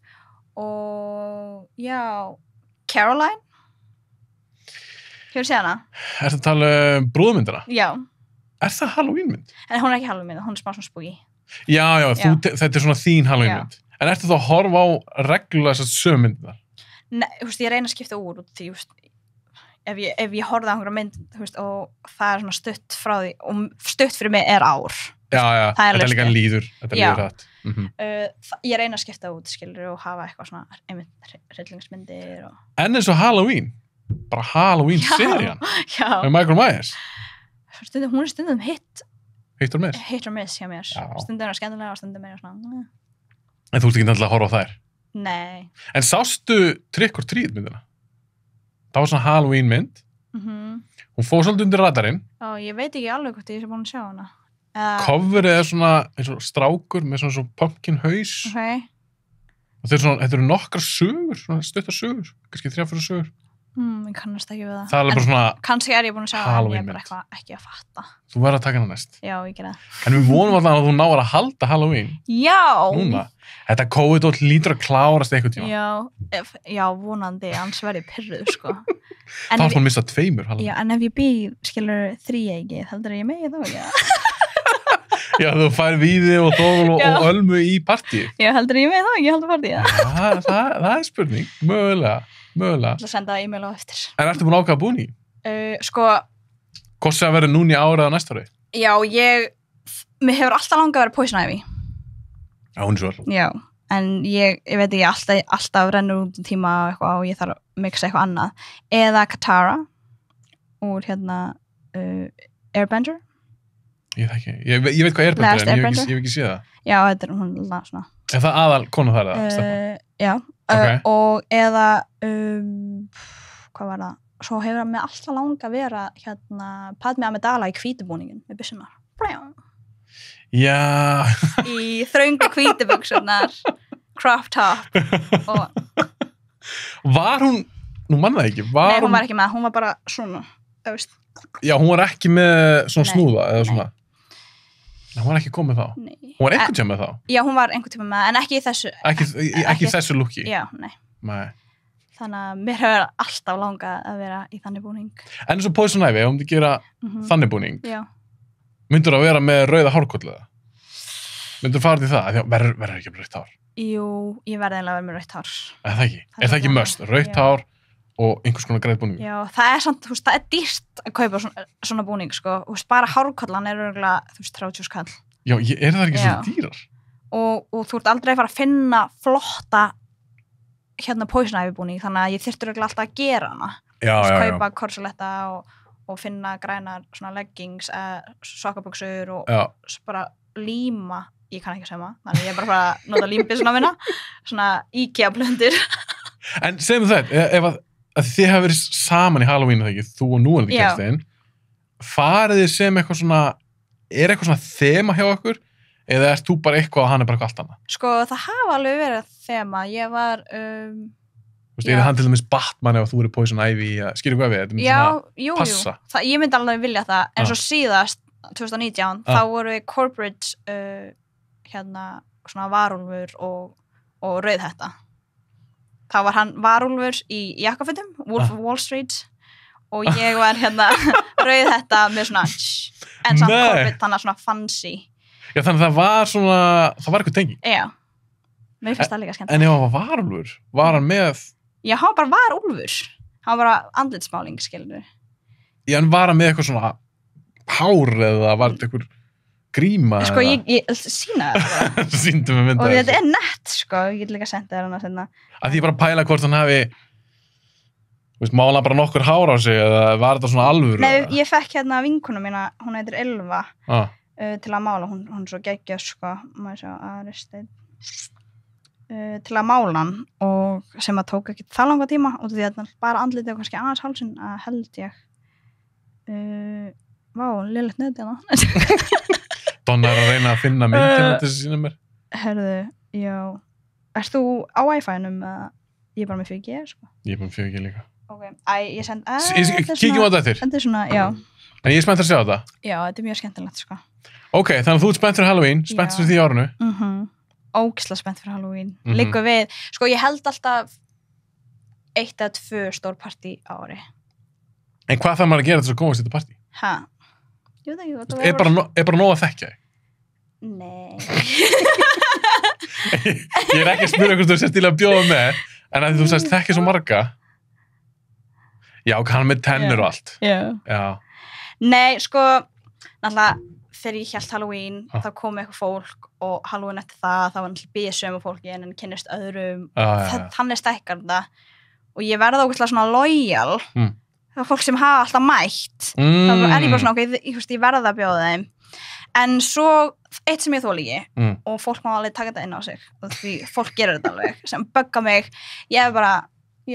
Og, já, Caroline. Hefur séð hana? Ertu að tala um brúðmyndina? Já, Er það Halloween mynd? en hún er ekki Halloween, hún er smá svona spooky. Já, þetta er svona þín Halloween Já. mynd. En ertu þá að horfa á reglulega þessar sömu myndinar? Nei, þú veist, ég reyna að skipta úr út því, þú veist, ef ég horfði á einhverja mynd, þú veist, og það er svona stutt frá því, og stutt fyrir mig er ár. Já, Það er þetta er líka laust. líður. Þetta Já. líður hratt. Ég reyna að skipta út, skilur, og hafa eitthvað svona, einmitt, hryllingsmyndir og... En eins og Halloween, bara Halloween-serían Já, með Michael Myers, stundum, hún er stundum hit heitt og með. or miss hjá mér. Já. Stundum er skemmtilega og stundum er svona, En þú ert ekki náttúrulega að horfa á þær. nei. En sástu Trick or Treat myndina? Það var svona Halloween mynd. Hún fór svolítið undir radarinn. Og ég veit ekki alveg hvort ég sé búin að sjá hana. Coverið er svona eins og strákur með svona pumpkin haus. Ok, Og þetta eru nokkrar sögur, svona stuttar sögur, kannski 3-4 sögur. Ég kannast ekki við það. Það er alveg bara svona, Kannski er ég búin að sjá það, en ég Halloween er bara mynd. eitthvað ekki að fatta. þú verður að taka hana næst. Já, ég gera það. En við vonum alltaf að þú náir að halda Halloween Já! núna. Þetta COVID og lítur að klárast eitthvað tíma. Já, vonandi, annars verði pirruð, sko. Þá er það að missa 2 Halloween. Já, en ef ég býð, skilur 3 ekki, heldur ég megi þá ekki. Já, þú fær Víði og Þór og Ölmu í partíi. Já, heldur ég megi þá ekki, heldur partíð. Það er spurning, mögulega. Það senda e-mail á eftir. En ertu búin að ákveða búning? Sko, Hvort sé að vera núna í árið eða næsta ári? já, mér hefur alltaf langað að vera Poison Ivy. Já, hún er svo. Já, en ég veit ekki, alltaf rennur út tíma og eitthvað og ég þarf að mixa eitthvað annað. Eða Katara úr Airbender. Ég veit ekki. Ég veit hvað Airbender Last er, en ég Airbender. hef ekki séð það. Já, þetta er hún svona. Er það aðal konu þar eða? Stefán? Já, Ok. og eða hvað var það? Svo hefur hann með alltaf langa að vera Padme Amidala í hvítubúningin með byssunar. Já. Í þröngu hvítubuksunar, crop top og Var hún, nú mann það ekki, nei, hún var ekki með, hún var bara svona, þú veist. Já, hún var ekki með svona Nei, snúða eða nei. svona. Nei, hún var ekki komið þá. Nei. Hún var einhvern tíma með þá. Já, hún var einhvern tíma með, en ekki í þessu. Ekki í þessu lúki. Já, nei. Nei. Þannig að mér hefur alltaf langað að vera í þannig búning. En eins og Poison Ivy, ef hún myndi gera þannig búning, Já. myndur að vera með rauða hárkollega? Myndur fara til það? Því að verður ekki rautt hár? Jú, ég verði eiginlega að vera með rautt hár. Er það ekki? Það Er það er ekki gaman. möst? Rautt Já. hár og einhvers konar greið búning? Já, það er samt, þú veist, það er dýrt að kaupa svona búning, sko. Þú veist, bara hárkollan er örugglega, þú veist, 30 skall. Já, er það ekki Já. svo dýrar? Og þú ert aldrei að fara að finna flotta Poison Ivy búning, þannig að ég þyrfti örugglega alltaf að gera hana. Já, Þú veist, já, já. kaupa korsuletta og finna grænar svona leggings, sokkabuxur og Já, bara líma, ég kann ekki að segja maður, þannig að ég er bara að fara að nota límbissuna minna, svona IKEA-blöndir. en segjum þetta, ef að þið hafa verið saman í Halloween, eða ekki, þú og núverandi Já. kærastinn, farið þið sem eitthvað svona, er eitthvað svona þema hjá okkur, eða ert þú bara eitthvað og hann er bara eitthvað allt annað? Sko, það hafa alveg verið þema, ég var, Þú veist, Já. er hann til dæmis Batman ef þú eru Poison Ivy, skilur hvað við, þetta myndi já, svona jú, passa. ég myndi alveg vilja það, en Já. svo síðast, 2019, þá voru við corporate, svona varúlfur og rauðhetta. Þá var hann varúlfur í jakkafötum, Wolf of Wall Street, og ég var rauðhetta með svona, en samt Nei. corporate, þannig að svona fancy. Já, þannig að það var svona, það var eitthvað tenging. Já, mér finnst það líka skemmt. En ef hann var varulfur, var hann með, Já, hann bara var úlfur. Hann var bara andlitsmáling, skilur við. já, hann var hann með eitthvað svona hár eða var þetta eitthvað gríma Sko, ég sína það bara. Sýndum við mynda Og þetta er nett, sko. Ég get líka senda þér hann að senda. Að því ég bara að pæla hvort hann hafi, þú veist, mála bara nokkur hár á sig eða var þetta svona alvöru? Nei, ég fekk vinkonu mína, hún heitir Ylva, Ah, til að mála. Hún er svo geggjað, sko. Má ég sjá, Aristeinn. Til að mála hann og sem að tók ekki það langa tíma og því að bara andlitið og kannski aðeins hálsinn held ég. Vá, lélegt nöðið hana. Donna er að reyna að finna myndina til þess að sína mér. Herðu, já. Erst þú á Wi-Fi-num eða ég er bara með 4G, sko? Ég er bara fyrir ekki líka. Ok, ég send... Kíkjum á þetta eftir. Þetta er svona, já. En ég er spennt að sjá þetta. Já, þetta er mjög skemmtilegt, sko. Ok, þannig að þú ert spennt fyrir Halloween, spennt Já. fyrir því árinu. Ógislega spennt fyrir Halloween. Mhm. Liggur við, sko ég held alltaf 1 eða 2 stór partí á ári. En hvað þarf maður að gera til þess að komast í þetta partí? Ha? Ég veit ekki hvað það Er bara nóg að þekkja þig? Nei. Ég er ekki að spyrja hvort þú sést til að bjóða með, en að þú sést þekkja svo marga. Já, hann með tennur og allt. Já. Já. Nei, sko, náttúrulega þegar ég hélt Halloween, Ha. þá kom eitthvað fólk og Halloween eftir það var náttúrulega býðið sömu fólki en kynnist öðrum. Já. Þannig stækkar þetta. Og ég verða ógeðslega svona loyal. Mm. Það er fólk sem hafa alltaf mætt. Þá er ég bara svona, ok, ég verða að bjóða þeim. En svo, eitt sem ég þoli ekki, og fólk má alveg taka þetta inn á sig, og því fólk gerir þetta alveg, sem bugga mig, ég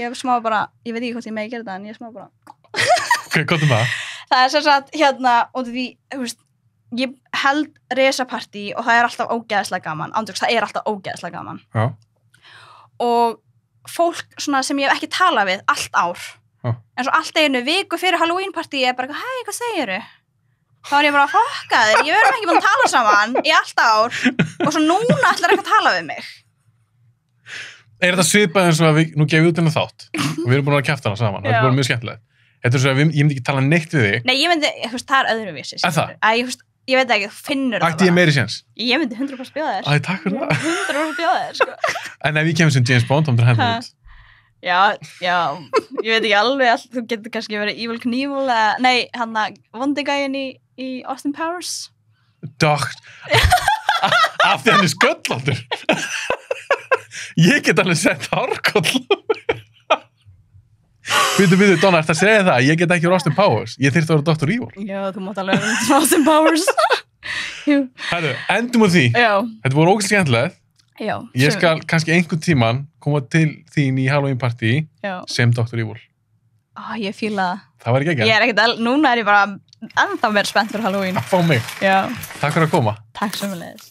er smá bara, ég veit ekki hvort ég megi gera þetta, en ég er smá bara. Ok, hvað er það? Það er sem sagt, og því, þú veist, ég held risapartí og það er alltaf ógeðslega gaman, ándjóks, það er alltaf ógeðslega gaman. Já. Og fólk svona sem ég hef ekki talað við allt ár, En svo allt einu viku fyrir Halloween partí ég er bara, hei, hvað segiru? Þá er ég bara að fokka þér, ég verðum ekki búin að tala saman í allt ár og svo núna ætlar ekki að tala við mig. Er þetta svipað eins og að nú gefum við út hennar þátt og við erum búin að kæfta hana saman, þetta er bara mjög skemmtilegt. Þetta er svo að ég myndi ekki tala neitt við þig. Nei, ég myndi, það er öðruvísi. Það? Ég veit ekki, þú finnur Ætti ég meiri séns? Ég myndi 100% bjóða þér. Æ, takk fyrir það. 100% bjóða þér, sko. En ef ég kemur sem James Bond, þá myndir hendur út. Já, ég veit ekki alveg allt, þú getur kannski verið Evel Knievel eða, nei, hann að vondigægin í Austin Powers. Dokt. Af því hann er sköllóttur. Ég get alveg sett hárkoll. Býtu, Donna, ertu að segja það? Ég get ekki verið Austin Powers. Ég þyrfti að vera Dr. Evil. Já, þú mátt alveg vera Austin Powers. Herru, endum á því. Já. Þetta voru ógeðslega skemmtilegt. Já. Ég skal kannski einhvern tíman koma til þín í Halloween partí sem Dr. Evil. Ég fíla það. Það var ekki ekki. Ég er ekkert, núna er ég bara ennþá meira spennt fyrir Halloween. Að fá mig. Já. Takk fyrir að koma. Takk sömuleiðis.